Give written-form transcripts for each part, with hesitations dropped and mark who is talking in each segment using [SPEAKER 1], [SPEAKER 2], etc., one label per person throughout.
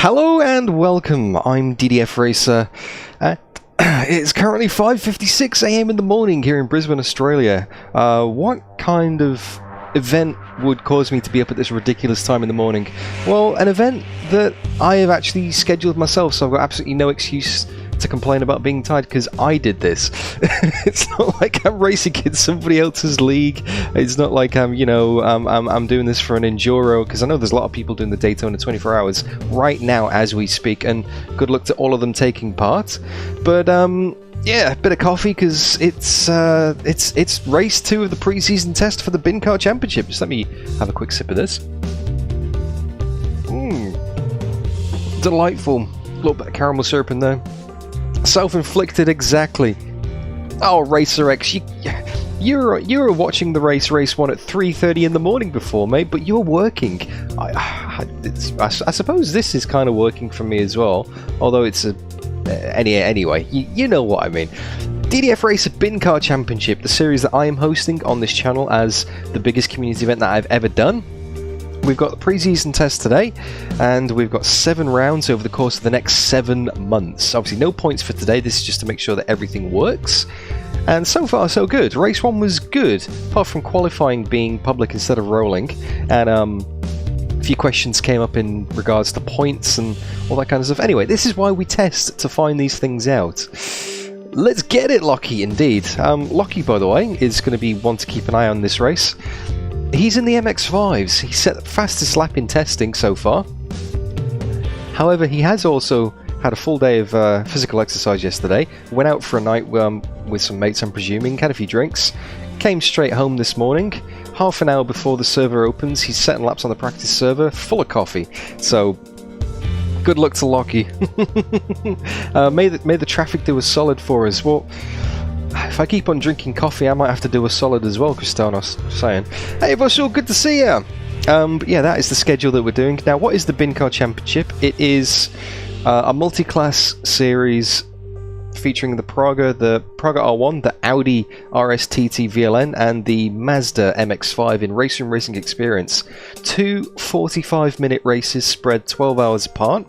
[SPEAKER 1] Hello and welcome, I'm DDF Racer. It's currently 5:56 AM in the morning here in Brisbane, Australia. What kind of event would cause me to be up at this ridiculous time in the morning? Well, an event that I have actually scheduled myself, so I've got absolutely no excuse to complain about being tired because I did this. It's not like I'm racing in somebody else's league. It's not like I'm doing this for an enduro, because I know there's a lot of people doing the Daytona 24 hours right now as we speak, and good luck to all of them taking part. But yeah, a bit of coffee because it's race 2 of the pre-season test for the Bincar Championship. Just let me have a quick sip of this. Delightful. A little bit of caramel syrup in there. Self-inflicted, exactly. Oh, Racer X, you were watching the race 1 at 3:30 in the morning before, mate, but you're working. I suppose this is kind of working for me as well, although it's anyway, you know what I mean. DDF Racer Bincar Championship, the series that I am hosting on this channel as the biggest community event that I've ever done. We've got the pre-season test today, and we've got 7 rounds over the course of the next 7 months. Obviously no points for today, this is just to make sure that everything works. And so far so good. Race 1 was good, apart from qualifying being public instead of rolling, and a few questions came up in regards to points and all that kind of stuff. Anyway, this is why we test, to find these things out. Let's get it, Lockie, indeed. Lockie, by the way, is going to be one to keep an eye on this race. He's in the MX-5s. He set the fastest lap in testing so far. However, he has also had a full day of physical exercise yesterday. Went out for a night with some mates, I'm presuming, had a few drinks. Came straight home this morning. Half an hour before the server opens, he's setting laps on the practice server, full of coffee. So, good luck to Lockie. May the traffic do a solid for us. Well, if I keep on drinking coffee, I might have to do a solid as well, Cristianos. Saying, hey, Russell, good to see you. But yeah, that is the schedule that we're doing. Now, what is the Bincar Championship? It is a multi-class series featuring the Praga R1, the Audi RSTT VLN, and the Mazda MX-5 in RaceRoom Racing Experience. 2 45-minute races spread 12 hours apart.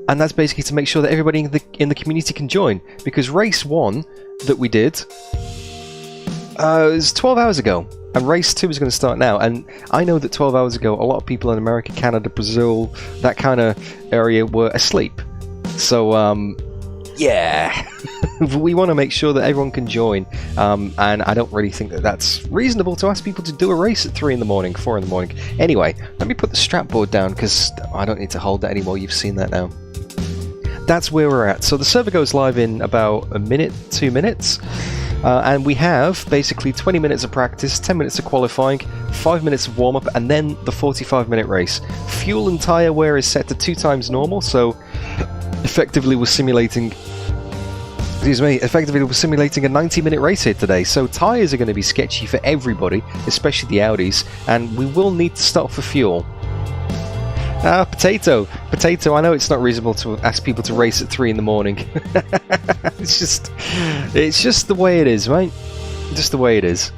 [SPEAKER 1] And that's basically to make sure that everybody in the community can join. Because race 1 that we did was 12 hours ago. And race 2 is going to start now. And I know that 12 hours ago, a lot of people in America, Canada, Brazil, that kind of area were asleep. So, yeah. We want to make sure that everyone can join. And I don't really think that that's reasonable to ask people to do a race at 3 in the morning, 4 in the morning. Anyway, let me put the strap board down because I don't need to hold that anymore. You've seen that now. That's where we're at. So the server goes live in about a minute, 2 minutes. And we have basically 20 minutes of practice, 10 minutes of qualifying, 5 minutes of warm-up, and then the 45-minute race. Fuel and tyre wear is set to 2 times normal, so effectively we're simulating a 90-minute race here today. So tyres are going to be sketchy for everybody, especially the Audis, and we will need to stop for fuel. Potato, I know it's not reasonable to ask people to race at 3 in the morning. It's just the way it is, right? Just the way it is.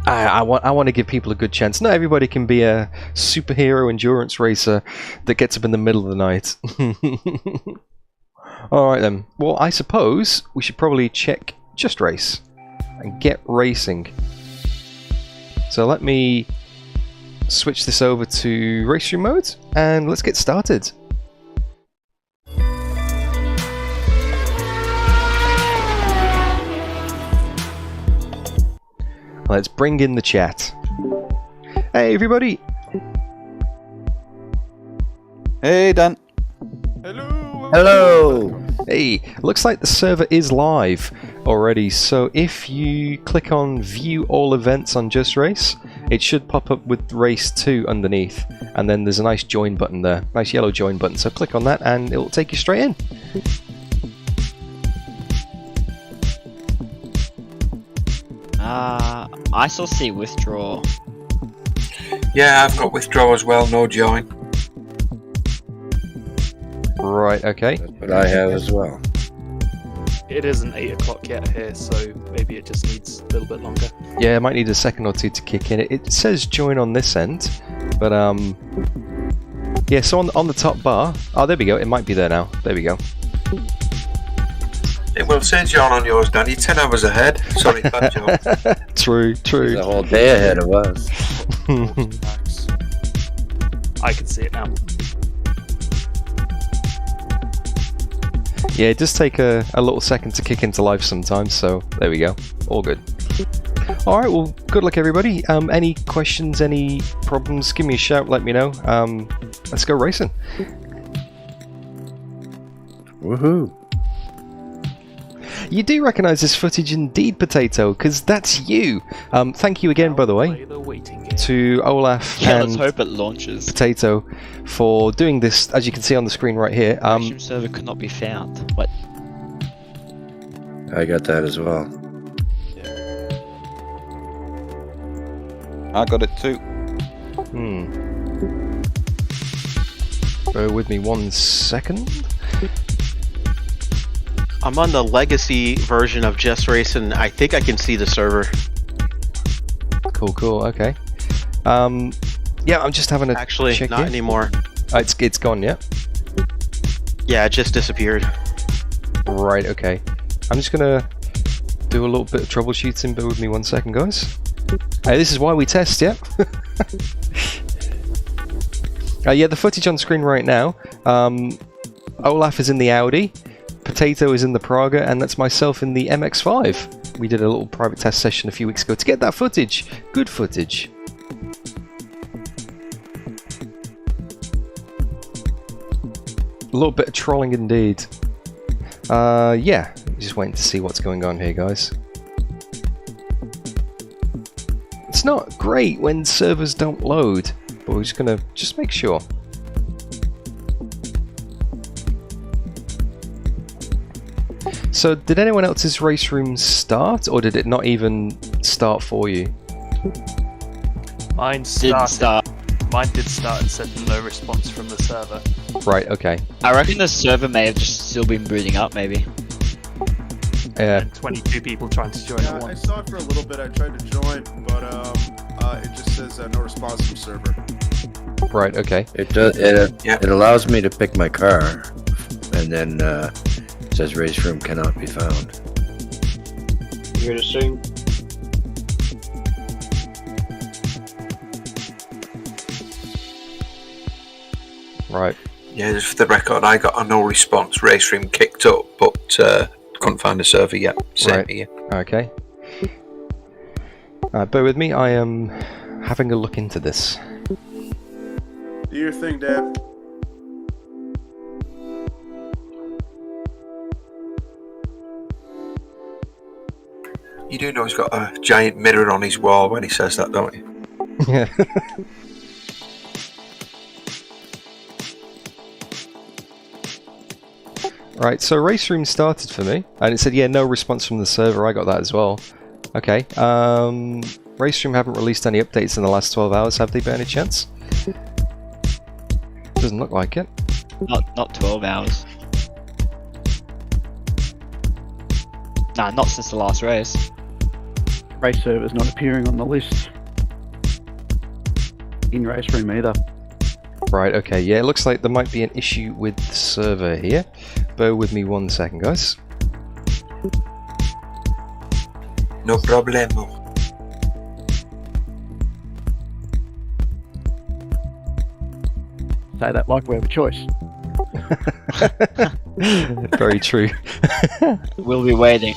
[SPEAKER 1] I want to give people a good chance. Not everybody can be a superhero endurance racer that gets up in the middle of the night. Alright then. Well, I suppose we should probably check Just Race and get racing. So let me switch this over to RaceRoom mode and let's get started. Let's bring in the chat. Hey everybody!
[SPEAKER 2] Hey Dan!
[SPEAKER 3] Hello!
[SPEAKER 2] Hello!
[SPEAKER 1] Hey, looks like the server is live already, so if you click on View All Events on Just Race, it should pop up with Race 2 underneath, and then there's a nice join button there, nice yellow join button, so click on that and it'll take you straight in.
[SPEAKER 3] I still see withdraw.
[SPEAKER 4] Yeah, I've got withdraw as well, no join.
[SPEAKER 1] Right, okay.
[SPEAKER 2] That's what I have as well.
[SPEAKER 5] It isn't 8 o'clock yet here, so maybe it just needs a little bit longer.
[SPEAKER 1] Yeah, it might need a second or two to kick in. It says join on this end, but yeah. So on the top bar. Oh, there we go. It might be there now. There we go.
[SPEAKER 4] It will say John on yours, Dan. You're 10 hours ahead. Sorry, bad joke.
[SPEAKER 1] True.
[SPEAKER 6] He's a whole day ahead of us.
[SPEAKER 5] Nice. I can see it now.
[SPEAKER 1] Yeah, it does take a little second to kick into life sometimes. So there we go. All good. All right. Well, good luck, everybody. Any questions? Any problems? Give me a shout. Let me know. Let's go racing.
[SPEAKER 6] Woohoo!
[SPEAKER 1] You do recognise this footage indeed, Potato, because that's you. Thank you again, by the way,
[SPEAKER 5] Play the waiting game.
[SPEAKER 1] to Olaf
[SPEAKER 3] Yeah,
[SPEAKER 1] and
[SPEAKER 3] let's hope it launches.
[SPEAKER 1] Potato for doing this, as you can see on the screen right here.
[SPEAKER 3] RaceRoom server could not be found. What?
[SPEAKER 6] I got that as well.
[SPEAKER 2] I got it too.
[SPEAKER 1] Bear with me 1 second.
[SPEAKER 7] I'm on the legacy version of Just Race, and I think I can see the server.
[SPEAKER 1] Cool, okay. Yeah, I'm just having a
[SPEAKER 7] Actually,
[SPEAKER 1] check
[SPEAKER 7] not
[SPEAKER 1] here.
[SPEAKER 7] anymore.
[SPEAKER 1] It's gone, yeah?
[SPEAKER 7] Yeah, it just disappeared.
[SPEAKER 1] Right, okay. I'm just gonna do a little bit of troubleshooting. Bear with me 1 second, guys. Hey, this is why we test, yeah? Yeah, the footage on screen right now. Olaf is in the Audi, Potato is in the Praga, and that's myself in the MX-5. We did a little private test session a few weeks ago to get that footage. Good footage. A little bit of trolling indeed. Yeah, just waiting to see what's going on here, guys. It's not great when servers don't load, but we're just gonna make sure. So, did anyone else's race room start, or did it not even start for you?
[SPEAKER 5] Mine
[SPEAKER 3] Didn't start.
[SPEAKER 5] Mine did start and said no response from the server.
[SPEAKER 1] Right, okay.
[SPEAKER 3] I reckon the server may have just still been booting up, maybe.
[SPEAKER 1] Yeah,
[SPEAKER 5] And 22 people trying to join
[SPEAKER 8] Yeah,
[SPEAKER 5] at
[SPEAKER 8] I
[SPEAKER 5] once.
[SPEAKER 8] saw it for a little bit. I tried to join, but it just says no response from server.
[SPEAKER 1] right, okay.
[SPEAKER 6] It does.
[SPEAKER 4] Yeah.
[SPEAKER 6] It allows me to pick my car, and then it says RaceRoom cannot be found.
[SPEAKER 7] You're gonna assume.
[SPEAKER 1] Right.
[SPEAKER 4] Yeah, just for the record, I got a no response. RaceRoom kicked up, but couldn't find a server yet. Same
[SPEAKER 1] Right.
[SPEAKER 4] here.
[SPEAKER 1] Okay. Bear with me, I am having a look into this.
[SPEAKER 8] Do your thing, Dad.
[SPEAKER 4] You do know he's got a giant mirror on his wall when he says that, don't you?
[SPEAKER 1] Yeah. Right, so RaceRoom started for me, and it said, yeah, no response from the server. I got that as well. Okay, RaceRoom haven't released any updates in the last 12 hours, have they, by any chance? Doesn't look like it.
[SPEAKER 3] Not 12 hours. Nah, not since the last race.
[SPEAKER 9] Race server's not appearing on the list in RaceRoom either.
[SPEAKER 1] Right, okay, yeah, it looks like there might be an issue with the server here. Bear with me 1 second, guys.
[SPEAKER 4] No problemo.
[SPEAKER 9] Say that like we have a choice.
[SPEAKER 1] Very true.
[SPEAKER 3] We'll be waiting.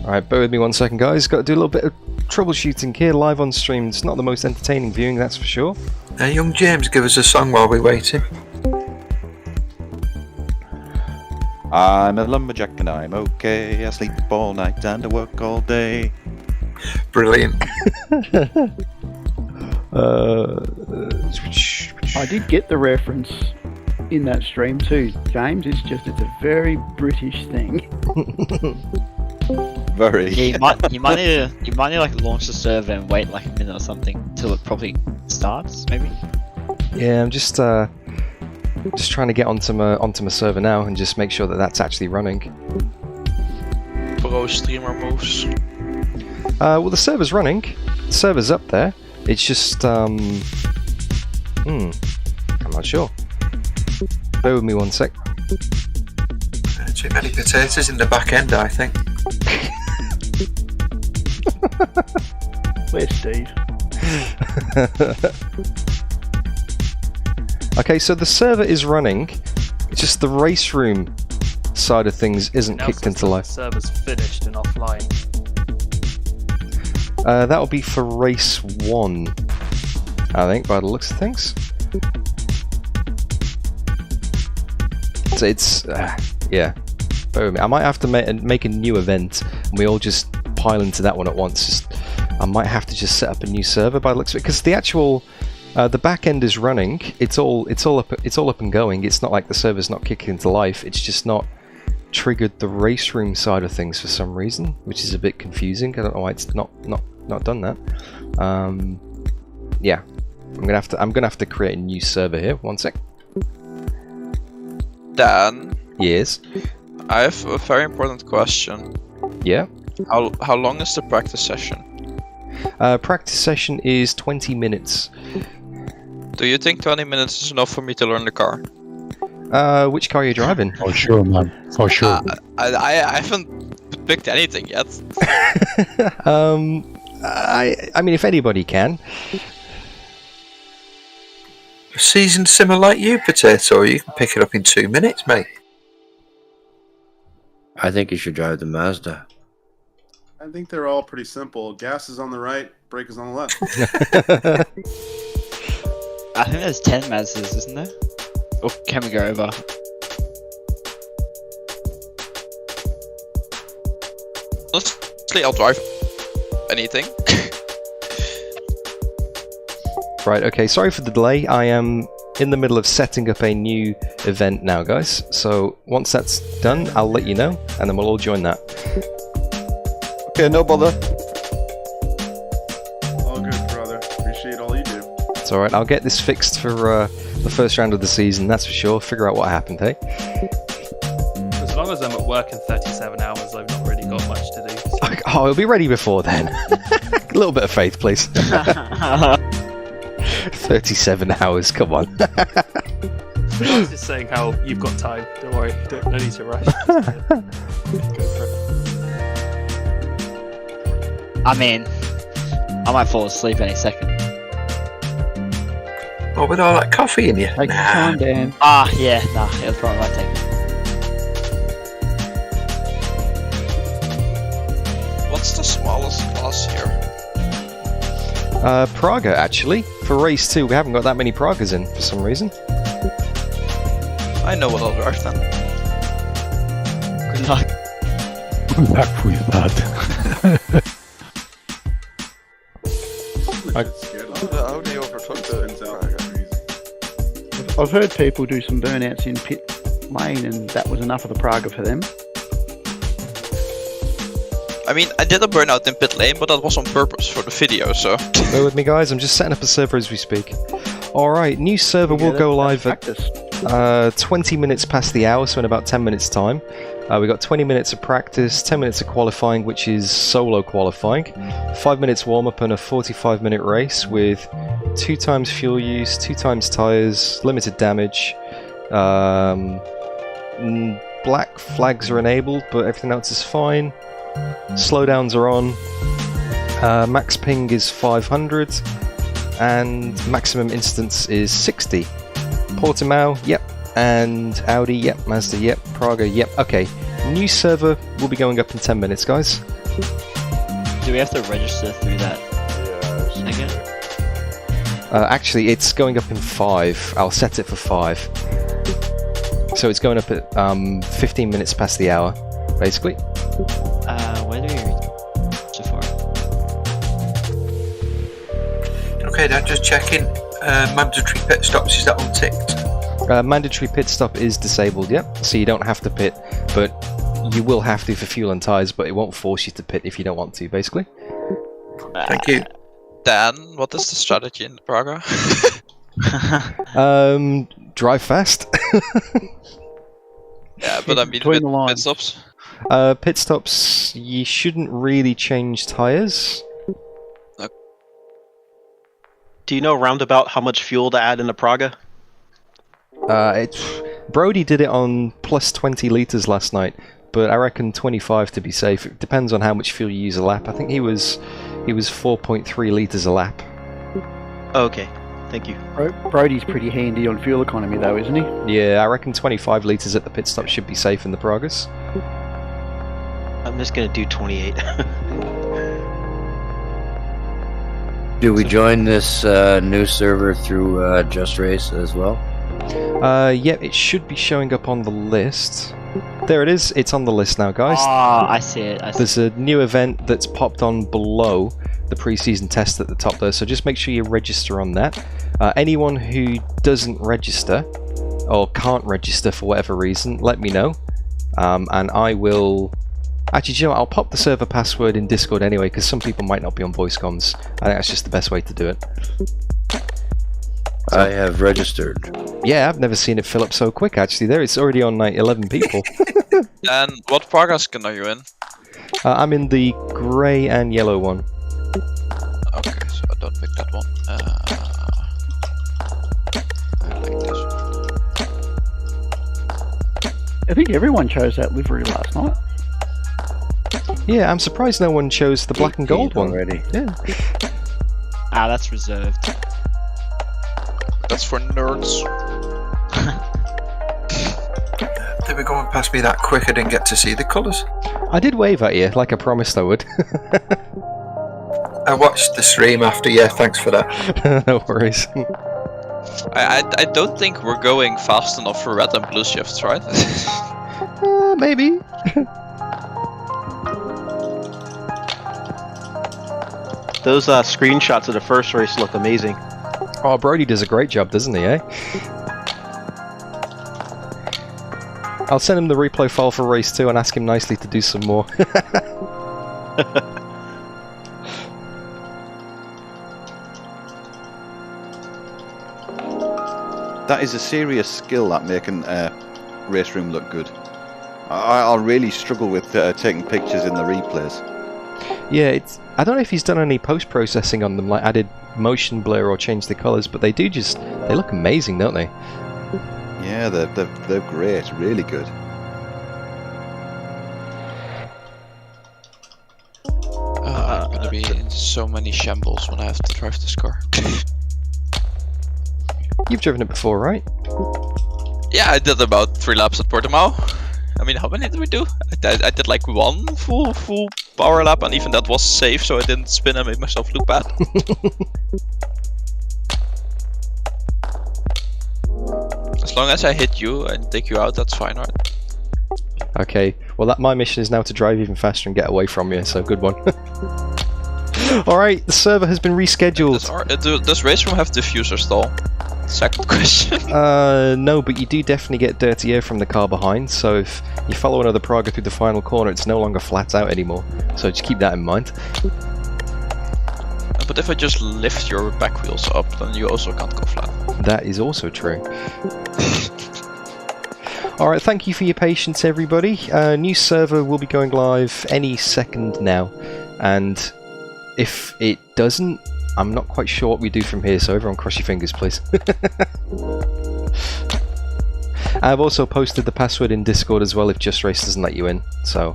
[SPEAKER 1] Alright, bear with me 1 second, guys. Got to do a little bit of troubleshooting here live on stream. It's not the most entertaining viewing, that's for sure.
[SPEAKER 4] Young James, give us a song while we're waiting.
[SPEAKER 2] I'm a lumberjack and I'm okay. I sleep all night and I work all day.
[SPEAKER 4] Brilliant.
[SPEAKER 9] I did get the reference in that stream too, James. It's a very British thing.
[SPEAKER 2] Very.
[SPEAKER 3] Yeah, you might need to like launch the server and wait like a minute or something till it probably starts, maybe.
[SPEAKER 1] Yeah, I'm just Just trying to get onto my server now and just make sure that that's actually running.
[SPEAKER 10] Pro streamer moves.
[SPEAKER 1] Well, the server's running. The server's up there. It's just I'm not sure. Bear with me one sec.
[SPEAKER 4] Too many potatoes in the back end, I think.
[SPEAKER 9] Where's Steve?
[SPEAKER 1] Okay, so the server is running. It's just the race room side of things isn't
[SPEAKER 5] Now
[SPEAKER 1] kicked
[SPEAKER 5] says
[SPEAKER 1] into
[SPEAKER 5] that
[SPEAKER 1] life.
[SPEAKER 5] The server's finished and offline.
[SPEAKER 1] That'll be for race 1, I think, by the looks of things. So it's yeah. Bear with me. I might have to make a new event, and we all just pile into that one at once. I might have to just set up a new server by the looks of it, because the actual the back end is running. It's all up and going. It's not like the server's not kicking into life. It's just not triggered the race room side of things for some reason, which is a bit confusing. I don't know why it's not done that. Yeah, I'm gonna have to create a new server here. One sec.
[SPEAKER 10] Dan,
[SPEAKER 1] Yes.
[SPEAKER 10] I have a very important question.
[SPEAKER 1] Yeah.
[SPEAKER 10] How long is the practice session?
[SPEAKER 1] Practice session is 20 minutes.
[SPEAKER 10] Do you think 20 minutes is enough for me to learn the car?
[SPEAKER 1] Which car are you driving?
[SPEAKER 11] For sure, man. For sure.
[SPEAKER 10] I haven't picked anything yet.
[SPEAKER 1] I mean, if anybody can.
[SPEAKER 4] A seasoned simmer like you, Potato, you can pick it up in 2 minutes, mate.
[SPEAKER 6] I think you should drive the Mazda.
[SPEAKER 8] I think they're all pretty simple. Gas is on the right, brake is on the left.
[SPEAKER 3] I think there's 10 Mazdas, isn't there? Or can we go over?
[SPEAKER 10] Honestly, I'll drive anything.
[SPEAKER 1] Right, okay, sorry for the delay. I am in the middle of setting up a new event now, guys. So once that's done, I'll let you know, and then we'll all join that.
[SPEAKER 2] Okay, no bother.
[SPEAKER 8] All good, brother. Appreciate all you do.
[SPEAKER 1] It's alright, I'll get this fixed for the first round of the season, that's for sure. Figure out what happened, hey?
[SPEAKER 5] As long as I'm at work in 37 hours, I've not really got much to do. So.
[SPEAKER 1] Oh, it'll be ready before then. A little bit of faith, please. 37 hours, come on.
[SPEAKER 5] I was just saying how you've got time. Don't worry, no need to rush. Go for it.
[SPEAKER 3] I mean, I might fall asleep any second.
[SPEAKER 4] Oh, with all that coffee in you?
[SPEAKER 9] Take your time, Dan.
[SPEAKER 3] Ah, yeah, nah, it'll probably might take me.
[SPEAKER 10] What's the smallest class here?
[SPEAKER 1] Praga, actually. For race 2, we haven't got that many Pragas in, for some reason.
[SPEAKER 10] I know what I'll drive then.
[SPEAKER 3] Good luck.
[SPEAKER 11] Good luck with that.
[SPEAKER 10] The Audi overtook the
[SPEAKER 9] I've heard people do some burnouts in pit lane, and that was enough of the Praga for them.
[SPEAKER 10] I mean, I did a burnout in pit lane, but that was on purpose for the video, so...
[SPEAKER 1] Bear with me, guys, I'm just setting up a server as we speak. Alright, new server will go live at 20 minutes past the hour, so in about 10 minutes time. We got 20 minutes of practice, 10 minutes of qualifying, which is solo qualifying, 5 minutes warm-up and a 45-minute race with 2 times fuel use, 2 times tyres, limited damage. Black flags are enabled, but everything else is fine. Slowdowns are on. Max ping is 500 and maximum instance is 60. Portimao, yep. And Audi, yep. Mazda, yep. Praga, yep. Okay. New server will be going up in 10 minutes, guys.
[SPEAKER 3] Do we have to register through that again?
[SPEAKER 1] Actually, it's going up in 5. I'll set it for 5. So it's going up at 15 minutes past the hour, basically.
[SPEAKER 3] Where do we register for?
[SPEAKER 4] Okay, then just checking. Mandatory pit stops, is that unticked?
[SPEAKER 1] Mandatory pit stop is disabled, yep. So you don't have to pit, but you will have to for fuel and tyres, but it won't force you to pit if you don't want to, basically.
[SPEAKER 4] Thank you.
[SPEAKER 10] Dan, what is the strategy in Praga?
[SPEAKER 1] drive fast.
[SPEAKER 10] Yeah, but I mean,
[SPEAKER 9] Between the
[SPEAKER 10] with
[SPEAKER 9] lines.
[SPEAKER 10] pit stops.
[SPEAKER 1] Pit stops, you shouldn't really change tyres.
[SPEAKER 7] Do you know roundabout how much fuel to add in the Praga?
[SPEAKER 1] Brody did it on plus 20 litres last night, but I reckon 25 to be safe. It depends on how much fuel you use a lap. I think he was 4.3 litres a lap.
[SPEAKER 7] Okay, thank you.
[SPEAKER 9] Brody's pretty handy on fuel economy, though, isn't he?
[SPEAKER 1] Yeah, I reckon 25 litres at the pit stop should be safe in the Pragas.
[SPEAKER 7] I'm just gonna do 28.
[SPEAKER 6] Do we join this new server through Just Race as well?
[SPEAKER 1] Yeah, it should be showing up on the list. There it is. It's on the list now, guys.
[SPEAKER 3] Ah, I see it.
[SPEAKER 1] There's a new event that's popped on below the pre-season test at the top there, so just make sure you register on that. Anyone who doesn't register or can't register for whatever reason, let me know, and I will. Actually, do you know what? I'll pop the server password in Discord anyway, because some people might not be on voice comms. I think that's just the best way to do it.
[SPEAKER 6] I have registered.
[SPEAKER 1] Yeah, I've never seen it fill up so quick. Actually, there it's already on like 11 people.
[SPEAKER 10] And what Praga skin are you in?
[SPEAKER 1] I'm in the grey and yellow one.
[SPEAKER 10] Okay, so I don't pick that one. I like this one.
[SPEAKER 9] I think everyone chose that livery last night.
[SPEAKER 1] Yeah, I'm surprised no one chose the black and gold one
[SPEAKER 6] already.
[SPEAKER 1] Yeah.
[SPEAKER 3] Ah, that's reserved.
[SPEAKER 10] That's for nerds.
[SPEAKER 4] They were going past me that quick I didn't get to see the colours.
[SPEAKER 1] I did wave at you, like I promised I would.
[SPEAKER 4] I watched the stream after, yeah, thanks for that.
[SPEAKER 1] No worries.
[SPEAKER 10] I don't think we're going fast enough for red and blue shifts, right?
[SPEAKER 1] Maybe.
[SPEAKER 7] Those screenshots of the first race look amazing.
[SPEAKER 1] Oh, Brody does a great job, doesn't he, eh? I'll send him the replay file for race 2 and ask him nicely to do some more.
[SPEAKER 2] That is a serious skill at making RaceRoom look good. I'll really struggle with taking pictures in the replays.
[SPEAKER 1] Yeah, I don't know if he's done any post-processing on them, like added motion blur or changed the colours, but they look amazing, don't they?
[SPEAKER 2] Yeah, they're great, really good.
[SPEAKER 10] I'm gonna be in so many shambles when I have to drive this car.
[SPEAKER 1] You've driven it before, right?
[SPEAKER 10] Yeah, I did about 3 laps at Portimao. I mean, how many did we do? I did like 1 full power lap, and even that was safe, so I didn't spin and make myself look bad. As long as I hit you and take you out, that's fine, right?
[SPEAKER 1] Okay, well my mission is now to drive even faster and get away from you, so good one. Alright, the server has been rescheduled.
[SPEAKER 10] Does RaceRoom have diffuser stall? Second question.
[SPEAKER 1] No, but you do definitely get dirty air from the car behind, so if you follow another Praga through the final corner, it's no longer flat out anymore. So just keep that in mind.
[SPEAKER 10] But if I just lift your back wheels up, then you also can't go flat.
[SPEAKER 1] That is also true. Alright, thank you for your patience, everybody. New server will be going live any second now, and if it doesn't, I'm not quite sure what we do from here, so everyone cross your fingers, please. I've also posted the password in Discord as well if Just Race doesn't let you in, so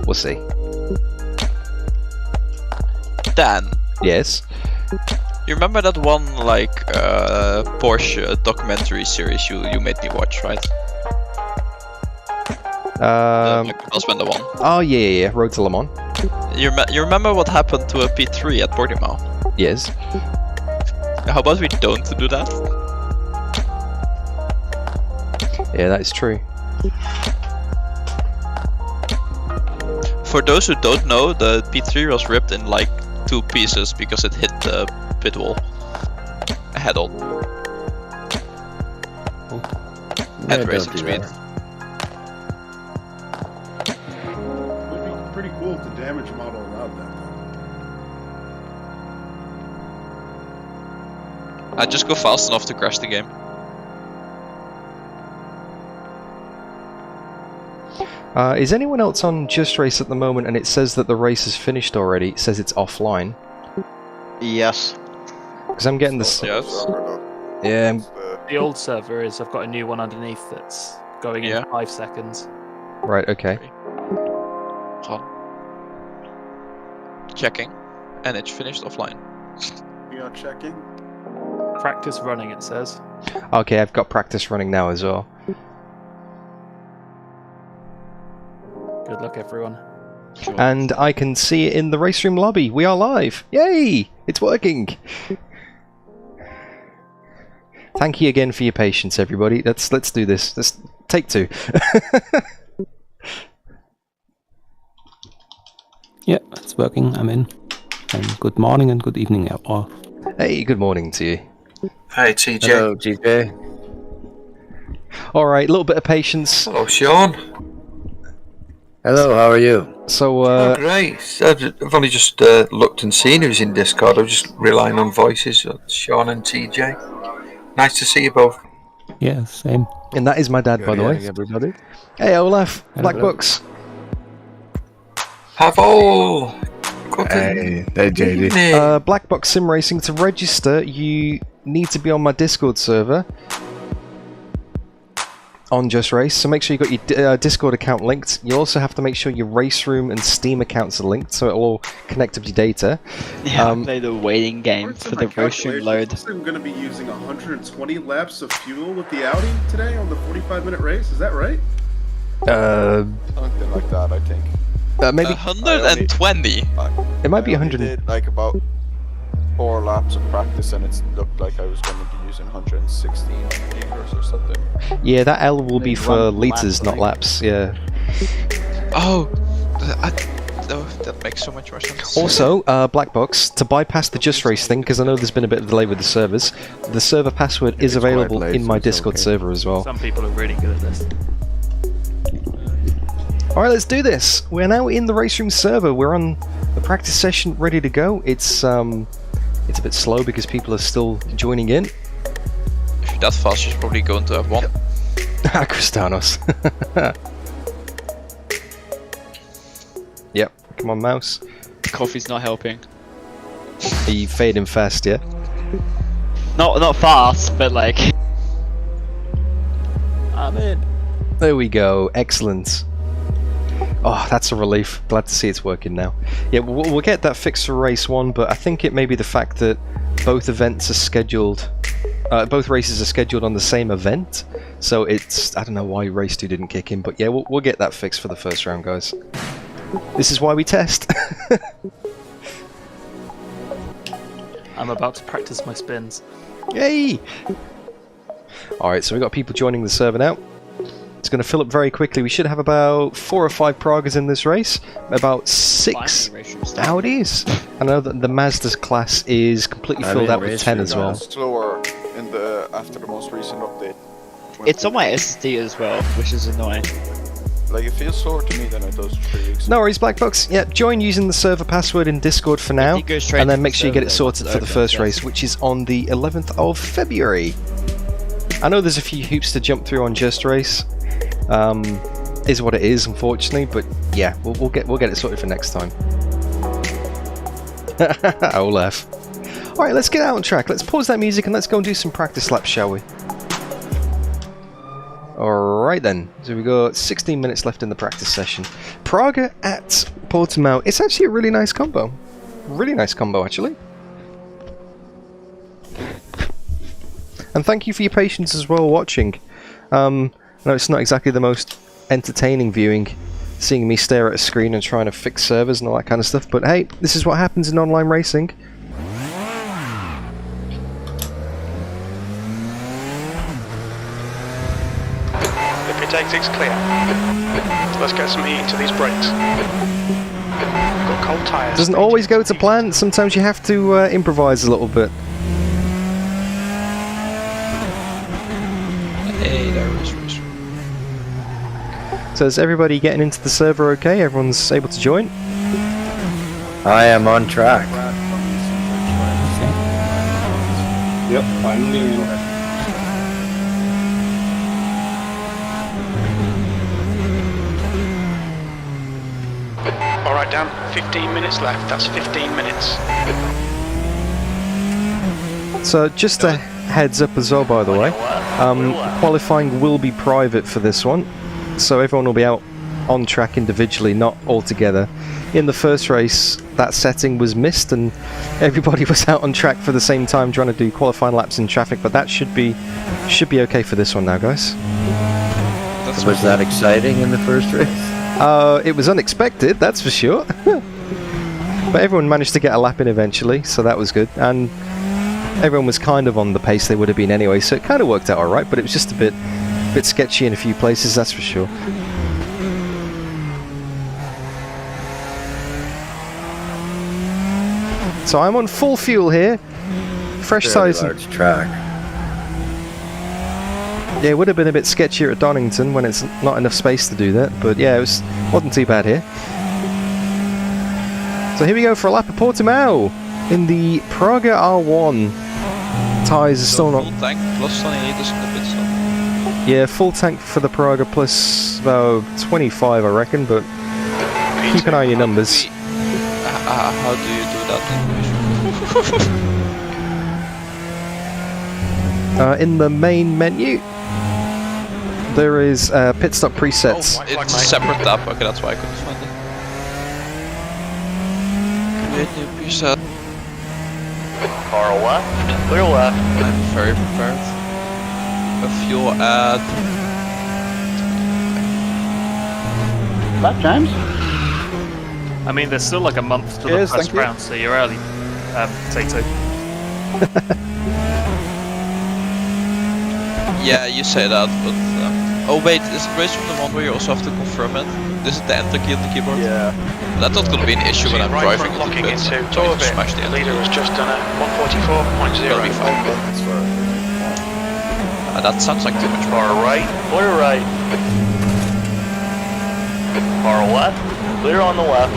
[SPEAKER 1] we'll see.
[SPEAKER 10] Dan.
[SPEAKER 1] Yes?
[SPEAKER 10] You remember that one, like, Porsche documentary series you made me watch, right? The husband one.
[SPEAKER 1] Oh yeah, Road to Le Mans.
[SPEAKER 10] You remember what happened to a P3 at Portimao?
[SPEAKER 1] Yes.
[SPEAKER 10] How about we don't do that?
[SPEAKER 1] Yeah, that is true.
[SPEAKER 10] For those who don't know, the P3 was ripped in like 2 pieces because it hit the pit wall head on. At racing speed.
[SPEAKER 8] Would be pretty cool if the damage model allowed that.
[SPEAKER 10] I just go fast enough to crash the game.
[SPEAKER 1] Is anyone else on Just Race at the moment and it says that the race is finished already? It says it's offline.
[SPEAKER 7] Yes.
[SPEAKER 1] Because I'm getting this.
[SPEAKER 10] Yes.
[SPEAKER 1] Yeah.
[SPEAKER 5] The old server is. I've got a new one underneath that's going in 5 seconds.
[SPEAKER 1] Right, okay.
[SPEAKER 10] Checking. And it's finished offline.
[SPEAKER 8] We are checking.
[SPEAKER 5] Practice running, it says.
[SPEAKER 1] Okay, I've got practice running now as well.
[SPEAKER 5] Good luck, everyone.
[SPEAKER 10] Sure.
[SPEAKER 1] And I can see it in the race room lobby. We are live. Yay! It's working. Thank you again for your patience, everybody. Let's do this. Let's take 2.
[SPEAKER 11] Yeah, it's working. I'm in. And good morning and good evening, all.
[SPEAKER 1] Hey, good morning to you.
[SPEAKER 4] Hey, TJ.
[SPEAKER 6] Hello, TJ.
[SPEAKER 1] All right, a little bit of patience.
[SPEAKER 4] Hello, Sean.
[SPEAKER 6] Hello, how are you?
[SPEAKER 1] So,
[SPEAKER 4] Oh, great. I've only just looked and seen who's in Discord. I was just relying on voices. Sean and TJ. Nice to see you both.
[SPEAKER 11] Yeah, same.
[SPEAKER 1] And that is my dad, by the way.
[SPEAKER 6] Everybody.
[SPEAKER 1] Hey, Olaf.
[SPEAKER 11] Hello.
[SPEAKER 1] Black Books.
[SPEAKER 4] Have all.
[SPEAKER 6] Hey, JD.
[SPEAKER 1] Black Box Sim Racing. To register, you need to be on my Discord server on Just Race. So make sure you got your Discord account linked. You also have to make sure your RaceRoom and Steam accounts are linked, so it'll all connect up to your data.
[SPEAKER 3] Yeah, play the waiting game for the RaceRoom load.
[SPEAKER 8] I'm going to be using 120 laps of fuel with the Audi today on the 45-minute race. Is that right?
[SPEAKER 12] Something like that, I think.
[SPEAKER 1] Maybe
[SPEAKER 10] 120.
[SPEAKER 1] It might be
[SPEAKER 12] I
[SPEAKER 1] 100.
[SPEAKER 12] did like about 4 laps of practice, and it looked like I was going to be using 116 liters or something.
[SPEAKER 1] Yeah, that L will be for liters, not laps. Yeah.
[SPEAKER 10] Oh, that makes so much more sense.
[SPEAKER 1] Also, Black Box, to bypass the Just Race thing, because I know there's been a bit of delay with the servers, the server password is available in my Discord server as well.
[SPEAKER 5] Some people are really good at this.
[SPEAKER 1] Alright, let's do this. We're now in the RaceRoom server. We're on the practice session, ready to go. It's a bit slow because people are still joining in.
[SPEAKER 10] If you're that fast, you're probably going to have one.
[SPEAKER 1] Cristanos. Yep, come on, mouse.
[SPEAKER 3] Coffee's not helping.
[SPEAKER 1] Are you fading fast, yeah?
[SPEAKER 3] Not fast, but like.
[SPEAKER 5] I'm in.
[SPEAKER 1] There we go, excellent. Oh, that's a relief. Glad to see it's working now. Yeah, we'll get that fixed for race 1, but I think it may be the fact that both events are scheduled, both races are scheduled on the same event, so it's, I don't know why race 2 didn't kick in, but yeah, we'll get that fixed for the first round, guys. This is why we test.
[SPEAKER 5] I'm about to practice my spins.
[SPEAKER 1] Yay! Alright, so we've got people joining the server now. It's going to fill up very quickly. We should have about 4 or 5 Pragas in this race. About 6 Audis. I know that the Mazda's class is completely filled out with 10 as well.
[SPEAKER 12] Slower in after the most recent update.
[SPEAKER 3] It's on my SSD as well, which is annoying.
[SPEAKER 12] Like, it feels slower to me than it does 3 weeks ago.
[SPEAKER 1] No worries, Black Box. Yeah, join using the server password in Discord for now, and then make sure you get it sorted for the first race, which is on the 11th of February. I know there's a few hoops to jump through on Just Race. Is what it is, unfortunately, but yeah, we'll get it sorted for next time. Olaf. Alright, let's get out on track. Let's pause that music and let's go and do some practice laps, shall we? Alright then, so we've got 16 minutes left in the practice session. Praga at Portimao. It's actually a really nice combo. Really nice combo, actually. And thank you for your patience as well watching. I know it's not exactly the most entertaining viewing, seeing me stare at a screen and trying to fix servers and all that kind of stuff, but hey, this is what happens in online racing.
[SPEAKER 13] The pit exit's clear. Let's get some heat into these brakes. We've got cold tyres.
[SPEAKER 1] Doesn't always go to plan, sometimes you have to improvise a little bit.
[SPEAKER 10] Hey, there is RaceRoom.
[SPEAKER 1] So is everybody getting into the server okay? Everyone's able to join?
[SPEAKER 6] I am on track.
[SPEAKER 11] Yep, I'm leaving.
[SPEAKER 13] Alright, Dan, 15 minutes left. That's 15 minutes.
[SPEAKER 1] So just a heads up as well, by the way, qualifying will be private for this one, so everyone will be out on track individually, not all together. In the first race, that setting was missed and everybody was out on track for the same time trying to do qualifying laps in traffic, but that should be okay for this one now, guys.
[SPEAKER 6] Was that exciting in the first race?
[SPEAKER 1] It was unexpected, that's for sure. But everyone managed to get a lap in eventually, so that was good. And everyone was kind of on the pace they would have been anyway, so it kind of worked out alright, but it was just a bit sketchy in a few places, that's for sure. So I'm on full fuel here. Fresh size.
[SPEAKER 6] Large track.
[SPEAKER 1] Yeah, it would have been a bit sketchier at Donington when it's not enough space to do that, but yeah, wasn't too bad here. So here we go for a lap of Portimao in the Praga R1. Tyres are still not...
[SPEAKER 10] Full tank plus 20 liters in the pit stop.
[SPEAKER 1] Yeah, full tank for the Praga plus about 25 I reckon, but keep an eye on your numbers.
[SPEAKER 10] How do you do that?
[SPEAKER 1] In the main menu, there is pit stop presets.
[SPEAKER 10] Oh, it's a separate tab, okay, that's why I couldn't find it. Create new preset.
[SPEAKER 3] Far left, clear left.
[SPEAKER 10] I'm very prepared. A fuel add.
[SPEAKER 9] Lap, James?
[SPEAKER 5] I mean, there's still like a month to the first round, so you're early, Potato.
[SPEAKER 10] Yeah, you say that, but... oh wait, is RaceRoom the one where you also have to confirm it? This is the enter key on the keyboard?
[SPEAKER 12] Yeah.
[SPEAKER 10] That's not going to be an issue when I'm
[SPEAKER 13] Right
[SPEAKER 10] driving
[SPEAKER 13] front locking
[SPEAKER 10] into
[SPEAKER 13] into
[SPEAKER 10] so I
[SPEAKER 13] orbit.
[SPEAKER 10] can smash the
[SPEAKER 13] The
[SPEAKER 10] enter
[SPEAKER 13] leader
[SPEAKER 10] key.
[SPEAKER 13] has just done a 144.0.
[SPEAKER 10] That'll be fine. That sounds like too much
[SPEAKER 3] Far right, clear right. Far left, clear on the left.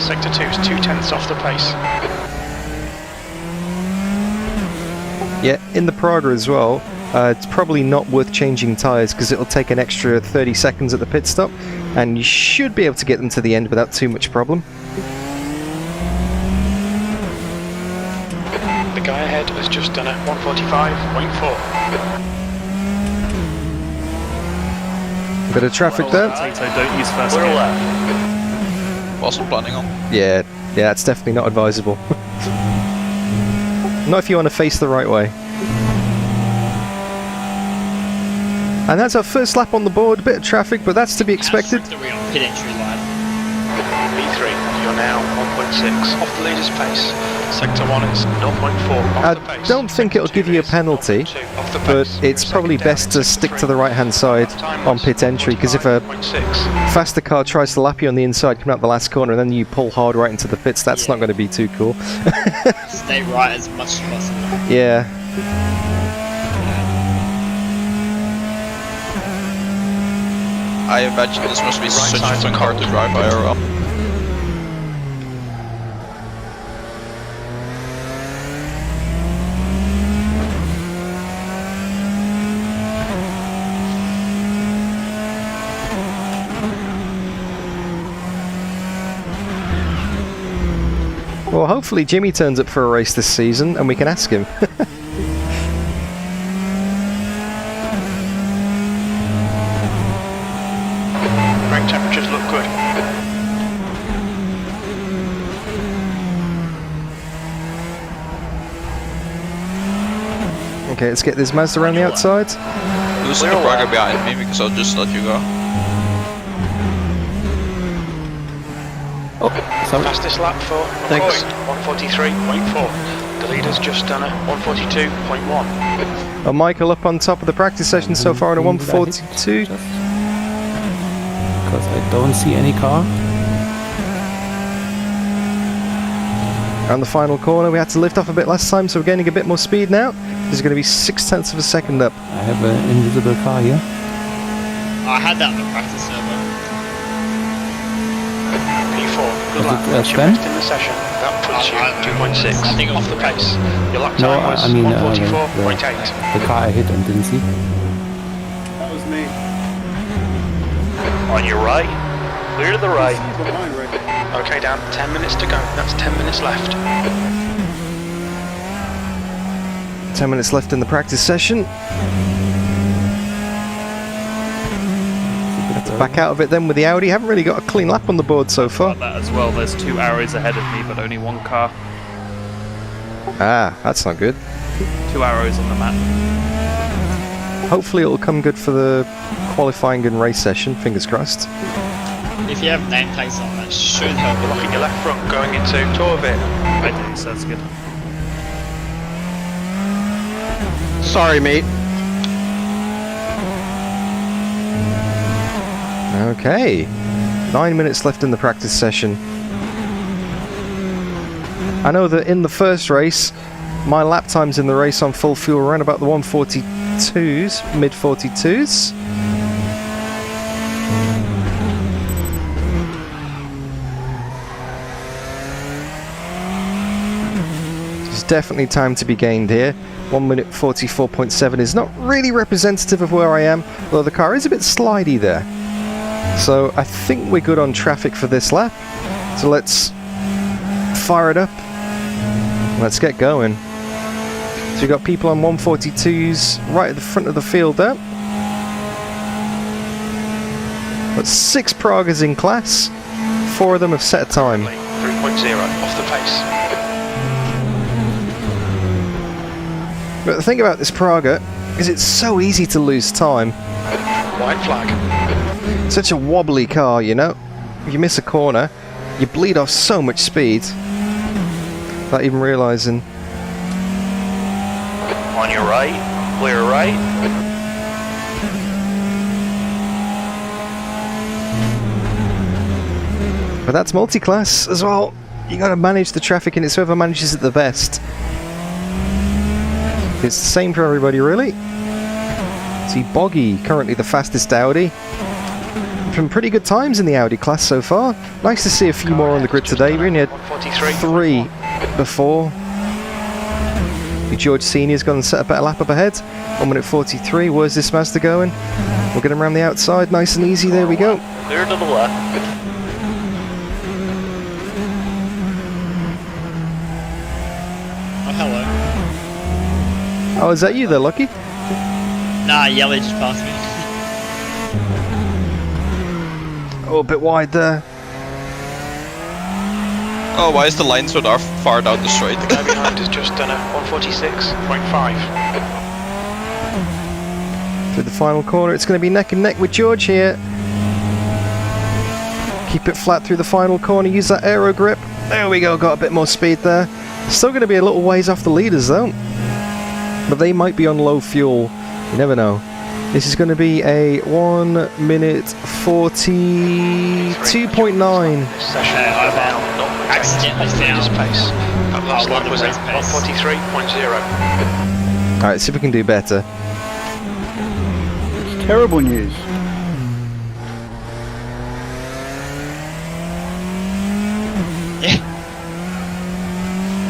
[SPEAKER 13] Sector 2 is 2/10 off the pace.
[SPEAKER 1] Yeah, in the Praga as well, it's probably not worth changing tyres because it'll take an extra 30 seconds at the pit stop and you should be able to get them to the end without too much problem.
[SPEAKER 13] The guy ahead has just done a 145.4.
[SPEAKER 1] Bit of traffic there.
[SPEAKER 5] Potato, don't use first
[SPEAKER 3] Clear
[SPEAKER 5] gear.
[SPEAKER 3] left.
[SPEAKER 10] Wasn't planning on.
[SPEAKER 1] Yeah, it's definitely not advisable. Not if you want to face the right way. And that's our first lap on the board. A bit of traffic, but that's to be expected.
[SPEAKER 3] Pit entry line.
[SPEAKER 13] B3, you're now 1.6 off the leader's pace. Sector 1 is 0.4 off the pace.
[SPEAKER 1] I don't think it'll give you a penalty, but it's probably best to stick to the right-hand side on pit entry, because if a faster car tries to lap you on the inside, coming out the last corner, and then you pull hard right into the pits, that's not going to be too cool.
[SPEAKER 3] Stay right as much as possible.
[SPEAKER 1] Yeah.
[SPEAKER 10] I imagine this must be such a fun car to drive IRL.
[SPEAKER 1] Well, hopefully Jimmy turns up for a race this season and we can ask him.
[SPEAKER 13] Brake temperatures look good.
[SPEAKER 1] Okay, let's get this Mazda around the outside.
[SPEAKER 10] Loosen the Praga behind me because I'll just let you go.
[SPEAKER 11] Oh, sorry.
[SPEAKER 13] Fastest lap for
[SPEAKER 11] Thanks.
[SPEAKER 13] McCoy, 143.4. The leader's just done a 142.1.
[SPEAKER 1] Michael up on top of the practice session so far on a 142.
[SPEAKER 11] Because I don't see any car.
[SPEAKER 1] Around the final corner, we had to lift off a bit last time, so we're gaining a bit more speed now. There's going to be 0.6 of a second up.
[SPEAKER 11] I have an invisible car here.
[SPEAKER 3] I had that on the practice server.
[SPEAKER 13] P4, good
[SPEAKER 11] Was
[SPEAKER 13] lap.
[SPEAKER 11] it,
[SPEAKER 13] That's your
[SPEAKER 11] Sven?
[SPEAKER 13] best in the session. That puts you 2.6 off the pace. Your lap
[SPEAKER 11] No,
[SPEAKER 13] time was
[SPEAKER 11] I mean
[SPEAKER 13] 144.8.
[SPEAKER 11] the car I hit and didn't see.
[SPEAKER 8] That was me.
[SPEAKER 3] On your right,
[SPEAKER 13] Clear to the right.
[SPEAKER 8] Behind, right?
[SPEAKER 13] Okay, Dan, 10 minutes to go. That's 10 minutes left.
[SPEAKER 1] 10 minutes left in the practice session. Have to back out of it then with the Audi. Haven't really got a clean lap on the board so far.
[SPEAKER 5] Got that as well. There's 2 Auris ahead of me, but only 1 car.
[SPEAKER 1] Ah, that's not good.
[SPEAKER 5] 2 arrows on the map.
[SPEAKER 1] Hopefully it'll come good for the qualifying and race session, fingers crossed.
[SPEAKER 3] If you have name tags on, that should help.
[SPEAKER 13] You're looking your left front going into Torbit.
[SPEAKER 5] I do, so that's good.
[SPEAKER 7] Sorry, mate.
[SPEAKER 1] Okay. 9 minutes left in the practice session. I know that in the first race, my lap times in the race on full fuel were around about the 142s, mid 42s. There's definitely time to be gained here. 1 minute 44.7 is not really representative of where I am, although the car is a bit slidey there. So I think we're good on traffic for this lap. So let's fire it up. Let's get going. So we've got people on 142s right at the front of the field there. Got 6 Pragas in class. 4 of them have set a time.
[SPEAKER 13] 3.0 off the pace.
[SPEAKER 1] But the thing about this Praga is it's so easy to lose time.
[SPEAKER 13] White flag.
[SPEAKER 1] Such a wobbly car, you know. If you miss a corner, you bleed off so much speed without even realising.
[SPEAKER 13] On your right. Clear right.
[SPEAKER 1] But that's multi-class as well. You got to manage the traffic, and it's whoever manages it the best. It's the same for everybody, really. See, Boggy, currently the fastest Audi. Some pretty good times in the Audi class so far. Nice to see a few more on the grid today. We only had 3 before. George Senior's gone and set a better lap up ahead. 1 minute 43. Where's this Mazda going? We'll get him around the outside, nice and easy. There we go.
[SPEAKER 13] Clear to the left.
[SPEAKER 3] Oh, hello.
[SPEAKER 1] Oh, is that you there, Lucky?
[SPEAKER 3] Nah, Yellow just passed me.
[SPEAKER 1] Oh, a bit wide there.
[SPEAKER 10] Oh, why is the line so far down the straight?
[SPEAKER 13] The guy behind has just done a 146.5.
[SPEAKER 1] Through the final corner, it's going to be neck and neck with George here. Keep it flat through the final corner, use that aero grip. There we go, got a bit more speed there. Still going to be a little ways off the leaders though. But they might be on low fuel, you never know. This is going to be a 1 minute 42.9.
[SPEAKER 3] Accidentally found
[SPEAKER 13] his pace. That last lap was at 143.0.
[SPEAKER 1] Alright, see if we can do better.
[SPEAKER 9] It's terrible news.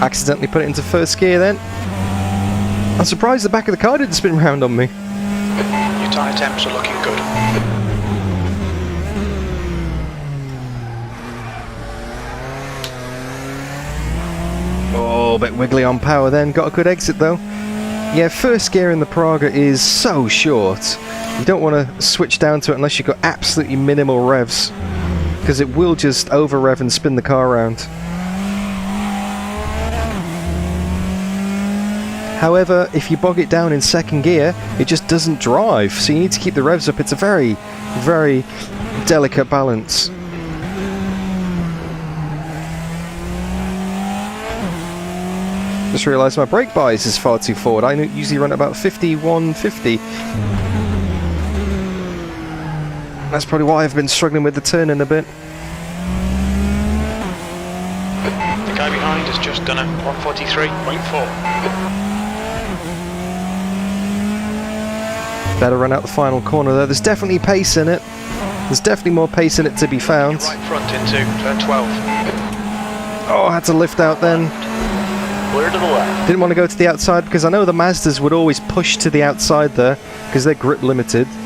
[SPEAKER 1] Accidentally put it into first gear then. I'm surprised the back of the car didn't spin round on me.
[SPEAKER 13] Your tyre temps are looking good.
[SPEAKER 1] Oh, a bit wiggly on power then. Got a good exit though. Yeah, first gear in the Praga is so short. You don't want to switch down to it unless you've got absolutely minimal revs, because it will just over rev and spin the car around. However, if you bog it down in second gear, it just doesn't drive, so you need to keep the revs up. It's a very, very delicate balance. Just realised my brake bias is far too forward. I usually run at about 51-50. That's probably why I've been struggling with the turning a bit.
[SPEAKER 13] The guy behind has just done a 143.4.
[SPEAKER 1] Better run out the final corner though. There's definitely pace in it. There's definitely more pace in it to be found.
[SPEAKER 13] Right front into turn 12.
[SPEAKER 1] Oh, I had to lift out then.
[SPEAKER 13] Clear to the left.
[SPEAKER 1] Didn't want to go to the outside because I know the Mazdas would always push to the outside there because they're grip limited.
[SPEAKER 13] E4,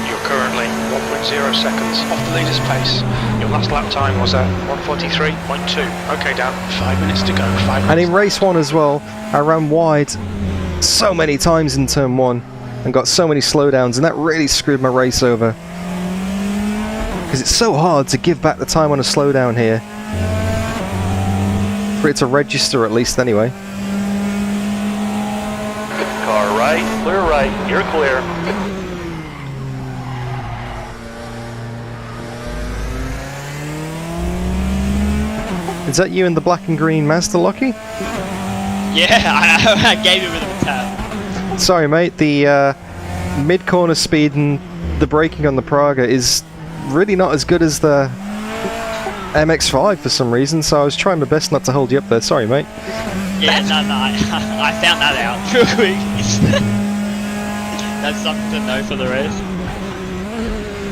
[SPEAKER 13] you're currently 1.0 seconds off the leader's pace. Your last lap time was at 1:43.2. Okay, Dan, 5 minutes to go. 5 minutes.
[SPEAKER 1] And in race 1 as well, I ran wide so many times in turn 1 and got so many slowdowns, and that really screwed my race over. Because it's so hard to give back the time on a slowdown here. For it to register at least anyway.
[SPEAKER 14] Car right, clear right, you're clear.
[SPEAKER 1] Is that you in the black and green Mazda, Lockie?
[SPEAKER 3] Yeah, I gave him a bit of a tap.
[SPEAKER 1] Sorry mate, the mid-corner speed and the braking on the Praga is really not as good as the MX-5 for some reason, so I was trying my best not to hold you up there. Sorry mate.
[SPEAKER 3] Yeah, no, I found that out real quick. That's something to know for the race.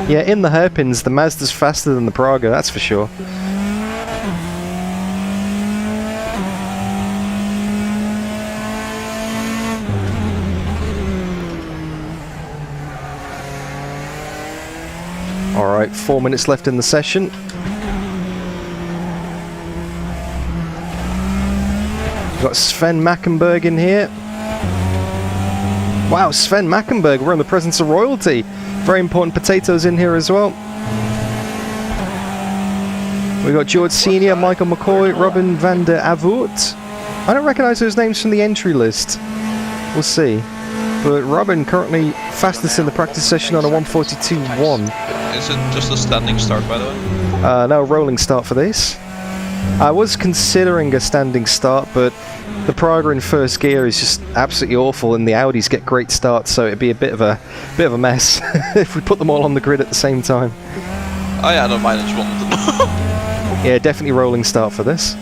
[SPEAKER 1] Yeah, in the hairpins, the Mazda's faster than the Praga, that's for sure. Alright, 4 minutes left in the session. We've got Sven Mackenberg in here. Wow, Sven Mackenberg, we're in the presence of royalty. Very important potatoes in here as well. We've got George Senior, Michael McCoy, Robin van der Avoort. I don't recognise those names from the entry list. We'll see. But Robin currently fastest in the practice session on a 1:42.1.
[SPEAKER 10] Is it just a standing start, by the way?
[SPEAKER 1] No, rolling start for this. I was considering a standing start, but the Praga in first gear is just absolutely awful, and the Audis get great starts, so it'd be a bit of a mess if we put them all on the grid at the same time.
[SPEAKER 10] Oh yeah, I don't mind, I just wanted to know.
[SPEAKER 1] Yeah, definitely rolling start for this.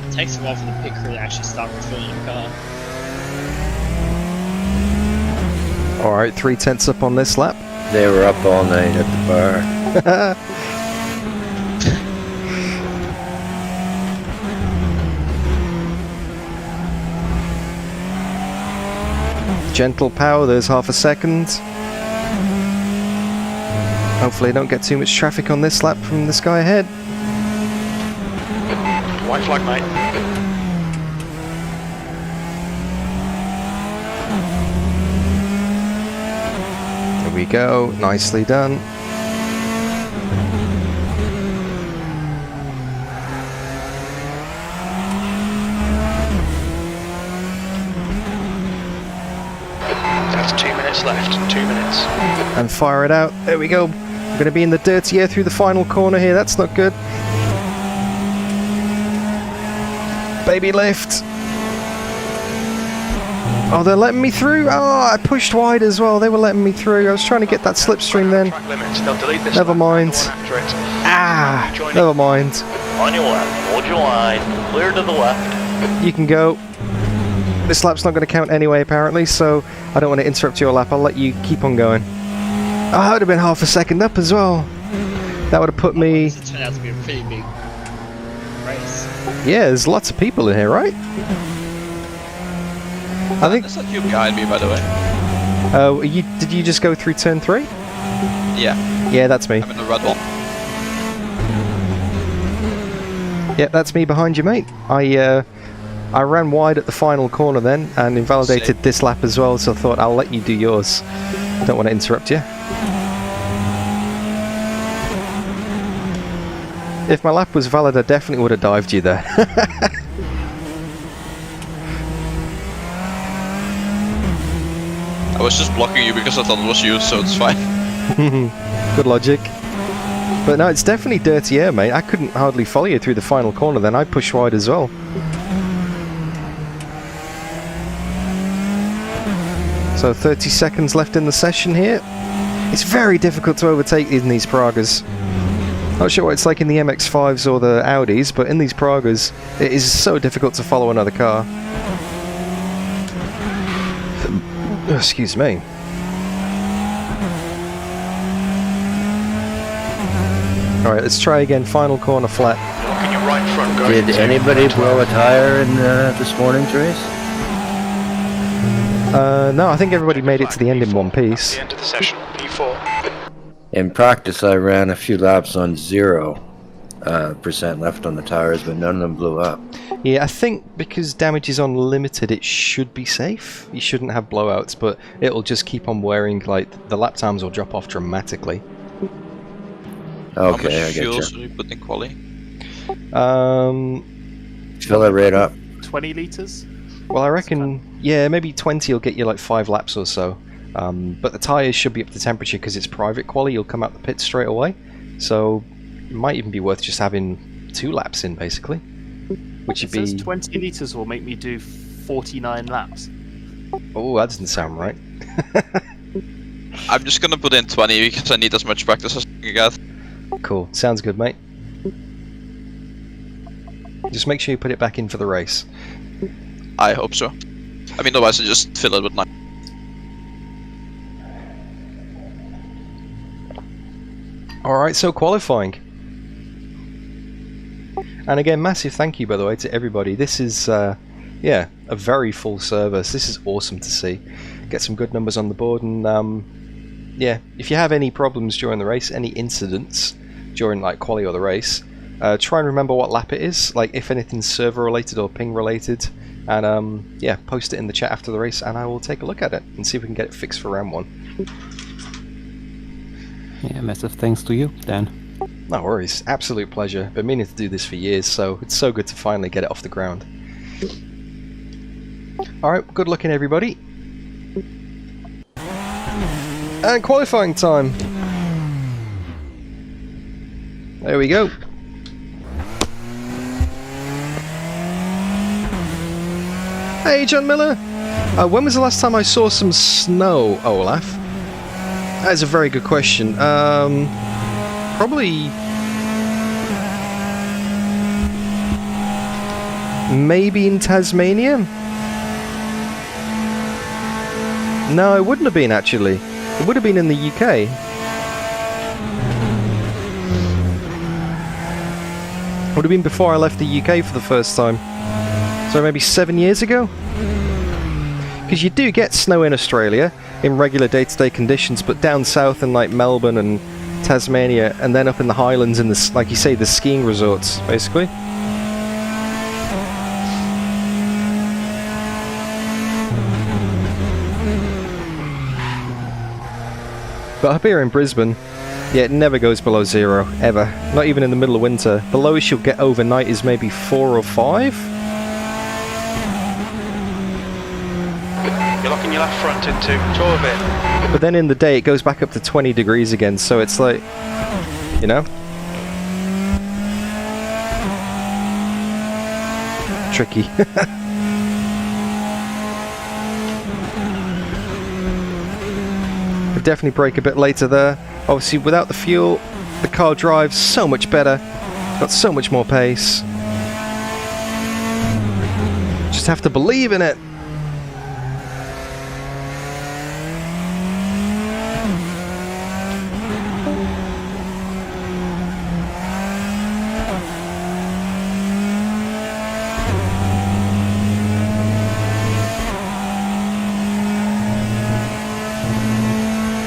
[SPEAKER 3] It takes a while for the pit crew to actually start refilling your car.
[SPEAKER 1] Alright, 3/10 up on this lap.
[SPEAKER 6] They were up all night at the bar.
[SPEAKER 1] Gentle power, there's half a second. Hopefully I don't get too much traffic on this lap from this guy ahead.
[SPEAKER 13] White flag, mate.
[SPEAKER 1] There we go, nicely done.
[SPEAKER 13] That's 2 minutes left. 2 minutes.
[SPEAKER 1] And fire it out. There we go. We're going to be in the dirty air through the final corner here. That's not good. Baby lift. Oh, they're letting me through. Oh, I pushed wide as well. They were letting me through. I was trying to get that slipstream then. Never mind. Ah, never mind.
[SPEAKER 14] On your left, hold your line, clear to the left.
[SPEAKER 1] You can go. This lap's not going to count anyway, apparently, so I don't want to interrupt your lap. I'll let you keep on going. Oh, that would have been half a second up as well. That would have put me...
[SPEAKER 3] It turned out to be a pretty big race.
[SPEAKER 1] Yeah, there's lots of people in here, right? I think...
[SPEAKER 10] That's not you behind me, by the way.
[SPEAKER 1] Oh, did you just go through turn 3?
[SPEAKER 10] Yeah.
[SPEAKER 1] Yeah, that's me.
[SPEAKER 10] I'm in the red one.
[SPEAKER 1] Yeah, that's me behind you, mate. I ran wide at the final corner then and invalidated this lap as well, so I thought I'll let you do yours. Don't want to interrupt you. If my lap was valid, I definitely would have dived you there.
[SPEAKER 10] I was just blocking you because I thought it was you, so it's fine.
[SPEAKER 1] Good logic. But no, it's definitely dirty air, mate. I couldn't hardly follow you through the final corner then. I pushed wide as well. So 30 seconds left in the session here. It's very difficult to overtake in these Pragas. Not sure what it's like in the MX-5s or the Audis, but in these Pragas, it is so difficult to follow another car. Excuse me. Alright, let's try again. Final corner flat.
[SPEAKER 6] Did anybody blow a tire in this morning's race?
[SPEAKER 1] No, I think everybody made it to the end in one piece.
[SPEAKER 13] The end of the session, P4.
[SPEAKER 6] In practice, I ran a few laps on 0% left on the tires, but none of them blew up.
[SPEAKER 1] Yeah, I think because damage is unlimited, it should be safe. You shouldn't have blowouts, but it'll just keep on wearing, like, the lap times will drop off dramatically.
[SPEAKER 6] Okay,
[SPEAKER 10] How
[SPEAKER 6] I
[SPEAKER 10] much
[SPEAKER 6] get
[SPEAKER 10] fuel
[SPEAKER 6] you.
[SPEAKER 10] should we put in quali?
[SPEAKER 6] Fill it right up.
[SPEAKER 5] 20 litres?
[SPEAKER 1] Well, I reckon, yeah, maybe 20 will get you like 5 laps or so. But the tyres should be up to temperature because it's private quali, you'll come out the pit straight away. So it might even be worth just having 2 laps in, basically. Which would
[SPEAKER 5] It says
[SPEAKER 1] be...
[SPEAKER 5] 20 litres will make me do 49 laps.
[SPEAKER 1] Oh, that doesn't sound right.
[SPEAKER 10] I'm just gonna put in 20 because I need as much practice as I can get.
[SPEAKER 1] Cool, sounds good, mate. Just make sure you put it back in for the race.
[SPEAKER 10] I hope so. I mean, otherwise I just fill it with 9.
[SPEAKER 1] Alright, so qualifying. And again, massive thank you, by the way, to everybody. This is, yeah, a very full service. This is awesome to see. Get some good numbers on the board, and yeah, if you have any problems during the race, any incidents during like quali or the race, try and remember what lap it is, like if anything's server related or ping related, and yeah, post it in the chat after the race and I will take a look at it and see if we can get it fixed for round 1.
[SPEAKER 11] Yeah, massive thanks to you, Dan.
[SPEAKER 1] No worries, absolute pleasure. Been meaning to do this for years, so it's so good to finally get it off the ground. Alright, good looking everybody. And qualifying time. There we go. Hey, John Miller. When was the last time I saw some snow, Olaf? That is a very good question. Probably... maybe in Tasmania? No, it wouldn't have been actually. It would have been in the UK. Would have been before I left the UK for the first time. So maybe 7 years ago? Because you do get snow in Australia in regular day-to-day conditions, but down south in like Melbourne and Tasmania, and then up in the Highlands in the, like you say, the skiing resorts, basically. But up here in Brisbane, yeah, it never goes below 0, ever. Not even in the middle of winter. The lowest you'll get overnight is maybe 4 or 5.
[SPEAKER 13] You're locking your left front into 12 bit.
[SPEAKER 1] But then in the day it goes back up to 20 degrees again, so it's like, you know? Tricky. We'll definitely brake a bit later there. Obviously without the fuel, the car drives so much better. Got so much more pace. Just have to believe in it.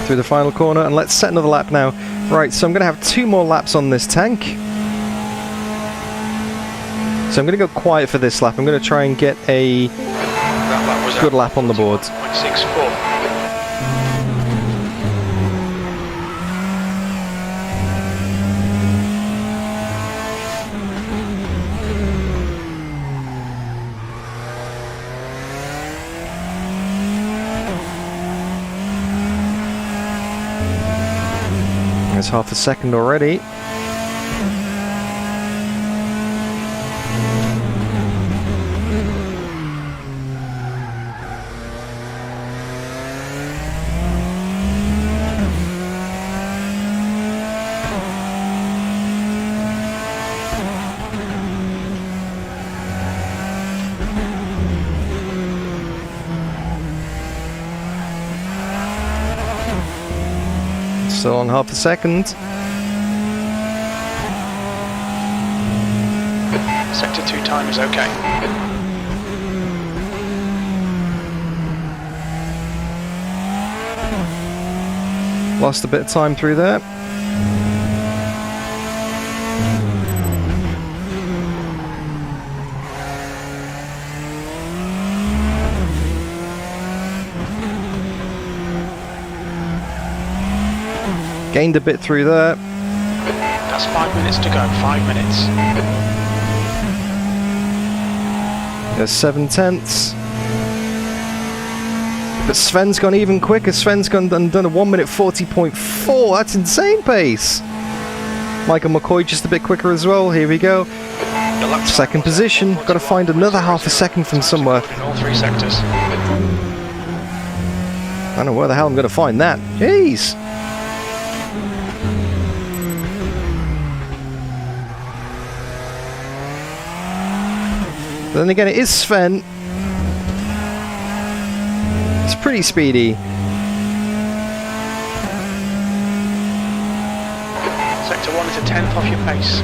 [SPEAKER 1] Through the final corner, and let's set another lap now. Right, so I'm going to have 2 more laps on this tank. So I'm going to go quiet for this lap. I'm going to try and get a good lap on the board.
[SPEAKER 13] 0.64.
[SPEAKER 1] There's half a second already. Still on half a second.
[SPEAKER 13] Sector 2 time is okay.
[SPEAKER 1] Lost a bit of time through there. Gained a bit through there.
[SPEAKER 13] That's 5 minutes to go. 5 minutes.
[SPEAKER 1] There's 7/10. But Sven's gone even quicker. Sven's done a 1 minute 40.4. That's insane pace. Michael McCoy just a bit quicker as well. Here we go. Second position. Got to find another half a second from somewhere.
[SPEAKER 13] In all 3 sectors.
[SPEAKER 1] I don't know where the hell I'm going to find that. Jeez. But then again, it is Sven. It's pretty speedy.
[SPEAKER 13] Sector 1 is a 10th off your pace.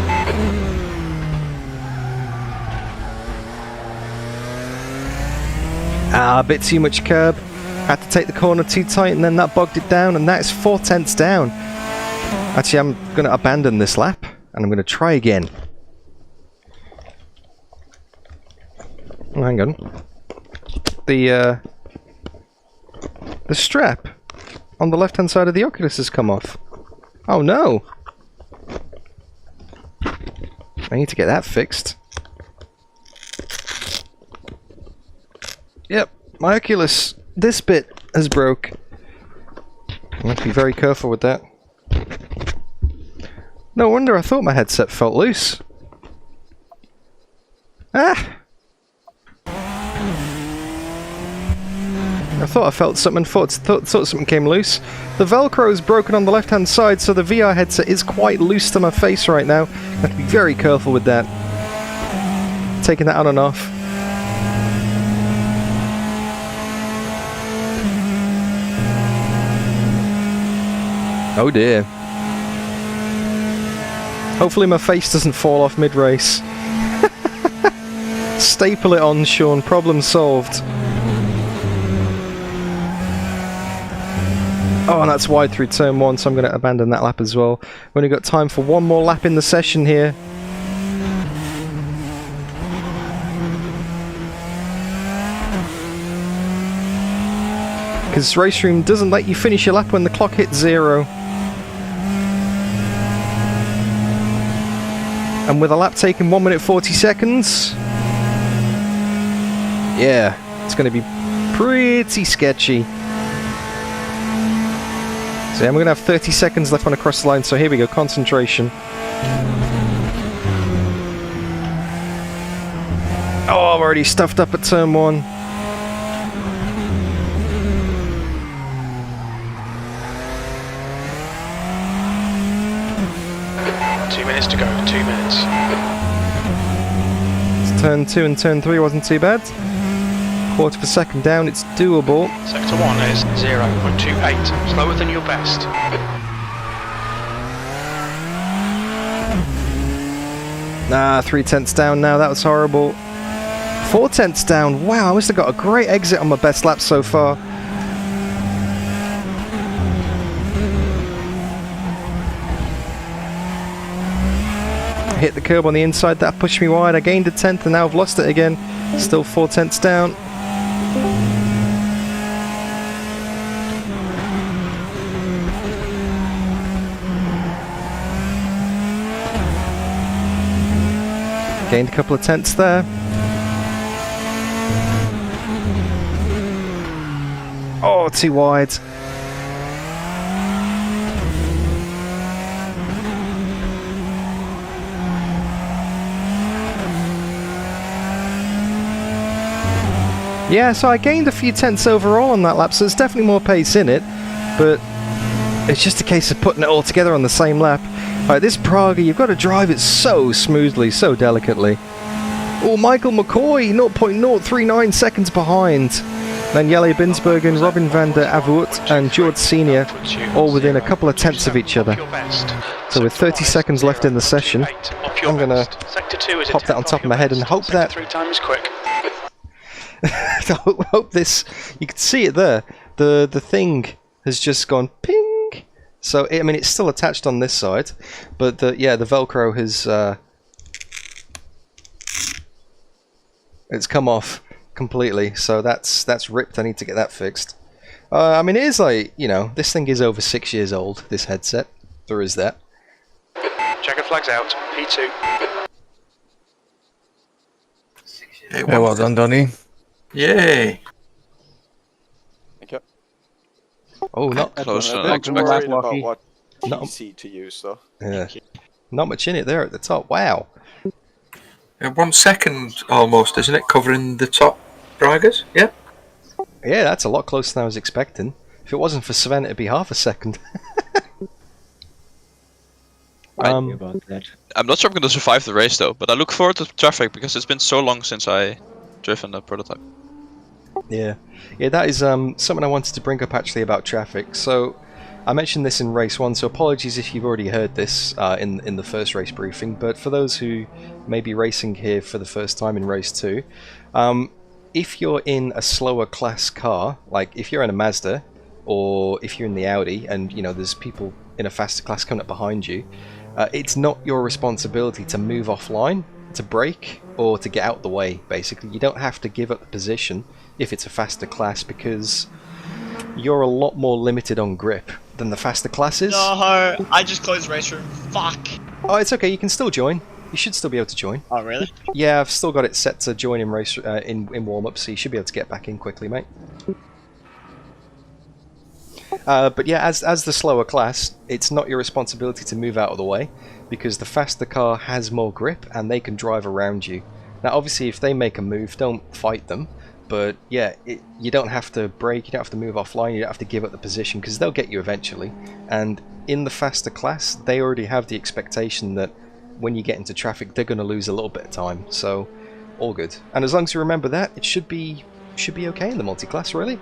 [SPEAKER 1] A bit too much curb. Had to take the corner too tight and then that bogged it down, and that's 4/10 down. Actually, I'm going to abandon this lap and I'm going to try again. Oh, hang on. The strap on the left-hand side of the Oculus has come off. Oh no! I need to get that fixed. Yep, my Oculus, this bit has broke. I have to be very careful with that. No wonder I thought my headset felt loose. Ah! I thought I felt something, thought something came loose. The Velcro is broken on the left-hand side, so the VR headset is quite loose to my face right now. I have to be very careful with that. Taking that on and off. Oh dear. Hopefully my face doesn't fall off mid-race. Staple it on, Sean. Problem solved. Oh, and that's wide through turn 1, so I'm going to abandon that lap as well. We've only got time for one more lap in the session here. Because RaceRoom doesn't let you finish your lap when the clock hits 0. And with a lap taking 1 minute 40 seconds... yeah, it's going to be pretty sketchy. So yeah, we're going to have 30 seconds left on across the line, so here we go, concentration. Oh, I've already stuffed up at turn 1.
[SPEAKER 13] To go, 2 minutes.
[SPEAKER 1] Turn 2 and turn 3 wasn't too bad. Quarter of a second down, it's doable.
[SPEAKER 13] Sector 1 is 0.28, slower than your best.
[SPEAKER 1] 3/10 down now, that was horrible. 4/10 down, wow, I must have got a great exit on my best lap so far. Hit the curb on the inside, that pushed me wide. I gained a 10th and now I've lost it again. Still 4/10 down. Gained a couple of tenths there. Oh, too wide. Yeah, so I gained a few tenths overall on that lap, so there's definitely more pace in it, but it's just a case of putting it all together on the same lap. Alright, this Praga, you've got to drive it so smoothly, so delicately. Oh, Michael McCoy, 0.039 seconds behind. Then Jelle Binsbergen, Robin van der Avoort and George Senior, all within a couple of tenths of each other. So with 30 seconds left in the session, I'm going to pop that on top of my head and hope that... hope this, you can see it there, the thing has just gone ping, So I mean, it's still attached on this side, but the Velcro has it's come off completely. So that's ripped. I need to get that fixed. I mean, it is like, you know, this thing is over 6 years old. This headset, there is that.
[SPEAKER 13] Checker flags out. P2.
[SPEAKER 6] Hey, well done, Donny.
[SPEAKER 4] Yay!
[SPEAKER 12] Thank you.
[SPEAKER 1] Oh, not
[SPEAKER 10] close.
[SPEAKER 12] I'm a bit worried about what PC to use, though.
[SPEAKER 1] Yeah, not much in it there at the top. Wow.
[SPEAKER 4] 1 second almost, isn't it? Covering the top braggers? Yeah.
[SPEAKER 1] Yeah, that's a lot closer than I was expecting. If it wasn't for Sven, it'd be half a second.
[SPEAKER 10] I'm not sure I'm going to survive the race though, but I look forward to traffic because it's been so long since I driven a prototype.
[SPEAKER 1] Yeah, that is something I wanted to bring up actually about traffic. So I mentioned this in race 1, so apologies if you've already heard this in the first race briefing, but for those who may be racing here for the first time in race 2, if you're in a slower class car, like if you're in a Mazda or if you're in the Audi and you know there's people in a faster class coming up behind you, it's not your responsibility to move offline, to brake, or to get out the way. Basically, you don't have to give up the position if it's a faster class because you're a lot more limited on grip than the faster classes.
[SPEAKER 3] No, I just closed RaceRoom. Fuck.
[SPEAKER 1] Oh, it's okay. You can still join. You should still be able to join.
[SPEAKER 3] Oh, really?
[SPEAKER 1] Yeah, I've still got it set to join in race in Warmup, so you should be able to get back in quickly, mate. But yeah, as the slower class, it's not your responsibility to move out of the way because the faster car has more grip and they can drive around you. Now, obviously, if they make a move, don't fight them. But yeah, you don't have to brake, you don't have to move offline, you don't have to give up the position because they'll get you eventually. And in the faster class, they already have the expectation that when you get into traffic, they're going to lose a little bit of time. So, all good. And as long as you remember that, it should be okay in the multi-class, really.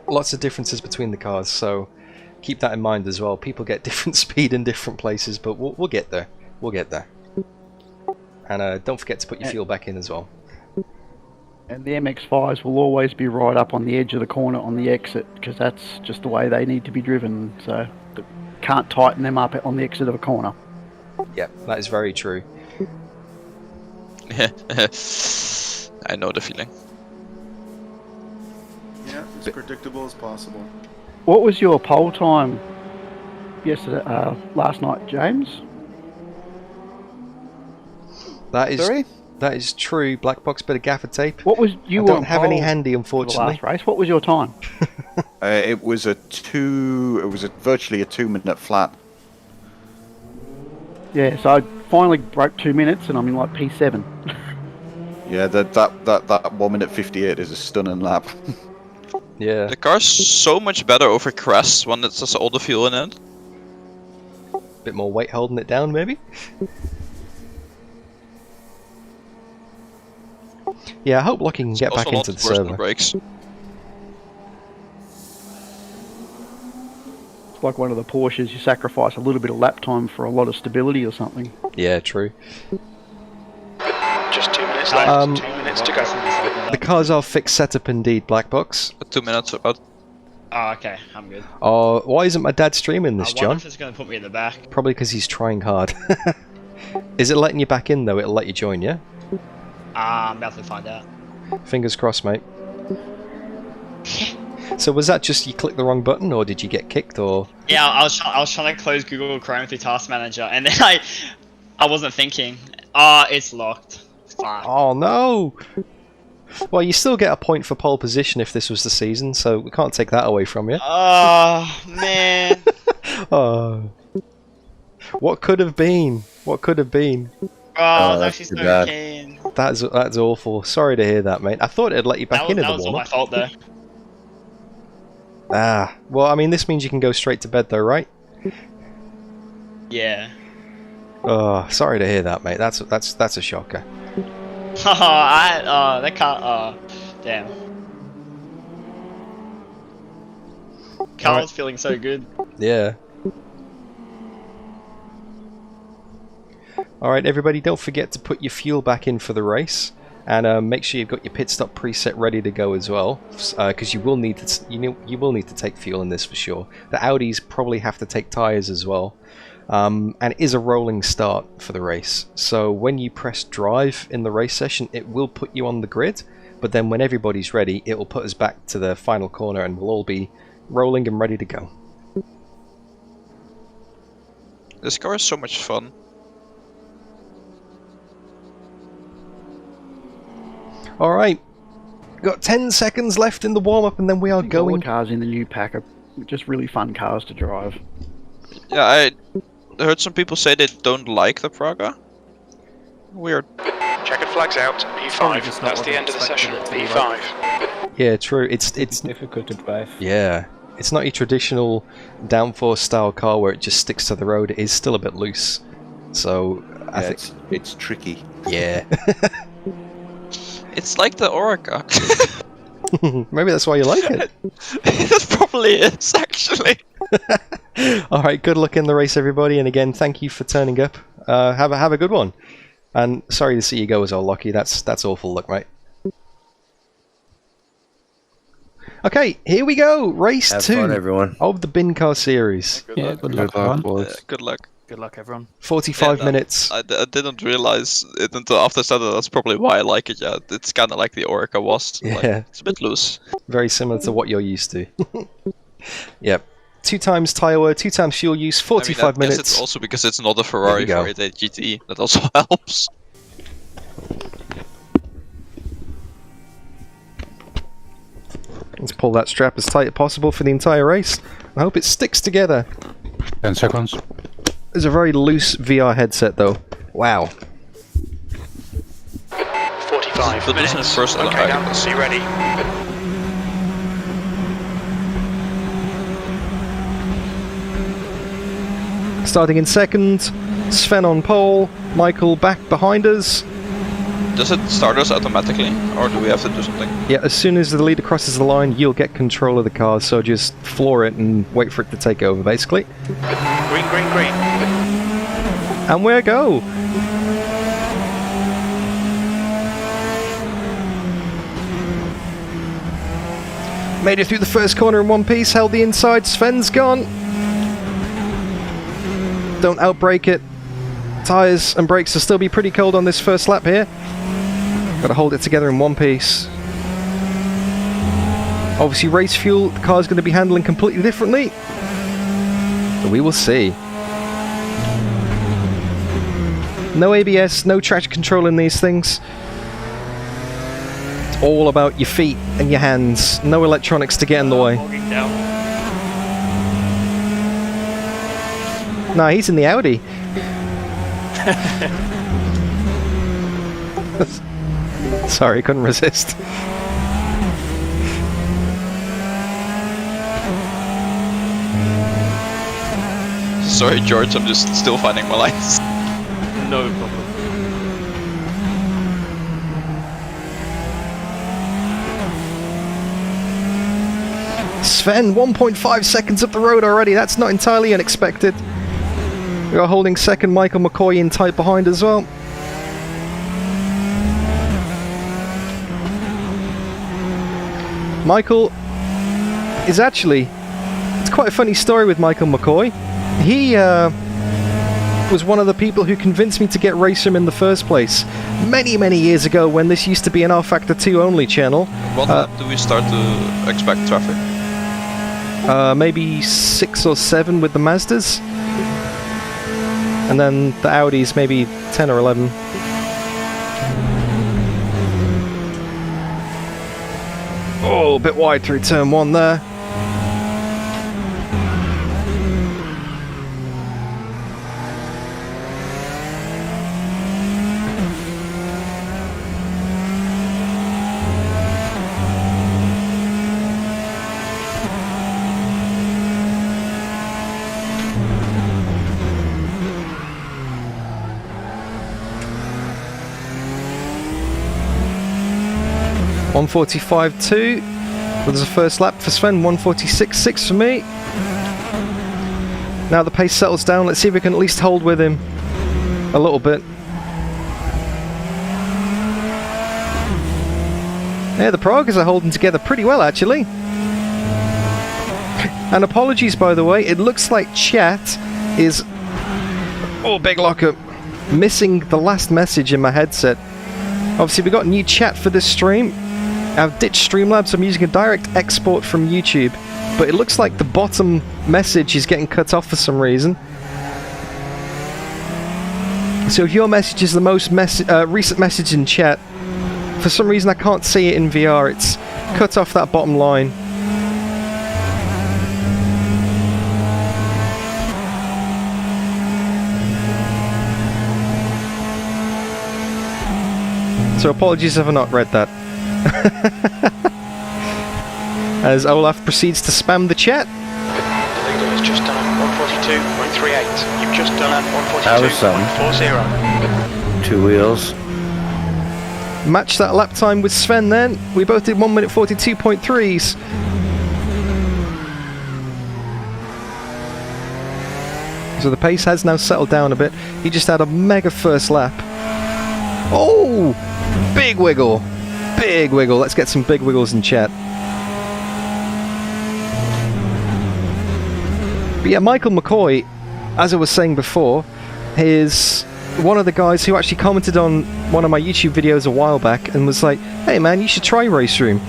[SPEAKER 1] Lots of differences between the cars, so keep that in mind as well. People get different speed in different places, but we'll get there. We'll get there. And don't forget to put your fuel back in as well.
[SPEAKER 9] And the MX-5s will always be right up on the edge of the corner on the exit, because that's just the way they need to be driven. So can't tighten them up on the exit of a corner.
[SPEAKER 1] Yeah, that is very true.
[SPEAKER 10] I know the feeling.
[SPEAKER 8] Yeah, as predictable as possible.
[SPEAKER 9] What was your pole time yesterday, last night, James?
[SPEAKER 1] That is true. Black box, bit of gaffer tape.
[SPEAKER 9] What was you?
[SPEAKER 1] I don't have any handy, unfortunately.
[SPEAKER 9] The last race. What was your time?
[SPEAKER 2] It was virtually a 2-minute flat.
[SPEAKER 9] Yeah, so I finally broke 2 minutes, and I'm in like P7.
[SPEAKER 2] Yeah, that 1 minute 58 is a stunning lap.
[SPEAKER 1] Yeah.
[SPEAKER 10] The car's so much better over crests when it's just all the fuel in it.
[SPEAKER 1] Bit more weight holding it down, maybe. Yeah, I hope Lockie can get back into the server.
[SPEAKER 10] Brakes.
[SPEAKER 9] It's like one of the Porsches, you sacrifice a little bit of lap time for a lot of stability or something.
[SPEAKER 1] Yeah, true.
[SPEAKER 13] Just 2 minutes left. 2 minutes to go.
[SPEAKER 1] The cars are fixed setup indeed, Black Box.
[SPEAKER 10] 2 minutes about.
[SPEAKER 3] Oh, okay, I'm good.
[SPEAKER 1] Oh, why isn't my dad streaming this,
[SPEAKER 3] I wonder
[SPEAKER 1] John?
[SPEAKER 3] if it's going to put me in the back.
[SPEAKER 1] Probably because he's trying hard. Is it letting you back in though? It'll let you join, yeah?
[SPEAKER 3] I'm about to find out.
[SPEAKER 1] Fingers crossed, mate. So was that just you clicked the wrong button, or did you get kicked, or?
[SPEAKER 3] Yeah, I was trying to close Google Chrome through Task Manager, and then I wasn't thinking. It's locked. Fuck.
[SPEAKER 1] Oh no! Well, you still get a point for pole position if this was the season, so we can't take that away from you.
[SPEAKER 3] Oh man.
[SPEAKER 1] Oh. What could have been? What could have been?
[SPEAKER 3] Oh, that's actually so keen.
[SPEAKER 1] That's awful. Sorry to hear that, mate. I thought it'd let you back in the
[SPEAKER 3] That was all my fault, though.
[SPEAKER 1] Ah, well, I mean, this means you can go straight to bed, though, right?
[SPEAKER 3] Yeah.
[SPEAKER 1] Oh, sorry to hear that, mate. That's a shocker.
[SPEAKER 3] That can't. Damn. Carl's feeling so good.
[SPEAKER 1] Yeah. Alright, everybody, don't forget to put your fuel back in for the race. And make sure you've got your pit stop preset ready to go as well, because you will need to take fuel in this for sure. The Audis probably have to take tyres as well, and it is a rolling start for the race. So when you press drive in the race session, it will put you on the grid, but then when everybody's ready, it will put us back to the final corner, and we'll all be rolling and ready to go.
[SPEAKER 10] This car is so much fun.
[SPEAKER 1] Alright, got 10 seconds left in the warm-up and then we are going...
[SPEAKER 9] All the cars in the new pack are just really fun cars to drive.
[SPEAKER 10] Yeah, I heard some people say they don't like the Praga. Weird.
[SPEAKER 13] Checkered flags out, P5. That's the end of the session, P5.
[SPEAKER 1] Yeah, true. It's
[SPEAKER 11] difficult to drive.
[SPEAKER 1] Yeah, it's not your traditional downforce style car where it just sticks to the road. It is still a bit loose. So, I think...
[SPEAKER 2] It's tricky.
[SPEAKER 1] Yeah.
[SPEAKER 10] It's like the Orica.
[SPEAKER 1] Maybe that's why you like it.
[SPEAKER 10] It probably is, actually.
[SPEAKER 1] Alright, good luck in the race, everybody. And again, thank you for turning up. Have a good one. And sorry to see you go as well, Lockie. That's awful luck, mate. Okay, here we go. Race
[SPEAKER 6] Have
[SPEAKER 1] 2
[SPEAKER 6] fun, everyone.
[SPEAKER 1] of the Bincar series.
[SPEAKER 11] Yeah, good luck, everyone.
[SPEAKER 10] Good luck.
[SPEAKER 5] Good luck, everyone.
[SPEAKER 1] 45 minutes.
[SPEAKER 10] I didn't realize it until after Saturday. That's probably why I like it. Yeah, it's kind of like the Orica was.
[SPEAKER 1] Yeah.
[SPEAKER 10] Like, it's a bit loose.
[SPEAKER 1] Very similar to what you're used to. Yep. 2 times tyre wear, 2 times fuel use, 45 minutes.
[SPEAKER 10] It's also because it's not a Ferrari 488 GT. That also helps.
[SPEAKER 1] Let's pull that strap as tight as possible for the entire race. I hope it sticks together.
[SPEAKER 11] 10 seconds.
[SPEAKER 1] There's a very loose VR headset though. Wow.
[SPEAKER 13] 45 minutes.
[SPEAKER 10] First
[SPEAKER 13] okay, down, see ready.
[SPEAKER 1] Starting in second, Sven on pole, Michael back behind us.
[SPEAKER 10] Does it start us automatically, or do we have to do something?
[SPEAKER 1] Yeah, as soon as the leader crosses the line, you'll get control of the car, so just floor it and wait for it to take over, basically.
[SPEAKER 13] Green, green, green.
[SPEAKER 1] And we're go! Made it through the first corner in one piece, held the inside, Sven's gone. Don't outbrake it. Tyres and brakes will still be pretty cold on this first lap here. Gotta hold it together in one piece. Obviously race fuel, the car's going to be handling completely differently. But we will see. No ABS, no traction control in these things. It's all about your feet and your hands. No electronics to get in the way. Nah, he's in the Audi. Sorry, couldn't resist.
[SPEAKER 10] Sorry, George, I'm just still finding my lines.
[SPEAKER 5] No problem.
[SPEAKER 1] Sven, 1.5 seconds up the road already. That's not entirely unexpected. We are holding second, Michael McCoy in tight behind as well. Michael is actually... It's quite a funny story with Michael McCoy. He was one of the people who convinced me to get RaceRoom in the first place. Many, many years ago when this used to be an R Factor 2 only channel.
[SPEAKER 10] What lap do we start to expect traffic?
[SPEAKER 1] Maybe 6 or 7 with the Mazdas. And then the Audis maybe 10 or 11. Oh, a bit wide through turn 1 there. .145.2. Well, there's a first lap for Sven. 146.6 for me. Now the pace settles down. Let's see if we can at least hold with him a little bit. Yeah, the Praguers are holding together pretty well, actually. And apologies, by the way, it looks like chat is... Oh, big lockup. Missing the last message in my headset. Obviously, we got new chat for this stream. I've ditched Streamlabs, I'm using a direct export from YouTube. But it looks like the bottom message is getting cut off for some reason. So if your message is the most recent message in chat, for some reason I can't see it in VR, it's cut off that bottom line. So apologies if I've not read that. As Olaf proceeds to spam the chat.
[SPEAKER 13] The leader has just done 142.38. You've just done 142.40.
[SPEAKER 6] 2 wheels.
[SPEAKER 1] Match that lap time with Sven then. We both did 1 minute 42.3s. So the pace has now settled down a bit. He just had a mega first lap. Oh! Big wiggle. Big wiggle. Let's get some big wiggles in chat. But yeah, Michael McCoy, as I was saying before, is one of the guys who actually commented on one of my YouTube videos a while back and was like, hey man, you should try RaceRoom.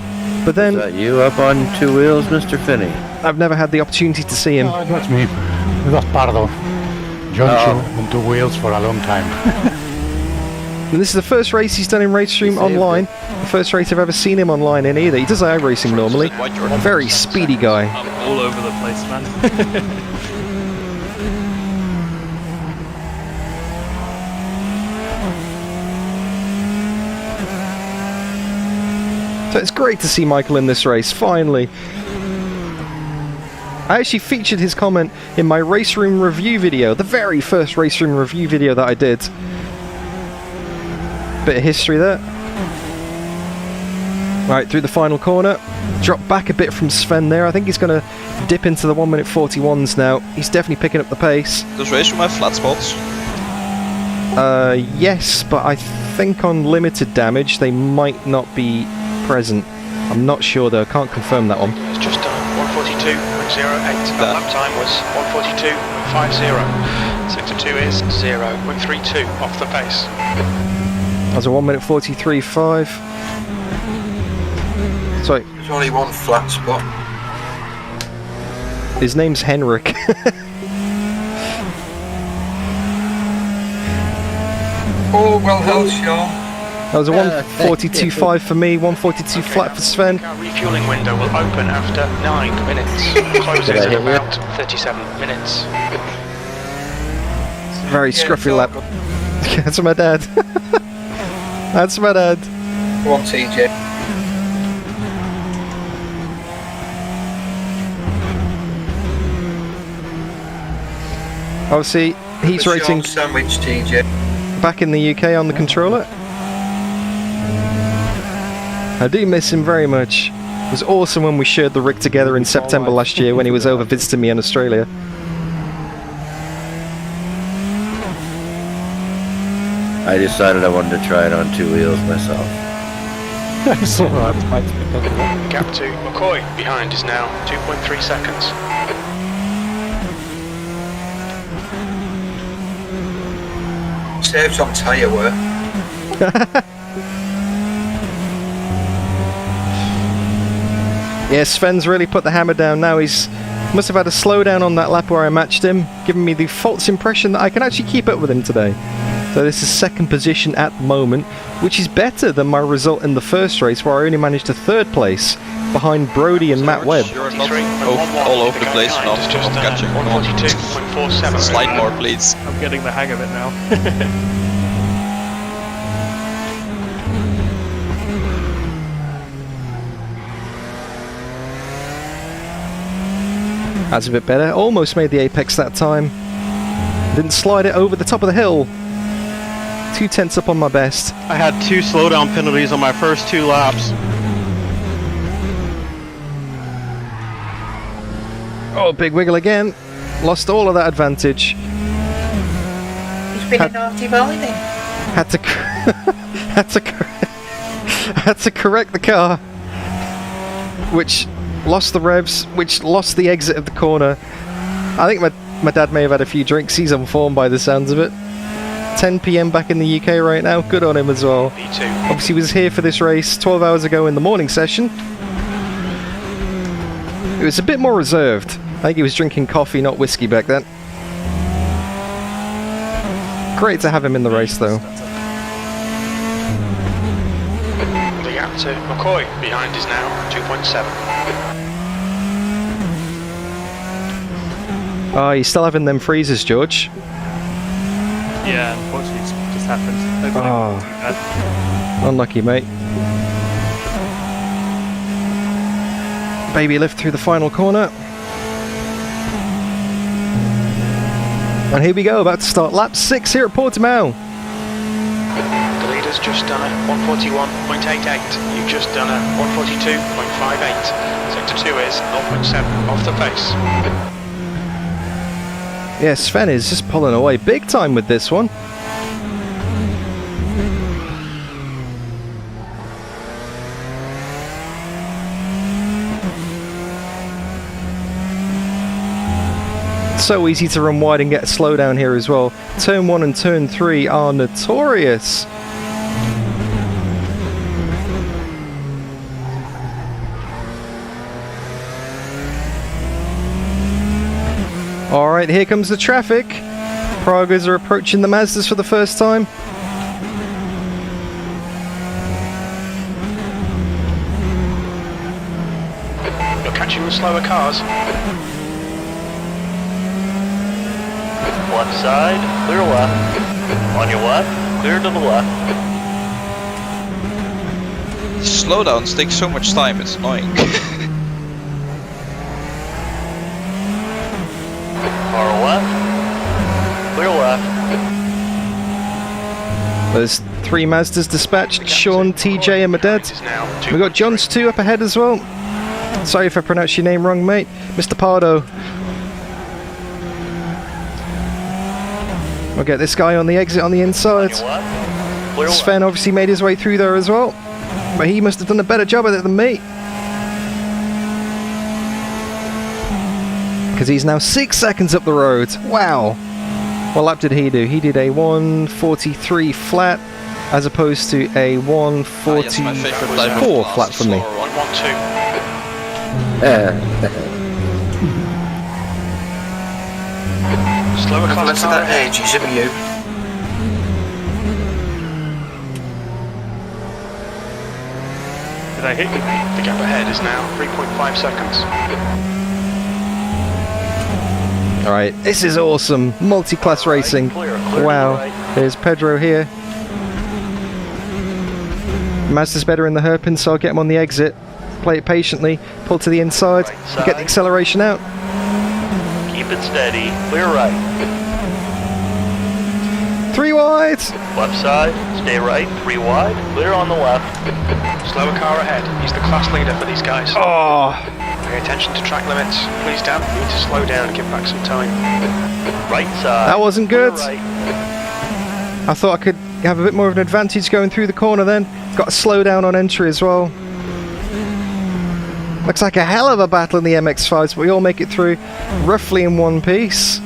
[SPEAKER 1] But then...
[SPEAKER 6] Is that you up on 2 wheels, Mr. Finney?
[SPEAKER 1] I've never had the opportunity to see him.
[SPEAKER 15] No, that's me. That's Pardo. John on 2 wheels for a long time.
[SPEAKER 1] And this is the first race he's done in RaceRoom online. The first race I've ever seen him online in either. He does iRacing normally. Very speedy guy.
[SPEAKER 5] I'm all over the place, man.
[SPEAKER 1] So it's great to see Michael in this race, finally. I actually featured his comment in my RaceRoom review video, the very first RaceRoom review video that I did. Bit of history there. Right, through the final corner. Drop back a bit from Sven there. I think he's going to dip into the 1 minute 41s now. He's definitely picking up the pace.
[SPEAKER 10] Does RaceRoom have flat spots?
[SPEAKER 1] Yes, but I think on limited damage they might not be present. I'm not sure though, can't confirm that one.
[SPEAKER 13] It's just done 142.08. The lap time was 142.50. Sector 2 is 0.32 off the pace.
[SPEAKER 1] That was a 1 minute 43.5. Sorry.
[SPEAKER 4] There's only one flat spot.
[SPEAKER 1] His name's Henrik.
[SPEAKER 4] Oh, well held, Sean.
[SPEAKER 1] That was a 142.5 for me, 142 flat for Sven.
[SPEAKER 13] Refueling window will open after 9 minutes. Closes in about 37 minutes.
[SPEAKER 1] Very scruffy lap. That's my dad. That's my dad.
[SPEAKER 4] Go on, TJ.
[SPEAKER 1] Obviously, he's racing
[SPEAKER 4] sandwich, TJ.
[SPEAKER 1] Back in the UK on the controller. I do miss him very much. It was awesome when we shared the rig together in September last year when he was over visiting me in Australia.
[SPEAKER 6] I decided I wanted to try it on 2 wheels myself.
[SPEAKER 13] Gap to McCoy behind is now 2.3 seconds.
[SPEAKER 4] Saves on tyre wear.
[SPEAKER 1] Yeah, Sven's really put the hammer down now. He's must have had a slowdown on that lap where I matched him, giving me the false impression that I can actually keep up with him today. So this is second position at the moment, which is better than my result in the first race where I only managed a third place behind Brody and Matt Webb.
[SPEAKER 10] You're not all over the place, not catching.
[SPEAKER 13] 142.47.
[SPEAKER 10] Slide more, please.
[SPEAKER 5] I'm getting the hang of it now.
[SPEAKER 1] That's a bit better. Almost made the apex that time. Didn't slide it over the top of the hill. 2 tenths up on my best.
[SPEAKER 7] I had 2 slowdown penalties on my first 2 laps.
[SPEAKER 1] Oh, big wiggle again. Lost all of that advantage.
[SPEAKER 16] He's been a naughty boy then.
[SPEAKER 1] Had to had to correct the car, which lost the revs, which lost the exit of the corner. I think my dad may have had a few drinks. He's on form by the sounds of it. 10 PM back in the UK right now. Good on him as well. Obviously he was here for this race 12 hours ago in the morning session. It was a bit more reserved. I think he was drinking coffee, not whiskey back then. Great to have him in the race though.
[SPEAKER 13] The gap to McCoy behind is now 2.7.
[SPEAKER 1] Oh, you're still having them freezes, George.
[SPEAKER 5] Yeah, unfortunately it's just happened.
[SPEAKER 1] Oh, unlucky, mate. Baby lift through the final corner. And here we go, about to start lap 6 here at Portimao.
[SPEAKER 13] The leader's just done a 141.88. You've just done a 142.58. Sector 2 is 0.7 off the pace.
[SPEAKER 1] Yeah, Sven is just pulling away big time with this one. So easy to run wide and get a slowdown here as well. Turn 1 and turn 3 are notorious. Alright, here comes the traffic. Pragas are approaching the Mazdas for the first time.
[SPEAKER 13] You're catching the slower cars.
[SPEAKER 14] Left side, clear left. On your left, clear to the left.
[SPEAKER 10] Slowdowns take so much time, it's annoying.
[SPEAKER 14] Far left, clear left.
[SPEAKER 1] There's 3 Mazdas dispatched, Sean, TJ and my dad. We've got John's 2 up ahead as well. Sorry if I pronounced your name wrong, mate. Mr. Pardo. We'll get this guy on the exit on the inside. Sven obviously made his way through there as well, but he must have done a better job at it than me. Because he's now 6 seconds up the road. Wow. What lap did he do? He did a 1:43 flat, as opposed to a 1:44 flat from me.
[SPEAKER 13] Slower class car ahead.
[SPEAKER 4] Ages of you.
[SPEAKER 5] Did I hit you?
[SPEAKER 13] The gap ahead is now 3.5 seconds.
[SPEAKER 1] Alright, this is awesome. Multi-class racing. Wow. There's Pedro here. Mazda's better in the hairpin, so I'll get him on the exit. Play it patiently. Pull to the inside. Get the acceleration out.
[SPEAKER 14] Keep it steady, clear right.
[SPEAKER 1] 3 wide.
[SPEAKER 14] Left side, stay right, 3 wide, clear on the left.
[SPEAKER 13] Slower car ahead. He's the class leader for these guys.
[SPEAKER 1] Oh.
[SPEAKER 13] Pay attention to track limits. Please, Dan, you need to slow down and give back some time.
[SPEAKER 14] Right side.
[SPEAKER 1] That wasn't good.
[SPEAKER 14] Right.
[SPEAKER 1] I thought I could have a bit more of an advantage going through the corner then. Got a slow down on entry as well. Looks like a hell of a battle in the MX-5s, but we all make it through roughly in one piece.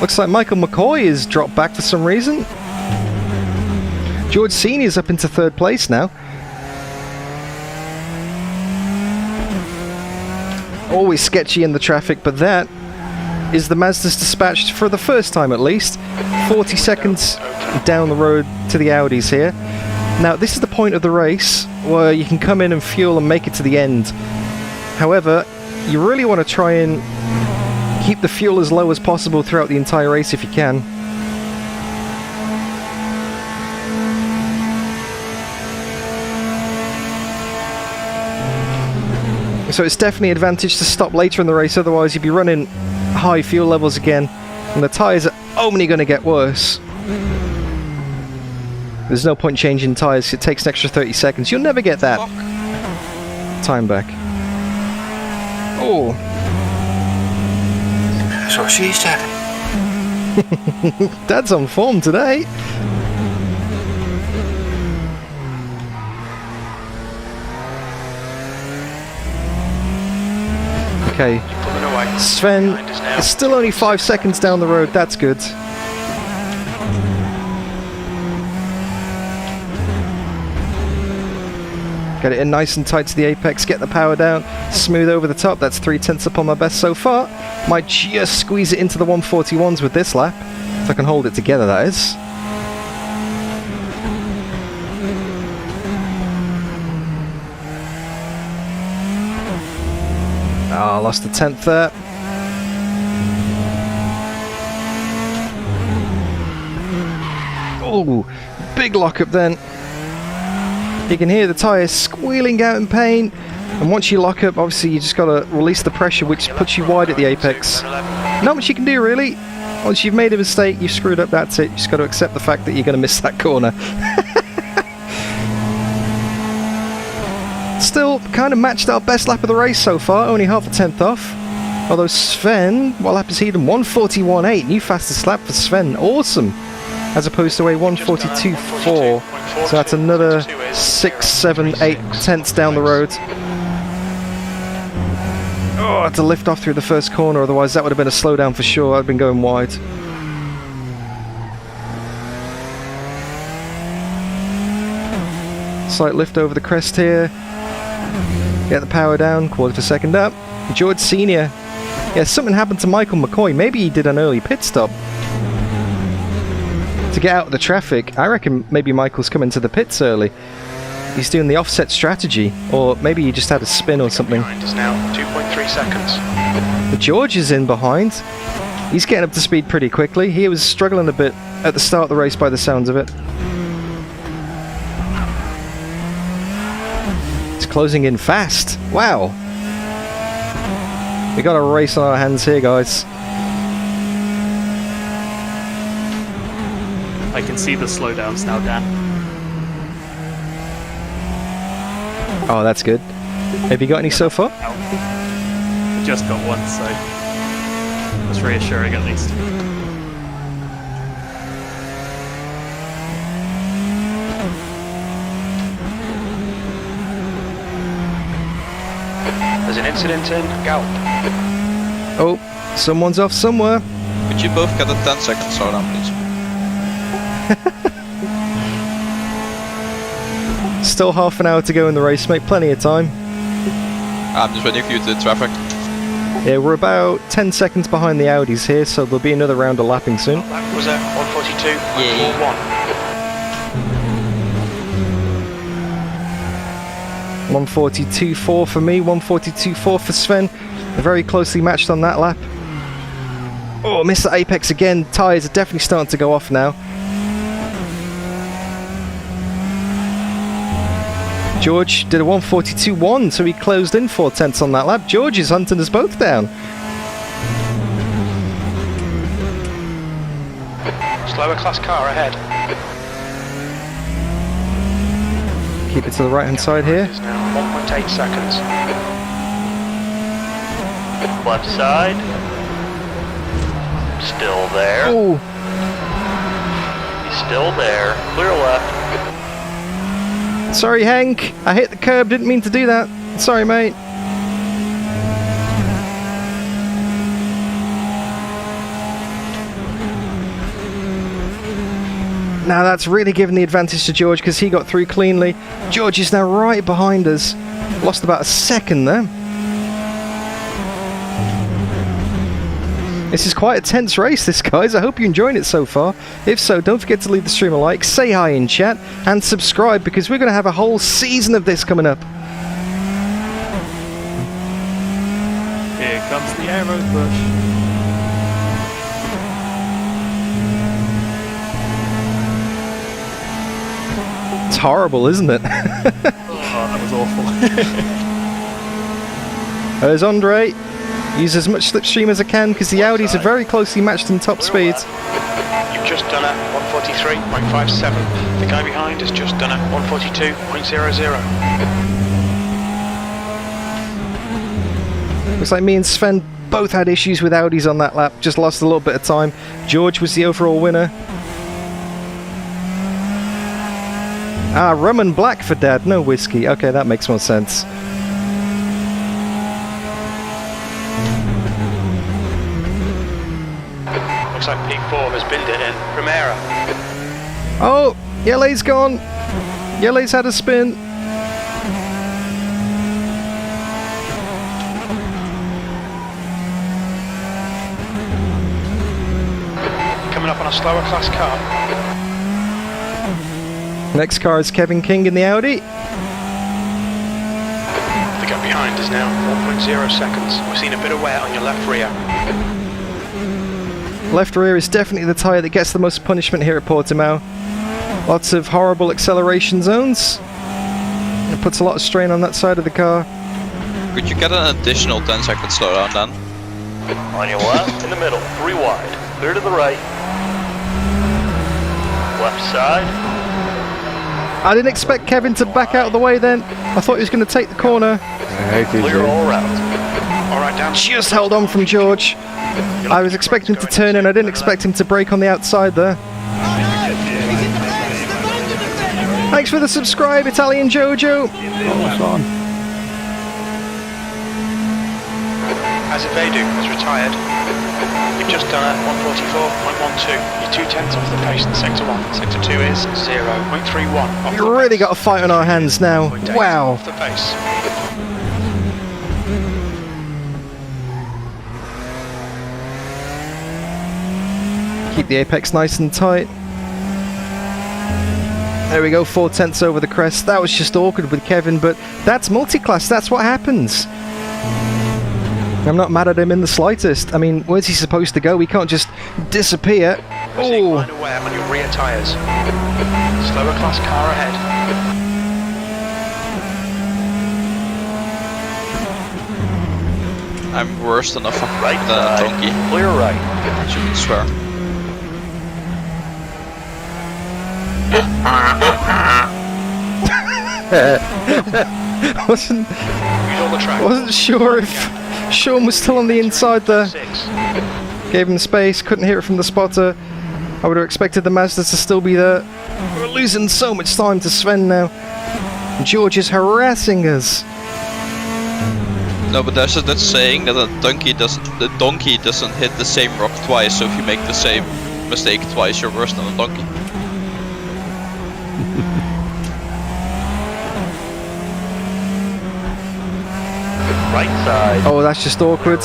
[SPEAKER 1] Looks like Michael McCoy is dropped back for some reason. George Senior's up into 3rd place now. Always sketchy in the traffic, but that is the Mazda's dispatched for the first time at least. 40 seconds down the road to the Audis here. Now this is the point of the race where you can come in and fuel and make it to the end. However, you really want to try and keep the fuel as low as possible throughout the entire race if you can. So it's definitely an advantage to stop later in the race, otherwise you'd be running high fuel levels again, and the tyres are only going to get worse. There's no point changing tyres, it takes an extra 30 seconds. You'll never get that time back. Oh.
[SPEAKER 4] That's what she said.
[SPEAKER 1] Dad's on form today. Okay.
[SPEAKER 13] Pulling away.
[SPEAKER 1] Sven
[SPEAKER 13] Behind us now.
[SPEAKER 1] is still only 5 seconds down the road. That's good. Get it in nice and tight to the apex. Get the power down. Smooth over the top. That's 3/10 up on my best so far. Might just squeeze it into the 141s with this lap. If I can hold it together, that is. Ah, lost a 10th there. Oh, big lockup then. You can hear the tyres squealing out in pain. And once you lock up, obviously you just got to release the pressure, which puts you wide at the apex. Not much you can do, really. Once you've made a mistake, you've screwed up, that's it. You just got to accept the fact that you're going to miss that corner. Still, kind of matched our best lap of the race so far, only half a 10th off. Although Sven, what lap is he done? 141.8, new fastest lap for Sven, awesome. As opposed to a 142.4, so that's another 6, 7, 8 tenths down the road. Oh, I had to lift off through the first corner, otherwise that would have been a slowdown for sure. I'd been going wide. Slight lift over the crest here. Get the power down, quarter of a second up. George Senior. Yeah, something happened to Michael McCoy. Maybe he did an early pit stop to get out of the traffic. I reckon maybe Michael's coming to the pits early. He's doing the offset strategy, or maybe he just had a spin or something.
[SPEAKER 13] Behind us now, 2.3 seconds.
[SPEAKER 1] But George is in behind. He's getting up to speed pretty quickly. He was struggling a bit at the start of the race by the sounds of it. It's closing in fast. Wow. We got a race on our hands here, guys.
[SPEAKER 5] I can see the slowdowns now, Dan.
[SPEAKER 1] Oh, that's good. Have you got any so far?
[SPEAKER 5] I just got one, so that's reassuring at least.
[SPEAKER 13] There's an incident in Galp.
[SPEAKER 1] Oh, someone's off somewhere.
[SPEAKER 10] Could you both get a 10-second slowdown, please?
[SPEAKER 1] Still half an hour to go in the race, mate. Plenty of time.
[SPEAKER 10] I'm just waiting for you to traffic.
[SPEAKER 1] Yeah, we're about 10 seconds behind the Audis here, so there'll be another round of lapping soon.
[SPEAKER 13] That was a 142.41.
[SPEAKER 1] 142.4 for me, 142.4 for Sven. They're very closely matched on that lap. Oh, missed the apex again. Tyres are definitely starting to go off now. George did a 142.1, so he closed in 4 tenths on that lap. George is hunting us both down.
[SPEAKER 13] Slower class car ahead.
[SPEAKER 1] Keep it to the right hand side here.
[SPEAKER 13] 1.8 seconds.
[SPEAKER 14] Left side. Still there.
[SPEAKER 1] Oh.
[SPEAKER 14] He's still there. Clear left.
[SPEAKER 1] Sorry, Hank. I hit the curb. Didn't mean to do that. Sorry, mate. Now that's really given the advantage to George because he got through cleanly. George is now right behind us. Lost about a second there. This is quite a tense race, this, guys. I hope you're enjoying it so far. If so, don't forget to leave the stream a like, say hi in chat, and subscribe because we're going to have a whole season of this coming up.
[SPEAKER 5] Here comes the aero push.
[SPEAKER 1] It's horrible, isn't it?
[SPEAKER 5] Oh, that was awful.
[SPEAKER 1] There's Andre. Use as much slipstream as I can because the Audis are very closely matched in top speed.
[SPEAKER 13] You've just done a 143.57. The guy behind has just done a 142.00.
[SPEAKER 1] Looks like me and Sven both had issues with Audis on that lap. Just lost a little bit of time. George was the overall winner. Ah, rum and black for Dad, no whiskey. Okay, that makes more sense.
[SPEAKER 13] looks like P4 has binned it in. Primera.
[SPEAKER 1] Oh, Yellow's gone. Yellow's had a spin.
[SPEAKER 13] Coming up on a slower class car.
[SPEAKER 1] Next car is Kevin King in the Audi.
[SPEAKER 13] The gap behind is now 1.0 seconds. We've seen a bit of wear on your left rear.
[SPEAKER 1] Left rear is definitely the tyre that gets the most punishment here at Portimao. Lots of horrible acceleration zones. It puts a lot of strain on that side of the car.
[SPEAKER 10] Could you get an additional 10 second slowdown then?
[SPEAKER 14] On your left, in the middle, 3 wide. Clear to the right. Left side.
[SPEAKER 1] I didn't expect Kevin to back out of the way then. I thought he was going to take the corner.
[SPEAKER 14] Clear all around.
[SPEAKER 13] All right, down.
[SPEAKER 1] Just held on from George. I was expecting him to turn in. I didn't expect him to brake on the outside there. Thanks for the subscribe, Italian Jojo.
[SPEAKER 13] Azevedo has retired. You've just done a 144.12. You're 2/10 off the pace in Sector 1. Sector 2 is 0.31 off
[SPEAKER 1] We've really got a fight on our hands now. Wow.
[SPEAKER 13] off the pace.
[SPEAKER 1] Keep the apex nice and tight. There we go, 4/10 over the crest. That was just awkward with Kevin, but that's multi-class. That's what happens. I'm not mad at him in the slightest. I mean, where's he supposed to go? He can't just disappear. Oh!
[SPEAKER 13] Line aware on your rear tyres. Slower class car ahead.
[SPEAKER 10] I'm worse than a fucking
[SPEAKER 14] Right side.
[SPEAKER 10] donkey.
[SPEAKER 14] Clear right.
[SPEAKER 10] I shouldn't swear.
[SPEAKER 1] Wasn't sure if Sean was still on the inside there. Gave him space, couldn't hear it from the spotter. I would have expected the Mazda to still be there. We're losing so much time to Sven now. George is harassing us.
[SPEAKER 10] No, but there's that saying that the donkey doesn't hit the same rock twice. So if you make the same mistake twice, you're worse than a donkey.
[SPEAKER 14] Right side.
[SPEAKER 1] Oh, that's just awkward.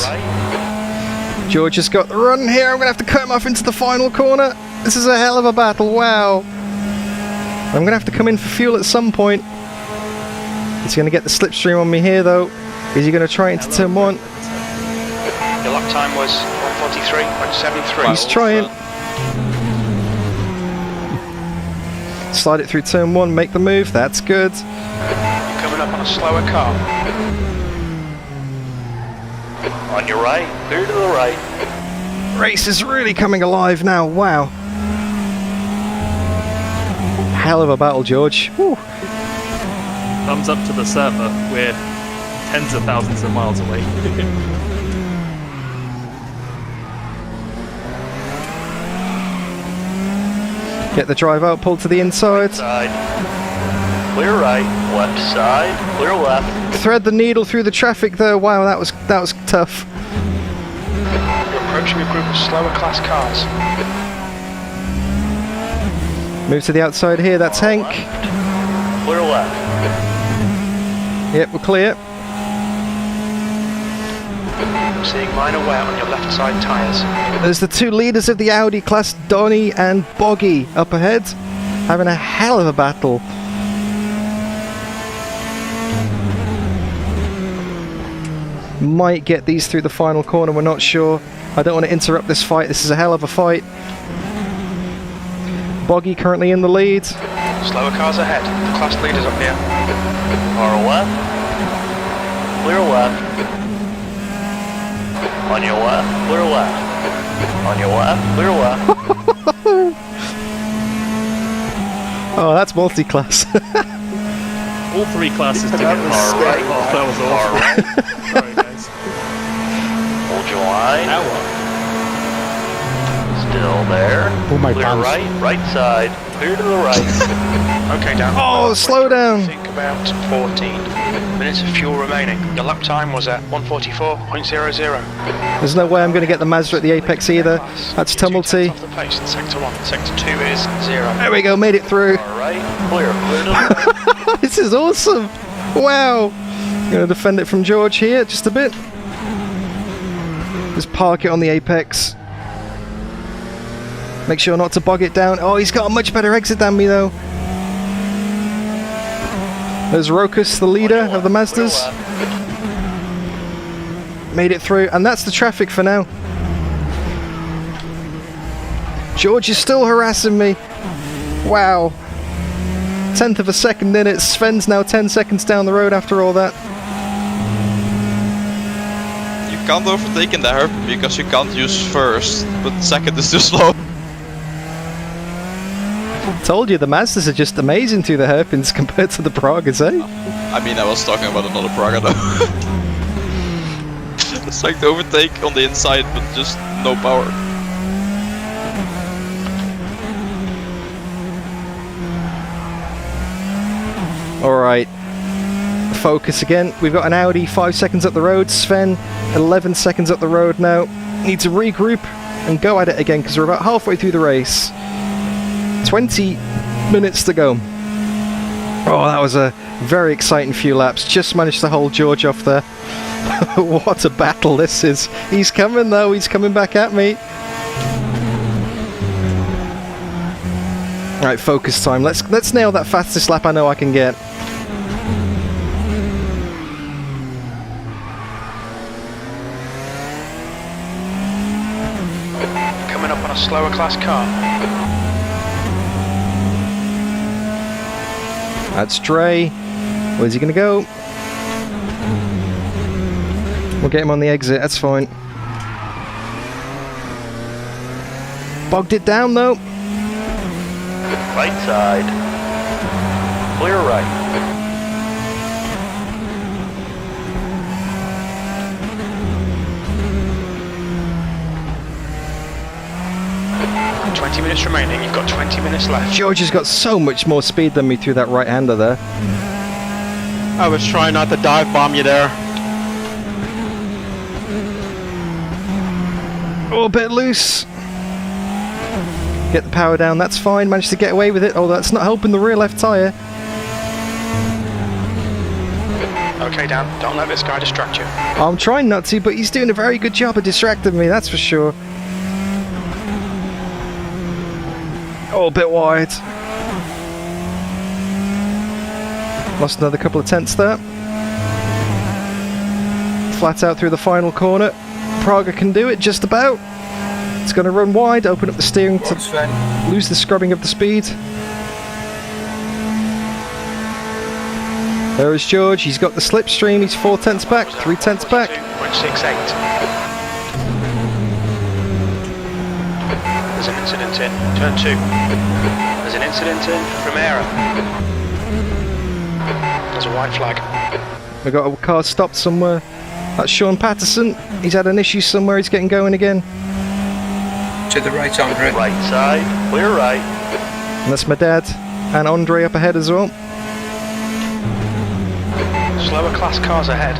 [SPEAKER 1] George has got the run here. I'm going to have to cut him off into the final corner. This is a hell of a battle. Wow. I'm going to have to come in for fuel at some point. He's going to get the slipstream on me here, though. Is he going to try into turn 1?
[SPEAKER 13] Your lap time was 143.73.
[SPEAKER 1] He's trying. Slide it through turn 1, make the move. That's good.
[SPEAKER 13] You're coming up on a slower car.
[SPEAKER 14] On your right, clear to the right.
[SPEAKER 1] Race is really coming alive now. Wow. Hell of a battle, George. Whew.
[SPEAKER 5] Thumbs up to the server. We're tens of thousands of miles away.
[SPEAKER 1] Get the drive out, pull to the inside.
[SPEAKER 14] Side. Clear right, left side, clear left.
[SPEAKER 1] Thread the needle through the traffic there. Wow, that was tough.
[SPEAKER 13] You're approaching a group of slower class cars.
[SPEAKER 1] Move to the outside here. That's Hank.
[SPEAKER 14] Clear left.
[SPEAKER 1] Yep, we're clear.
[SPEAKER 13] I'm seeing minor wear on your left side tyres.
[SPEAKER 1] There's the two leaders of the Audi class, Donny and Boggy, up ahead, having a hell of a battle. Might get these through the final corner, we're not sure. I don't want to interrupt this fight, this is a hell of a fight. Boggy currently in the lead.
[SPEAKER 13] Slower cars ahead. The class leaders up here.
[SPEAKER 14] Far left. Clear left. On your left, clear left. On your left, clear left.
[SPEAKER 1] Oh, that's multi-class.
[SPEAKER 5] All three classes together.
[SPEAKER 14] Far right.
[SPEAKER 5] Oh, that was
[SPEAKER 14] Far
[SPEAKER 5] awful.
[SPEAKER 14] right.
[SPEAKER 5] Sorry, guys.
[SPEAKER 14] Hold your line.
[SPEAKER 5] Hour.
[SPEAKER 14] Still there.
[SPEAKER 15] Oh, my
[SPEAKER 14] Clear
[SPEAKER 15] pants.
[SPEAKER 14] right, right side. Clear to the right.
[SPEAKER 13] Okay, down.
[SPEAKER 1] Oh, slow down.
[SPEAKER 13] Think about 14 minutes of fuel remaining. Your lap time was at 1:44.00.
[SPEAKER 1] There's no way I'm going to get the Mazda at the apex either. That's Tumulty.
[SPEAKER 13] Off the pace in sector 1. Sector 2 is 0.
[SPEAKER 1] There we go, made it through.
[SPEAKER 14] Alright, clear to
[SPEAKER 1] This is awesome. Wow. I'm going to defend it from George here just a bit. Just park it on the apex. Make sure not to bog it down. Oh, he's got a much better exit than me though. There's Rokus, the leader of the Mazdas. Made it through, and that's the traffic for now. George is still harassing me. Wow. 1/10 of a second in it. Sven's now 10 seconds down the road after all that.
[SPEAKER 10] You can't overtake in there because you can't use first, but second is too slow.
[SPEAKER 1] Told you, the Mazdas are just amazing through the hairpins compared to the Pragas, eh?
[SPEAKER 10] I mean, I was talking about another Praga though. It's like the overtake on the inside, but just no power.
[SPEAKER 1] Alright. Focus again. We've got an Audi 5 seconds up the road. Sven, 11 seconds up the road now. Need to regroup and go at it again because we're about halfway through the race. 20 minutes to go. Oh, that was a very exciting few laps. Just managed to hold George off there. What a battle this is. He's coming though. He's coming back at me. Right, focus time. Let's nail that fastest lap I know I can get.
[SPEAKER 13] Coming up on a slower class car.
[SPEAKER 1] That's Dre. Where's he gonna go? We'll get him on the exit, that's fine. Bogged it down though.
[SPEAKER 14] right side. Clear right.
[SPEAKER 13] 20 minutes remaining, you've got 20 minutes left.
[SPEAKER 1] George has got so much more speed than me through that right-hander there.
[SPEAKER 7] I was trying not to dive bomb you there.
[SPEAKER 1] Oh, a bit loose. Get the power down, that's fine. Managed to get away with it. Oh, that's not helping the rear left tyre.
[SPEAKER 13] Okay, Dan, don't let this guy distract you.
[SPEAKER 1] I'm trying not to, but he's doing a very good job of distracting me, that's for sure. Oh, a bit wide. Lost another couple of tenths there. Flat out through the final corner. Praga can do it, just about. It's going to run wide, open up the steering to lose the scrubbing of the speed. There is George, he's got the slipstream, he's 4 tenths back, 3 tenths back.
[SPEAKER 13] 0.68. There's an incident in turn 2. There's an incident in Primera. There's a white flag.
[SPEAKER 1] We've got a car stopped somewhere. That's Sean Patterson. He's had an issue somewhere, he's getting going again.
[SPEAKER 4] To the right, Andre.
[SPEAKER 14] Right side, clear right.
[SPEAKER 1] And that's my dad. And Andre up ahead as well.
[SPEAKER 13] Slower class cars ahead.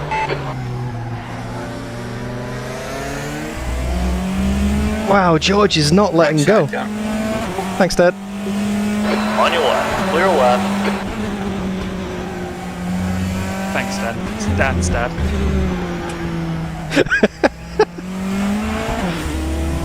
[SPEAKER 1] Wow, George is not letting go. Thanks, Dad.
[SPEAKER 14] On your left, clear left.
[SPEAKER 5] Thanks, Dad. It's Dan's dad.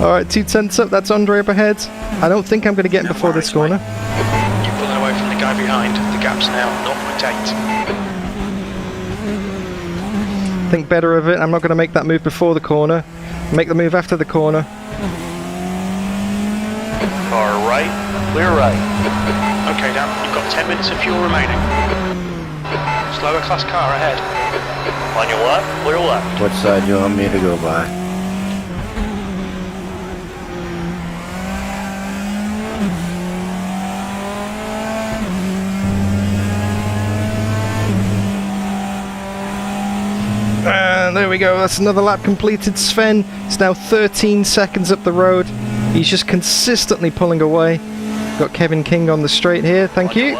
[SPEAKER 1] Alright, 2 tenths up, that's Andre up ahead. I don't think I'm going to get him before this corner.
[SPEAKER 13] You're pulling away from the guy behind. The gap's now 0.8.
[SPEAKER 1] Think better of it. I'm not going to make that move before the corner. Make the move after the corner.
[SPEAKER 14] Car right, clear right.
[SPEAKER 13] Okay, Dan, you've got 10 minutes of fuel remaining. Slower class car ahead.
[SPEAKER 14] On your left, clear left.
[SPEAKER 6] What side do you want me to go by?
[SPEAKER 1] And there we go, that's another lap completed. Sven is now 13 seconds up the road. He's just consistently pulling away. Got Kevin King on the straight here, thank you.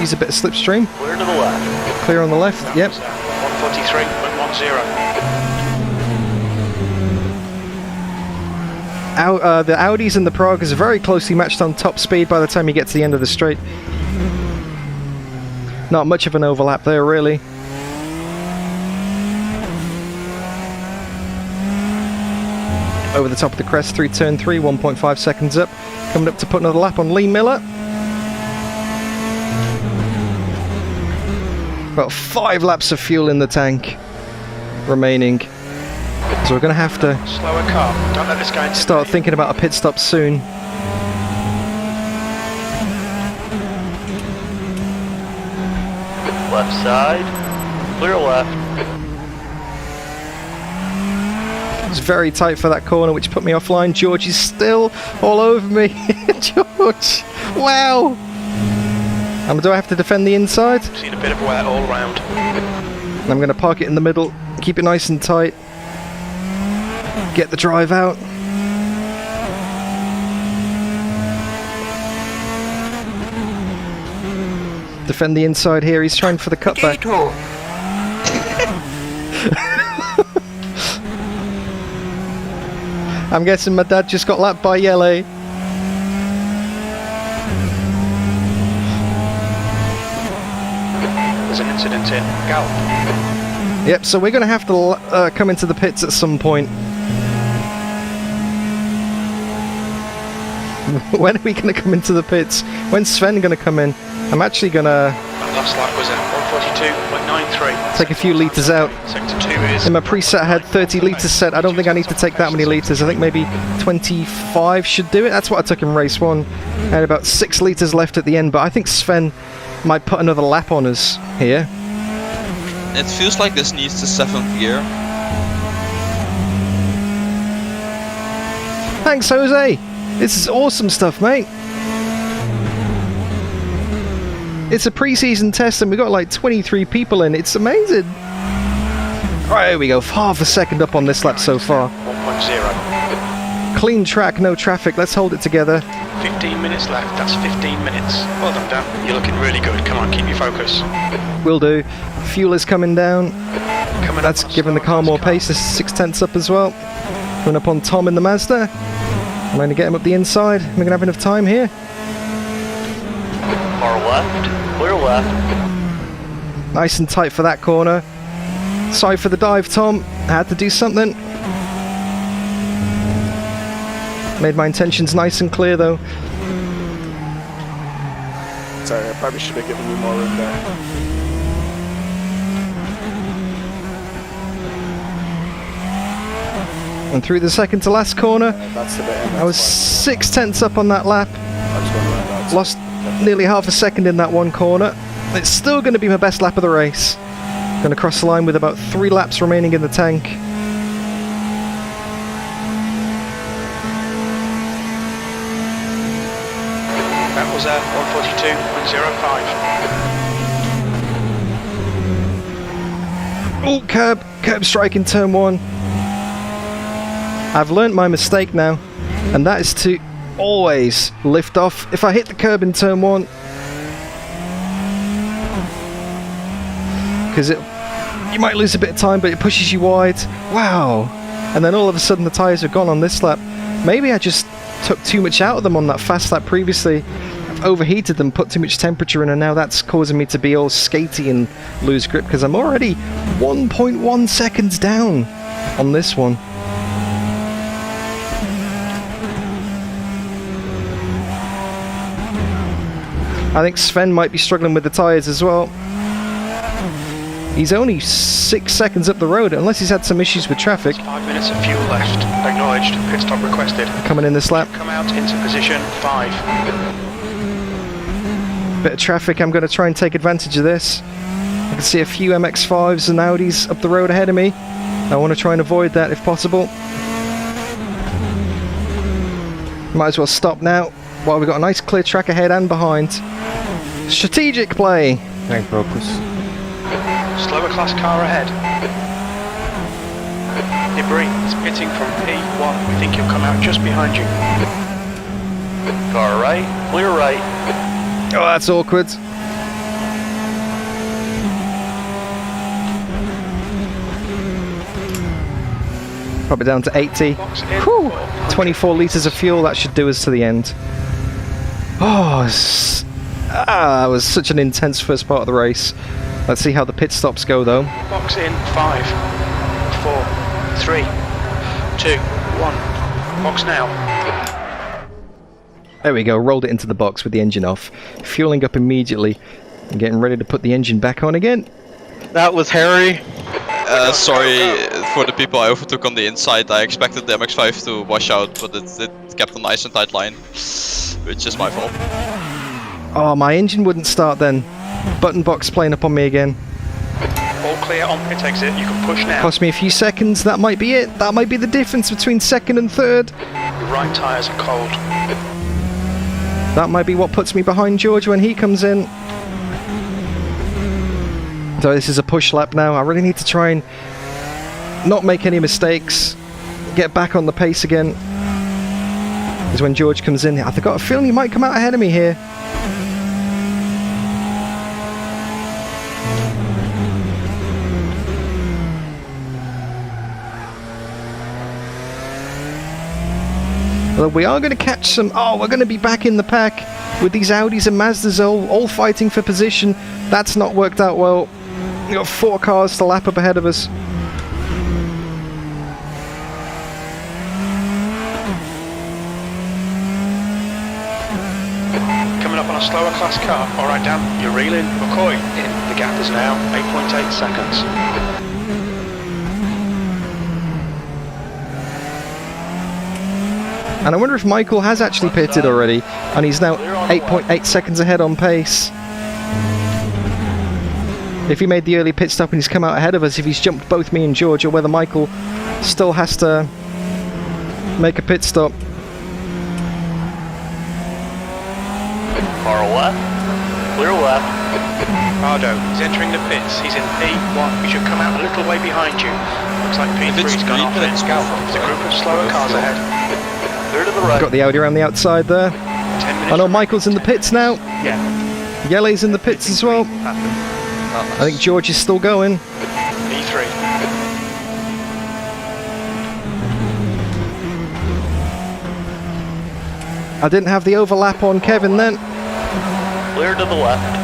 [SPEAKER 1] use a bit of slipstream.
[SPEAKER 14] Clear to the left.
[SPEAKER 1] Clear on the left, yep.
[SPEAKER 13] 143.10.
[SPEAKER 1] The Audis and the Pragas are very closely matched on top speed by the time you get to the end of the straight. Not much of an overlap there, really. Over the top of the crest through turn 3, 1.5 seconds up. Coming up to put another lap on Lee Miller. About 5 laps of fuel in the tank remaining. So we're going to have to
[SPEAKER 13] Slower car. Don't let this guy
[SPEAKER 1] start thinking about a pit stop soon.
[SPEAKER 14] Left side. Clear left.
[SPEAKER 1] It's very tight for that corner, which put me offline. George is still all over me. George! Wow! Do I have to defend the inside?
[SPEAKER 13] Seen a bit of wear all round.
[SPEAKER 1] I'm going to park it in the middle, keep it nice and tight. Get the drive out. Defend the inside here, he's trying for the cutback. I'm guessing my dad just got lapped by Yele.
[SPEAKER 13] There's an incident in Gallup.
[SPEAKER 1] Yep, so we're going to have to come into the pits at some point. When are we going to come into the pits? When's Sven going to come in? I'm actually going to
[SPEAKER 13] Last lap was at 142.93.
[SPEAKER 1] take a few litres out.
[SPEAKER 13] Sector 2 is
[SPEAKER 1] In my preset I had 30 litres set. I don't think I need to take that many litres. I think maybe 25 should do it. That's what I took in race 1. I had about 6 litres left at the end, but I think Sven might put another lap on us here.
[SPEAKER 10] It feels like this needs the 7th gear.
[SPEAKER 1] Thanks, Jose. This is awesome stuff, mate. It's a pre-season test and we got like 23 people in. It's amazing. Alright, here we go. Half a second up on this lap so far.
[SPEAKER 13] 1.0.
[SPEAKER 1] Clean track, no traffic. Let's hold it together.
[SPEAKER 13] 15 minutes left. That's 15 minutes. Well done, Dan. You're looking really good. Come on, keep your focus.
[SPEAKER 1] Will do. Fuel is coming down. That's giving the car more pace. This is 6/10 up as well. Going up on Tom in the Mazda. I'm going to get him up the inside. We're going to have enough time here.
[SPEAKER 14] Far left. Clear left.
[SPEAKER 1] Nice and tight for that corner. Sorry for the dive, Tom. I had to do something. Made my intentions nice and clear, though.
[SPEAKER 12] Sorry, I probably should have given you more room there.
[SPEAKER 1] And through the second to last corner,
[SPEAKER 12] That's the bit.
[SPEAKER 1] I was 6/10 up on that lap. Lost nearly half a second in that one corner. It's still going to be my best lap of the race. Going to cross the line with about 3 laps remaining in the tank.
[SPEAKER 13] That was at 142.05.
[SPEAKER 1] Oh, curb strike in turn 1. I've learnt my mistake now, and that is to always lift off. If I hit the curb in turn 1, because you might lose a bit of time, but it pushes you wide. Wow! And then all of a sudden the tyres are gone on this lap. Maybe I just took too much out of them on that fast lap previously. I've overheated them, put too much temperature in, and now that's causing me to be all skatey and lose grip, because I'm already 1.1 seconds down on this one. I think Sven might be struggling with the tyres as well. He's only 6 seconds up the road, unless he's had some issues with traffic.
[SPEAKER 13] 5 minutes of fuel left. Acknowledged. Pit stop requested.
[SPEAKER 1] Coming in this lap.
[SPEAKER 13] Come out into position 5.
[SPEAKER 1] Bit of traffic, I'm going to try and take advantage of this. I can see a few MX-5s and Audis up the road ahead of me. I want to try and avoid that if possible. Might as well stop now while we've got a nice clear track ahead and behind. Strategic play.
[SPEAKER 11] Rank focus.
[SPEAKER 13] Slower class car ahead. Debris is pitting from P1. We think he'll come out just behind you.
[SPEAKER 14] Car right. Clear right.
[SPEAKER 1] Oh, that's awkward. Pop it down to 80. Whew. 24 litres of fuel, that should do us to the end. Oh, that was such an intense first part of the race. Let's see how the pit stops go though.
[SPEAKER 13] Box in 5, 4, 3, 2, 1. Box now.
[SPEAKER 1] There we go, rolled it into the box with the engine off. Fueling up immediately and getting ready to put the engine back on again.
[SPEAKER 7] That was hairy.
[SPEAKER 10] Sorry for the people I overtook on the inside. I expected the MX-5 to wash out, but it kept a nice and tight line, which is my fault.
[SPEAKER 1] Oh, my engine wouldn't start then. Button box playing up on me again.
[SPEAKER 13] All clear on pit exit. You can push now.
[SPEAKER 1] Cost me a few seconds, that might be it. That might be the difference between second and third.
[SPEAKER 13] Your right tyres are cold.
[SPEAKER 1] That might be what puts me behind George when he comes in. So this is a push lap now. I really need to try and not make any mistakes. Get back on the pace again. Because when George comes in, I've got a feeling he might come out ahead of me here. Well, we are going to catch some... Oh, we're going to be back in the pack with these Audis and Mazdas all fighting for position. That's not worked out well. We've got 4 cars to lap up ahead of us.
[SPEAKER 13] Coming up on a slower class car. Alright, Dan, you're reeling. McCoy in. The gap is now 8.8 seconds.
[SPEAKER 1] And I wonder if Michael has actually pitted already, and he's now 8.8 seconds ahead on pace. If he made the early pit stop and he's come out ahead of us, if he's jumped both me and George, or whether Michael still has to make a pit stop.
[SPEAKER 14] Far left. Clear left.
[SPEAKER 13] Pardo is entering the pits. He's in P1. He should come out a little way behind you. Looks like P3's gone off it. There's a group of slower cars ahead.
[SPEAKER 14] Clear to the right.
[SPEAKER 1] Got the Audi around the outside there.
[SPEAKER 13] 10 minutes.
[SPEAKER 1] I know Michael's in the pits now.
[SPEAKER 13] Yeah.
[SPEAKER 1] Yellow's in the pits as well. I think George is still going.
[SPEAKER 13] P3.
[SPEAKER 1] I didn't have the overlap on Kevin then.
[SPEAKER 14] Clear to the left.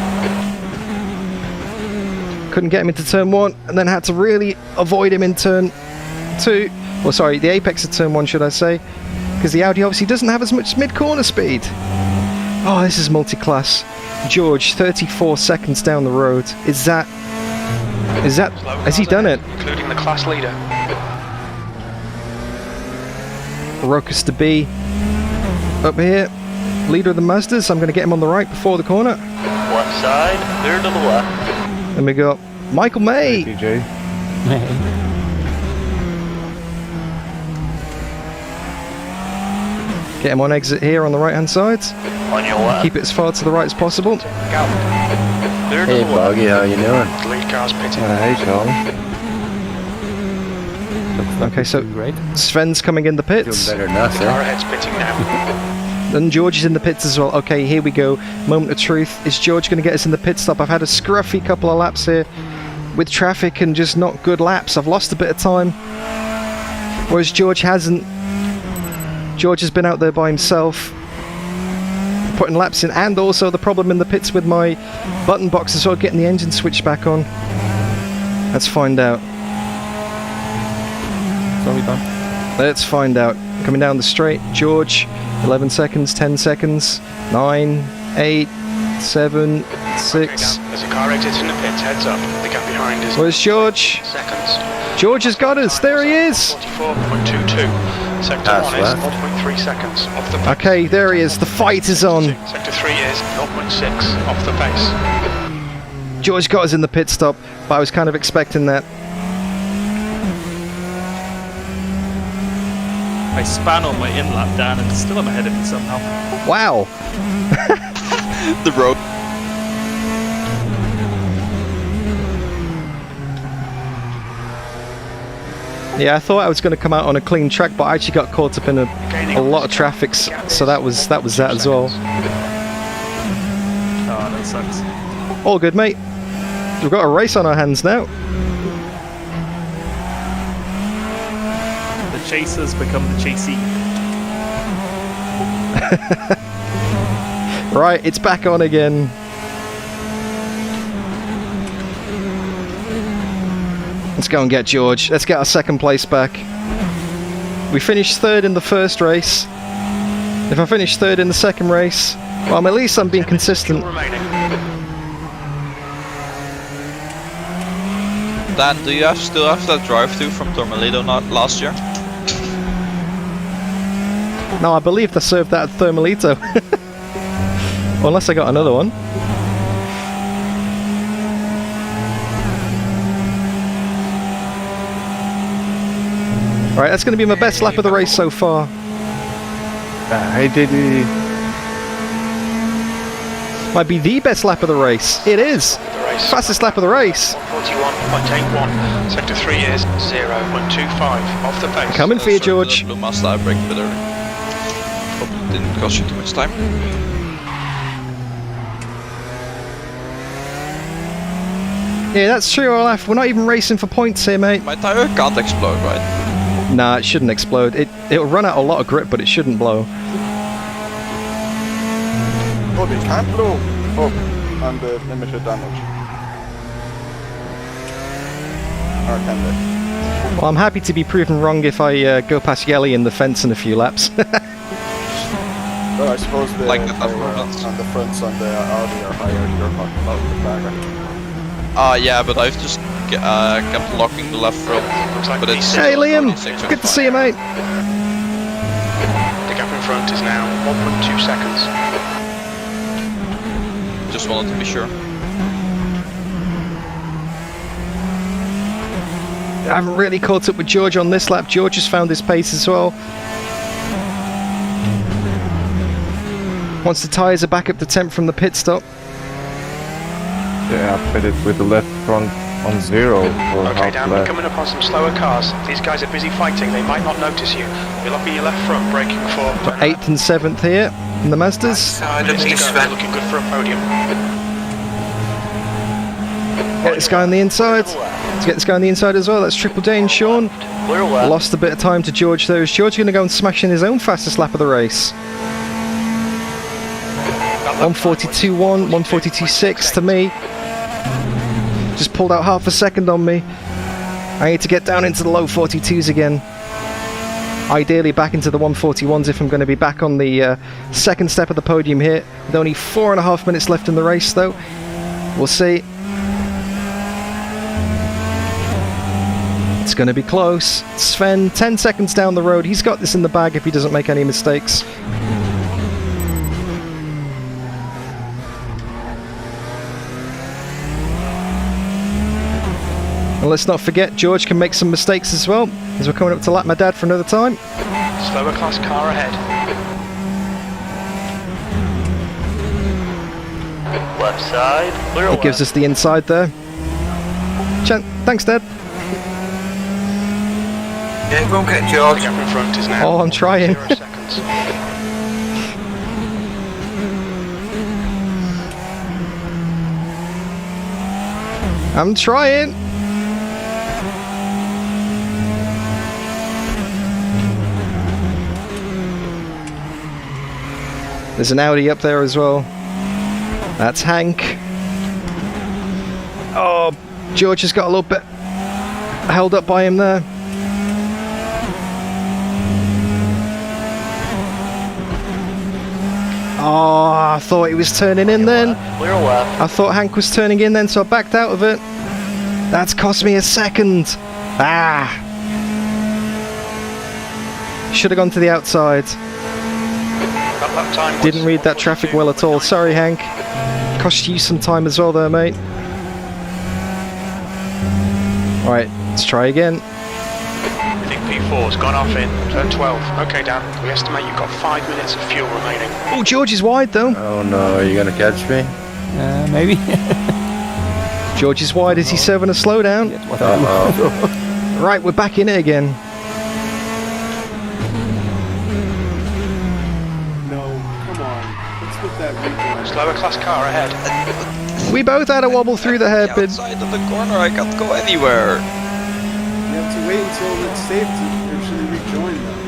[SPEAKER 1] Couldn't get him into turn 1, and then had to really avoid him in turn 2. Well, sorry, the apex of turn 1, should I say. Because the Audi obviously doesn't have as much mid-corner speed. Oh, this is multi-class. George, 34 seconds down the road. Has he done it?
[SPEAKER 13] Including the class leader.
[SPEAKER 1] Rocus to be up here. Leader of the Mazdas. I'm going to get him on the right before the corner.
[SPEAKER 14] Left side. Clear to the left.
[SPEAKER 1] And we got Michael May.
[SPEAKER 15] TJ.
[SPEAKER 1] Get him on exit here on the right hand side.
[SPEAKER 14] On your left.
[SPEAKER 1] Keep it as far to the right as possible.
[SPEAKER 14] Clear to
[SPEAKER 6] Hey,
[SPEAKER 14] the left.
[SPEAKER 6] Boggy, how you doing?
[SPEAKER 13] Lead car's pitting.
[SPEAKER 6] Hey, Charlie.
[SPEAKER 1] Okay, so
[SPEAKER 11] Great.
[SPEAKER 1] Sven's coming in the
[SPEAKER 6] Doing
[SPEAKER 1] pits.
[SPEAKER 6] better than us,
[SPEAKER 13] Car
[SPEAKER 6] eh?
[SPEAKER 13] ahead's pitting now.
[SPEAKER 1] And George is in the pits as well. Okay, here we go. Moment of truth. Is George going to get us in the pit stop? I've had a scruffy couple of laps here with traffic and just not good laps. I've lost a bit of time. Whereas George hasn't. George has been out there by himself, putting laps in, and also the problem in the pits with my button box as well, getting the engine switched back on. Let's find out. Let's find out. Coming down the straight, George, 11 seconds, 10 seconds, 9, 8, 7, 6.
[SPEAKER 13] There's a car exiting the pits. Heads up. The gap behind is
[SPEAKER 1] Where's George?
[SPEAKER 13] seconds.
[SPEAKER 1] George has got us. There he is.
[SPEAKER 13] 44.22. Sector 1 is 0.3 seconds off the pace.
[SPEAKER 1] Okay, there he is. The fight is on.
[SPEAKER 13] Sector 3 is 0.6 off the pace.
[SPEAKER 1] George got us in the pit stop, but I was kind of expecting that.
[SPEAKER 5] I span on my in-lap, Dan, and still I'm ahead of you somehow.
[SPEAKER 1] Wow.
[SPEAKER 10] The road.
[SPEAKER 1] Yeah, I thought I was going to come out on a clean track, but I actually got caught up in a lot of traffic, so that was that as well.
[SPEAKER 5] Oh, that sucks.
[SPEAKER 1] All good, mate. We've got a race on our hands now.
[SPEAKER 5] The chasers become the chasee.
[SPEAKER 1] Right, it's back on again. Let's go and get George. Let's get our second place back. We finished third in the first race. If I finish third in the second race, well, at least I'm being consistent.
[SPEAKER 10] Dan, do you still have that drive-through from Tormalito last year?
[SPEAKER 1] No, I believe they served that at Thermalito. Unless I got another one. Alright, that's going to be my best lap of the race so far.
[SPEAKER 16] Hey, Diddy.
[SPEAKER 1] Might be the best lap of the race. It is. Fastest lap of the race.
[SPEAKER 13] 41.81. Sector 3 is 0.25 off the pace.
[SPEAKER 1] Coming for you, George.
[SPEAKER 10] Blue Master, I break a bit early. Hope it didn't cost you too much time.
[SPEAKER 1] Yeah, that's true, Olaf. We're not even racing for points here, mate.
[SPEAKER 10] My tire can't explode, right?
[SPEAKER 1] Nah, it shouldn't explode. It'll run out a lot of grip, but it shouldn't blow.
[SPEAKER 12] Oh, they can't blow up on the limited damage. Or can they?
[SPEAKER 1] Well, I'm happy to be proven wrong if I go past Yelly in the fence in a few laps.
[SPEAKER 12] But I suppose the
[SPEAKER 10] like the
[SPEAKER 12] on the fronts on the Audi are higher. You're talking about the bagger.
[SPEAKER 10] Yeah, but I've just kept locking the left front. But it's
[SPEAKER 1] Hey, Liam! Good to see you, mate.
[SPEAKER 13] The gap in front is now 1.2 seconds.
[SPEAKER 10] Just wanted to be sure.
[SPEAKER 1] I haven't really caught up with George on this lap. George has found his pace as well. Once the tyres are back up to temp from the pit stop.
[SPEAKER 16] Yeah, I put it with the left front on 0 for
[SPEAKER 13] Okay,
[SPEAKER 16] half
[SPEAKER 13] Dan, we're
[SPEAKER 16] lap.
[SPEAKER 13] coming up on some slower cars. These guys are busy fighting. They might not notice you. You're looking at your left front, braking for
[SPEAKER 1] 8th and 7th here in the Masters.
[SPEAKER 13] minutes to go. Looking good for a podium.
[SPEAKER 1] Get this guy on the inside. Let's get this guy on the inside as well. That's Triple J and Sean. Lost a bit of time to George though. Is George going to go and smash in his own fastest lap of the race? 142.1, 142.6 to me. Just pulled out half a second on me. I need to get down into the low 42s again. Ideally back into the 141s if I'm going to be back on the second step of the podium here. With only 4.5 minutes left in the race though. We'll see. It's going to be close. Sven, 10 seconds down the road. He's got this in the bag if he doesn't make any mistakes. And let's not forget, George can make some mistakes as well, as we're coming up to lap my dad for another time.
[SPEAKER 13] Slower class car ahead.
[SPEAKER 14] Left side, clear
[SPEAKER 1] It gives us the inside there. Thanks, Dad.
[SPEAKER 4] Yeah, go and get George.
[SPEAKER 13] The gap in front is now
[SPEAKER 1] Oh, I'm trying.
[SPEAKER 13] 0 seconds.
[SPEAKER 1] I'm trying. There's an Audi up there as well. That's Hank. Oh, George has got a little bit held up by him there. Oh, I thought he was turning in then.
[SPEAKER 14] Clear left.
[SPEAKER 1] I thought Hank was turning in then, so I backed out of it. That's cost me a second. Ah. Should have gone to the outside. Didn't read that traffic well at all. Sorry, Hank. Cost you some time as well there, mate. Alright, let's try again.
[SPEAKER 13] I think P4's gone off in turn 12. Okay, Dan, we estimate you've got 5 minutes of fuel remaining.
[SPEAKER 1] Oh, George is wide though.
[SPEAKER 6] Oh no, are you going to catch me?
[SPEAKER 11] Maybe.
[SPEAKER 1] George is wide. Is he serving a slowdown?
[SPEAKER 6] Uh-oh.
[SPEAKER 1] Right, we're back in it again.
[SPEAKER 8] No, come on. What's with that rejoin?
[SPEAKER 13] Slower class car ahead.
[SPEAKER 1] We both had a wobble through the hairpin.
[SPEAKER 10] Outside of the corner, I can't go anywhere.
[SPEAKER 8] have to wait until it's safe to actually rejoin them.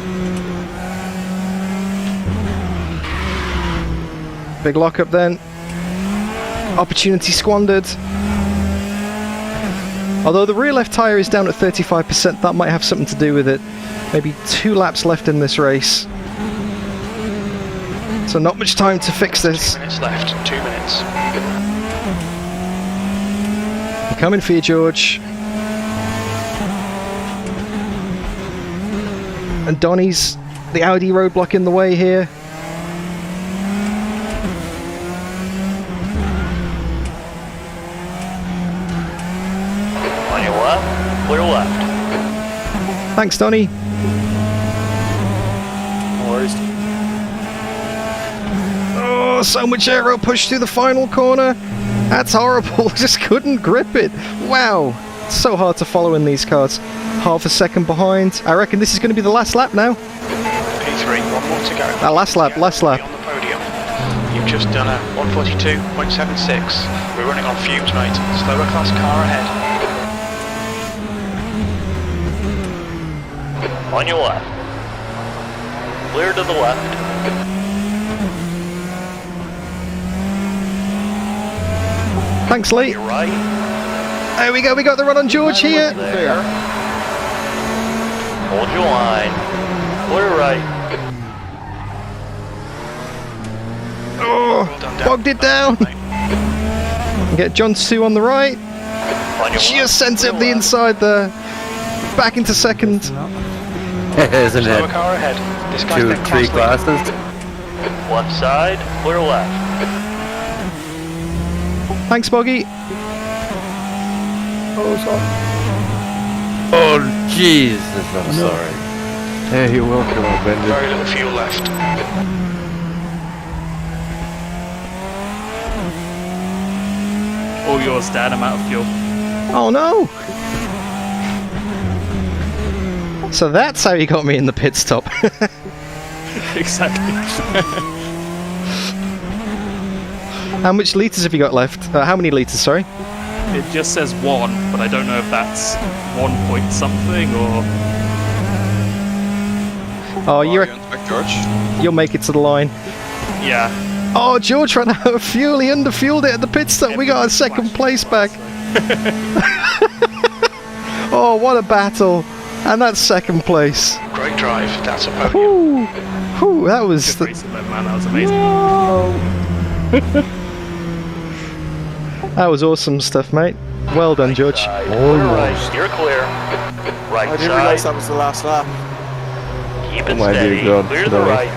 [SPEAKER 1] Big lockup then. Opportunity squandered. Although the rear left tyre is down at 35%, that might have something to do with it. Maybe 2 laps left in this race. So not much time to fix this.
[SPEAKER 13] 2 minutes left, 2 minutes.
[SPEAKER 1] I'm coming for you, George. And Donny's the Audi roadblock in the way here.
[SPEAKER 14] On your left, clear left.
[SPEAKER 1] Thanks, Donny.
[SPEAKER 12] No worries.
[SPEAKER 1] Oh, so much aero push through the final corner. That's horrible. Just couldn't grip it. Wow. It's so hard to follow in these cars. Half a second behind. I reckon this is going to be the last lap now.
[SPEAKER 13] P3, 1 more to go.
[SPEAKER 1] Last lap, last lap.
[SPEAKER 13] On the podium. You've just done a 142.76. We're running on fumes, mate. Slower class car ahead.
[SPEAKER 14] On your left. Clear to the left.
[SPEAKER 1] Thanks, Lee.
[SPEAKER 14] You're right.
[SPEAKER 1] There we go. We got the run on George here.
[SPEAKER 14] There. Hold your line. Clear right.
[SPEAKER 1] Oh, bogged it down. Get John 2 on the right. Just sent it up the inside there. Back into second.
[SPEAKER 6] Isn't
[SPEAKER 13] Slower
[SPEAKER 6] it?
[SPEAKER 13] car ahead. This guy's
[SPEAKER 6] 2,
[SPEAKER 13] been
[SPEAKER 6] 3
[SPEAKER 13] class
[SPEAKER 6] classes?
[SPEAKER 14] Left side, clear left.
[SPEAKER 1] Thanks, Boggy.
[SPEAKER 16] Oh, sorry.
[SPEAKER 6] Oh, Jesus, I'm sorry.
[SPEAKER 16] Hey, you're welcome, I'll bend
[SPEAKER 13] Very
[SPEAKER 16] it.
[SPEAKER 13] little fuel left.
[SPEAKER 5] All yours, Dad. I'm out of fuel.
[SPEAKER 1] Oh no! So that's how you got me in the pit stop.
[SPEAKER 5] Exactly.
[SPEAKER 1] How much litres have you got left? How many litres, sorry?
[SPEAKER 5] It just says 1, but I don't know if that's 1 point something or...
[SPEAKER 1] Oh,
[SPEAKER 10] George?
[SPEAKER 1] You'll make it to the line.
[SPEAKER 5] Yeah.
[SPEAKER 1] Oh, George ran out of fuel. He underfueled it at the pit stop. We got our second place back. Oh, what a battle. And that's second place.
[SPEAKER 13] Great drive. That's a podium.
[SPEAKER 1] Whew, that was...
[SPEAKER 5] Good racing, though, man. That was amazing.
[SPEAKER 1] That was awesome stuff, mate. Well done, George.
[SPEAKER 14] Right, you're clear. Right
[SPEAKER 12] I didn't
[SPEAKER 14] side.
[SPEAKER 12] realise that was the last lap.
[SPEAKER 14] Keep it
[SPEAKER 16] my
[SPEAKER 14] steady.
[SPEAKER 16] dear God,
[SPEAKER 14] Clear to the
[SPEAKER 16] sorry.
[SPEAKER 14] right.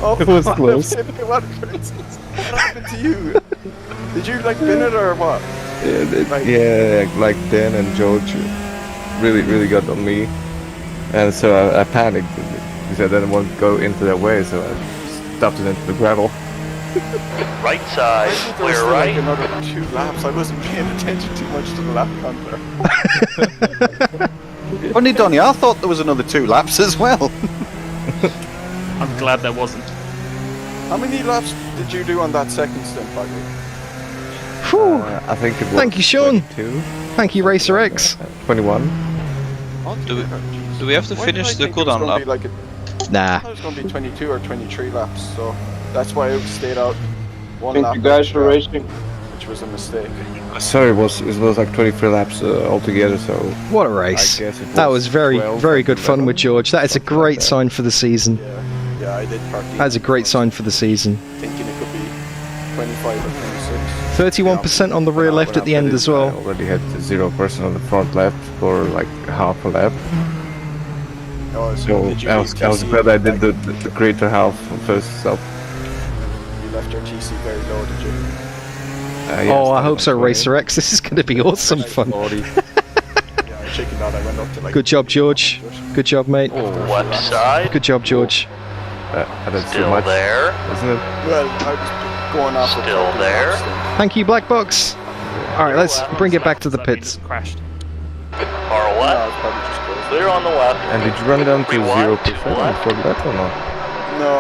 [SPEAKER 12] Oh,
[SPEAKER 16] It was close.
[SPEAKER 12] What happened to you? Did you like bin it or what?
[SPEAKER 16] Yeah, like Dan and George really got on me. And so I panicked because I didn't want to go into their way, so I stuffed it into the gravel.
[SPEAKER 14] Right side,
[SPEAKER 12] There was
[SPEAKER 14] clear
[SPEAKER 12] still,
[SPEAKER 14] right.
[SPEAKER 12] like another 2 laps. I wasn't paying attention too much to the lap counter.
[SPEAKER 2] Funny, Donny, I thought there was another 2 laps as well.
[SPEAKER 5] I'm glad there wasn't.
[SPEAKER 12] How many laps did you do on that second stint, Baggy?
[SPEAKER 16] I think it was
[SPEAKER 1] Thank you, Sean.
[SPEAKER 16] 22,
[SPEAKER 1] Thank you, Racer X.
[SPEAKER 16] 21.
[SPEAKER 10] Do we have to finish the cooldown lap?
[SPEAKER 1] Nah.
[SPEAKER 12] I thought it was going to be 22 or 23 laps, so that's why I stayed out 1
[SPEAKER 16] Thank
[SPEAKER 12] lap.
[SPEAKER 16] you guys for
[SPEAKER 12] extra,
[SPEAKER 16] racing.
[SPEAKER 12] Which was a mistake.
[SPEAKER 16] Sorry, it was like 23 laps altogether, so...
[SPEAKER 1] What a race.
[SPEAKER 16] I guess it
[SPEAKER 1] That was very,
[SPEAKER 16] 12,
[SPEAKER 1] very good fun
[SPEAKER 16] 11,
[SPEAKER 1] with George. That is a great sign for the season.
[SPEAKER 12] Yeah, I did park.
[SPEAKER 1] That is a great sign for the season.
[SPEAKER 12] Thinking it could be 25 or 26.
[SPEAKER 1] 31% on the rear left at the end as
[SPEAKER 16] I
[SPEAKER 1] well.
[SPEAKER 16] already had 0% on the front left for like half a lap.
[SPEAKER 12] Oh,
[SPEAKER 16] So
[SPEAKER 12] did you
[SPEAKER 16] I
[SPEAKER 12] leave
[SPEAKER 16] was
[SPEAKER 12] TC
[SPEAKER 16] glad I did
[SPEAKER 12] very-
[SPEAKER 16] the greater half first stop.
[SPEAKER 12] You left your TC very low, did you?
[SPEAKER 1] Oh, I hope so, Racer X. This is going to be awesome fun.
[SPEAKER 12] Yeah, I chickened out. I went up to like.
[SPEAKER 1] Good job, George. Good job, mate.
[SPEAKER 14] Left side.
[SPEAKER 1] Good job, George.
[SPEAKER 16] That's too
[SPEAKER 14] Still
[SPEAKER 16] much,
[SPEAKER 14] there.
[SPEAKER 16] isn't it?
[SPEAKER 12] Well, I was going off.
[SPEAKER 14] Still there.
[SPEAKER 1] Thank you, Black Box. Alright, let's bring it back to the pits.
[SPEAKER 5] Crashed.
[SPEAKER 14] Far left. Clear on the left.
[SPEAKER 16] And did you run down to 0%
[SPEAKER 14] Rewind,
[SPEAKER 16] before that or not?
[SPEAKER 12] No,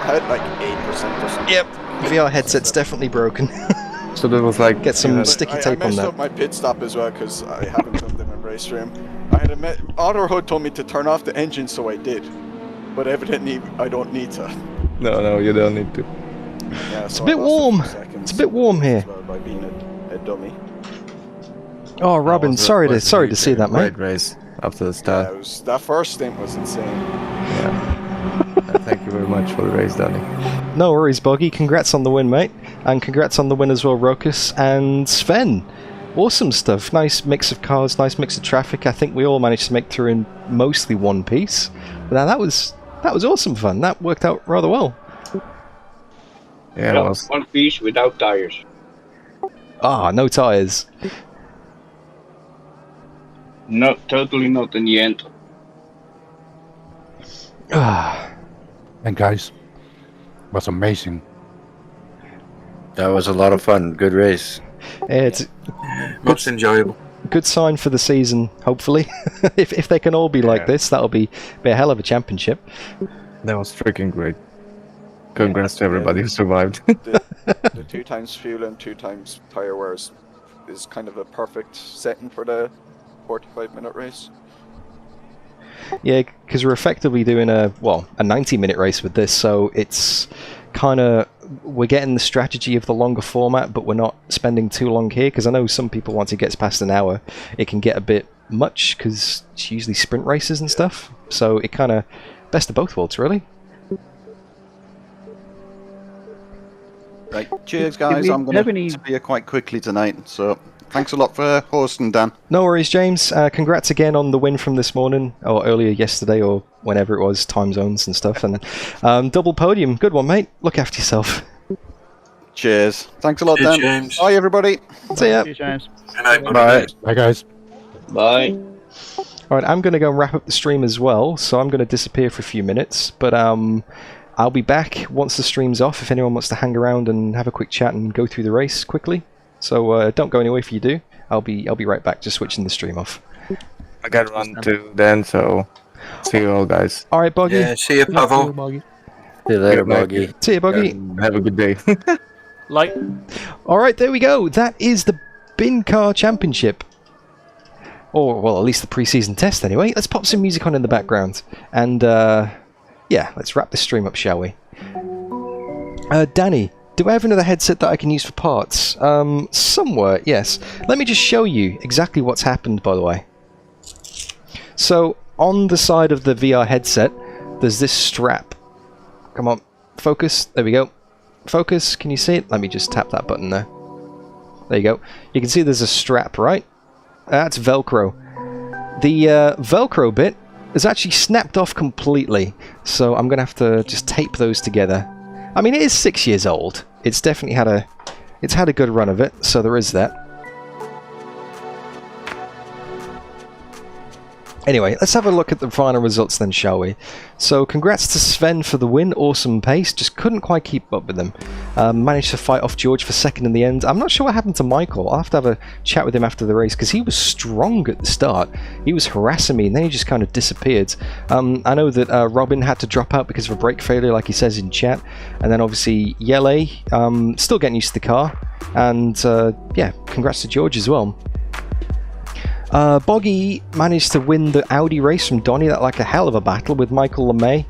[SPEAKER 12] I had like 8% or something.
[SPEAKER 1] Yep. VR headset's definitely broken.
[SPEAKER 16] So that was like...
[SPEAKER 1] Get some
[SPEAKER 16] you had-
[SPEAKER 1] sticky
[SPEAKER 12] I
[SPEAKER 1] tape on
[SPEAKER 12] messed
[SPEAKER 1] that.
[SPEAKER 12] up my pit stop as well because I haven't done them in RaceRoom. Otterhood told me to turn off the engine, so I did. But evidently, I don't need to.
[SPEAKER 16] No, you don't need to.
[SPEAKER 12] Yeah,
[SPEAKER 1] It's a bit warm. It's a bit warm here.
[SPEAKER 12] By being a dummy.
[SPEAKER 1] Oh, Robin, sorry to see that, mate.
[SPEAKER 16] Great race after the start.
[SPEAKER 12] Yeah, that first stint was insane.
[SPEAKER 16] Thank you very much for the race, Danny.
[SPEAKER 1] No worries, Boggy. Congrats on the win, mate. And congrats on the win as well, Rokus and Sven. Awesome stuff. Nice mix of cars, nice mix of traffic. I think we all managed to make through in mostly one piece. But now that was awesome fun. That worked out rather well.
[SPEAKER 16] Yeah, it was.
[SPEAKER 17] One piece without tires.
[SPEAKER 1] Ah, no tyres.
[SPEAKER 17] No, totally not in the end.
[SPEAKER 15] And guys, it was amazing.
[SPEAKER 6] That was a lot of fun. Good race.
[SPEAKER 1] It's
[SPEAKER 4] most enjoyable.
[SPEAKER 1] Good sign for the season, hopefully. if they can all be like this, that'll be a hell of a championship.
[SPEAKER 16] That was freaking great. Congrats to everybody who survived.
[SPEAKER 12] The 2 times fuel and 2 times tire wear is kind of a perfect setting for the 45-minute race.
[SPEAKER 1] Yeah, because we're effectively doing a 90-minute race with this, so it's kind of, we're getting the strategy of the longer format, but we're not spending too long here, because I know some people, once it gets past an hour, it can get a bit much, because it's usually sprint races and stuff, so it kind of, best of both worlds, really.
[SPEAKER 2] Right, cheers guys, I'm going to disappear quite quickly tonight, so thanks a lot for hosting, Dan.
[SPEAKER 1] No worries, James. Congrats again on the win from this morning, or earlier yesterday, or whenever it was, time zones and stuff, and double podium. Good one, mate. Look after yourself.
[SPEAKER 2] Cheers. Thanks a lot, Dan.
[SPEAKER 4] James.
[SPEAKER 2] Bye, everybody.
[SPEAKER 1] See ya.
[SPEAKER 9] Cheers, James.
[SPEAKER 4] Good night,
[SPEAKER 16] Bye.
[SPEAKER 15] Bye, guys.
[SPEAKER 17] Bye.
[SPEAKER 1] Alright, I'm going to go and wrap up the stream as well, so I'm going to disappear for a few minutes, but I'll be back once the stream's off if anyone wants to hang around and have a quick chat and go through the race quickly. So don't go anywhere if you do. I'll be right back, just switching the stream off.
[SPEAKER 16] I got to run too then, so see you all, guys.
[SPEAKER 1] Alright, Boggy.
[SPEAKER 4] Yeah, see you, Pavo.
[SPEAKER 6] See you later, Boggy.
[SPEAKER 1] See you, Boggy.
[SPEAKER 16] Have a good day.
[SPEAKER 5] Like.
[SPEAKER 1] Alright, there we go. That is the Bincar Championship. Or, well, at least the pre-season test anyway. Let's pop some music on in the background. And, yeah, let's wrap this stream up, shall we? Danny, do I have another headset that I can use for parts? Somewhere, yes. Let me just show you exactly what's happened, by the way. So, on the side of the VR headset, there's this strap. Come on, focus. There we go. Focus, can you see it? Let me just tap that button there. There you go. You can see there's a strap, right? That's Velcro. The Velcro bit is actually snapped off completely, so I'm going to have to just tape those together. I mean, it is 6 years old. It's definitely had a good run of it, so there is that. Anyway, let's have a look at the final results then, shall we? So, congrats to Sven for the win. Awesome pace. Just couldn't quite keep up with him. Managed to fight off George for second in the end. I'm not sure what happened to Michael. I'll have to have a chat with him after the race, because he was strong at the start. He was harassing me, and then he just kind of disappeared. I know that Robin had to drop out because of a brake failure, like he says in chat. And then, obviously, Yele, still getting used to the car. And, yeah, congrats to George as well. Boggy managed to win the Audi race from Donny. That like a hell of a battle with Michael LeMay.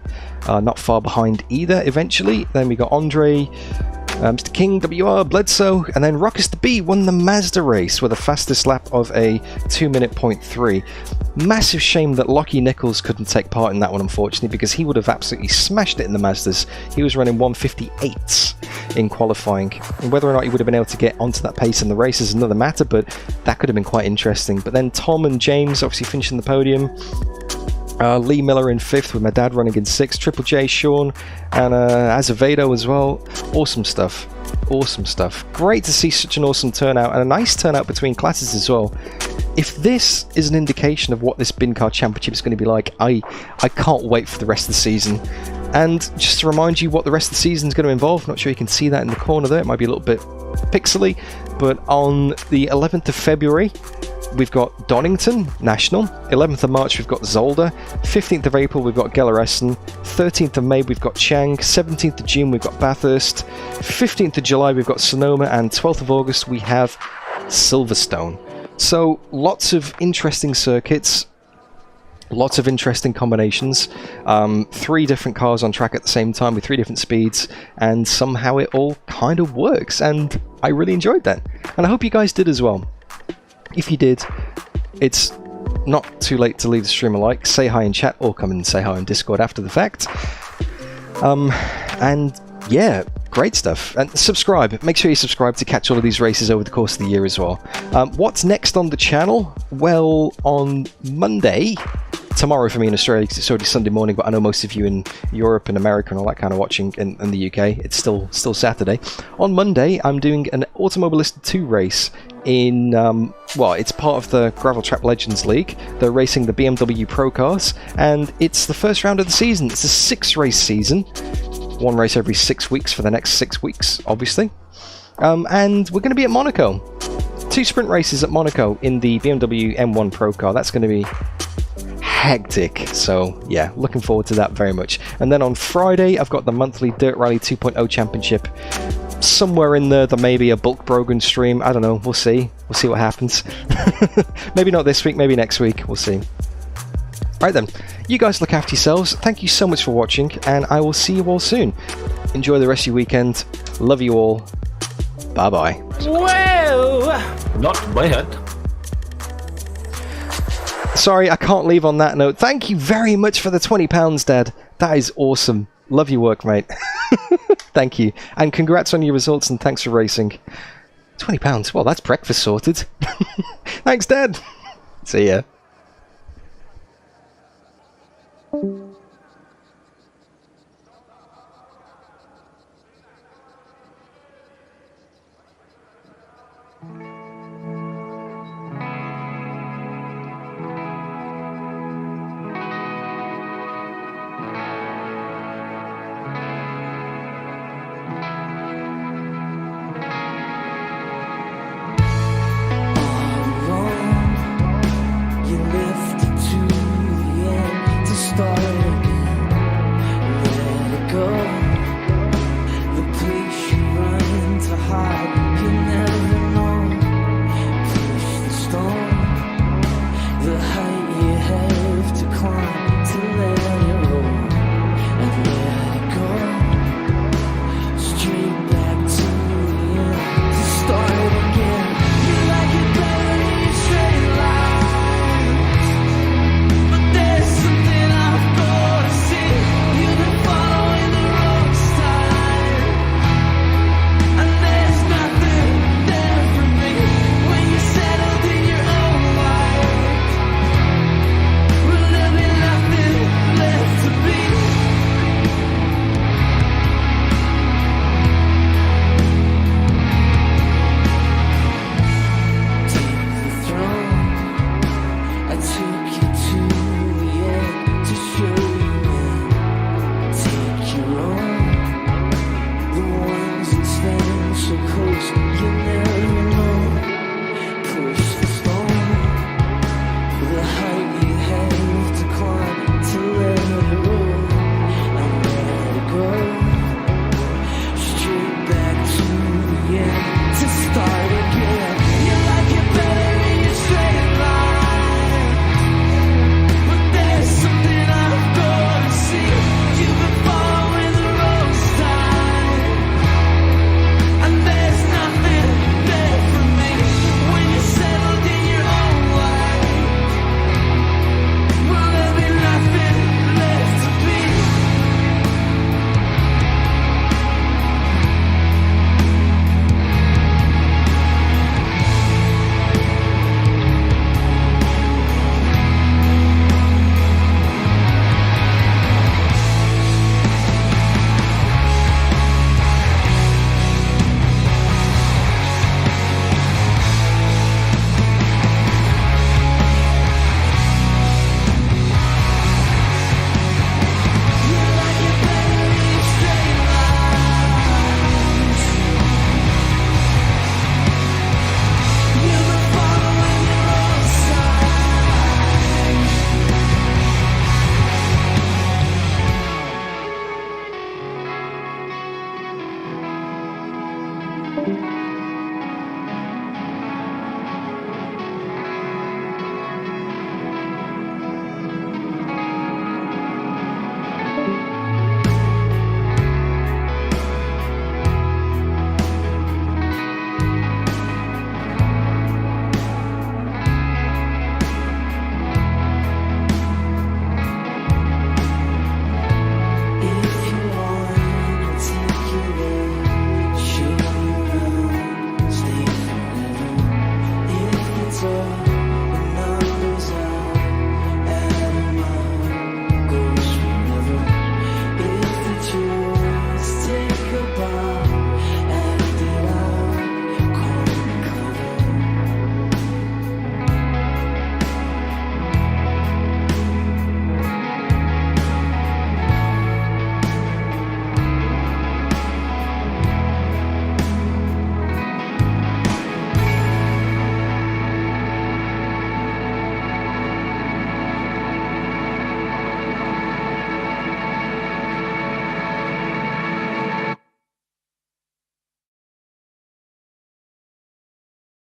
[SPEAKER 1] Not far behind either eventually. Then we got Andre, Mr. King, WR, Bledsoe, and then Rockers to B won the Mazda race with a fastest lap of a 2-minute .3. Massive shame that Lockie Nichols couldn't take part in that one, unfortunately, because he would have absolutely smashed it in the Mazdas. He was running 158 in qualifying. And whether or not he would have been able to get onto that pace in the race is another matter, but that could have been quite interesting. But then Tom and James obviously finishing the podium. Lee Miller in 5th with my dad running in 6th. Triple J, Sean, and Azevedo as well. Awesome stuff. Awesome stuff. Great to see such an awesome turnout, and a nice turnout between classes as well. If this is an indication of what this Bincar Championship is going to be like, I can't wait for the rest of the season. And just to remind you what the rest of the season is going to involve, not sure you can see that in the corner there, it might be a little bit pixely, but on the 11th of February, we've got Donington National. 11th of March, we've got Zolder. 15th of April, we've got Gelleressen. 13th of May, we've got Chang. 17th of June, we've got Bathurst. 15th of July, we've got Sonoma. And 12th of August, we have Silverstone. So, lots of interesting circuits. Lots of interesting combinations. 3 different cars on track at the same time with 3 different speeds, and somehow it all kind of works, and I really enjoyed that. And I hope you guys did as well. If you did, it's not too late to leave the stream a like, say hi in chat, or come and say hi on Discord after the fact. And yeah, great stuff. And subscribe. Make sure you subscribe to catch all of these races over the course of the year as well. What's next on the channel? Well, on Monday, tomorrow for me in Australia, because it's already Sunday morning, but I know most of you in Europe and America and all that kind of watching in the UK, it's still Saturday. On Monday, I'm doing an Automobilista 2 race in, well, it's part of the Gravel Trap Legends League. They're racing the BMW Pro Cars, and it's the first round of the season. It's a 6-race season. 1 race every 6 weeks for the next 6 weeks, obviously. And we're going to be at Monaco. 2 sprint races at Monaco in the BMW M1 Pro Car. That's going to be hectic, so yeah, looking forward to that very much. And then on Friday, I've got the monthly Dirt Rally 2.0 Championship. Somewhere in there may be a bulk Brogan stream. I don't know. We'll see. We'll see what happens. Maybe not this week. Maybe next week. We'll see. Right then. You guys look after yourselves. Thank you so much for watching, and I will see you all soon. Enjoy the rest of your weekend. Love you all. Bye bye.
[SPEAKER 18] Well, not bad.
[SPEAKER 1] Sorry, I can't leave on that note. Thank you very much for the £20, Dad. That is awesome. Love your work, mate. Thank you. And congrats on your results, and thanks for racing. £20. Well, that's breakfast sorted. Thanks, Dad. See ya.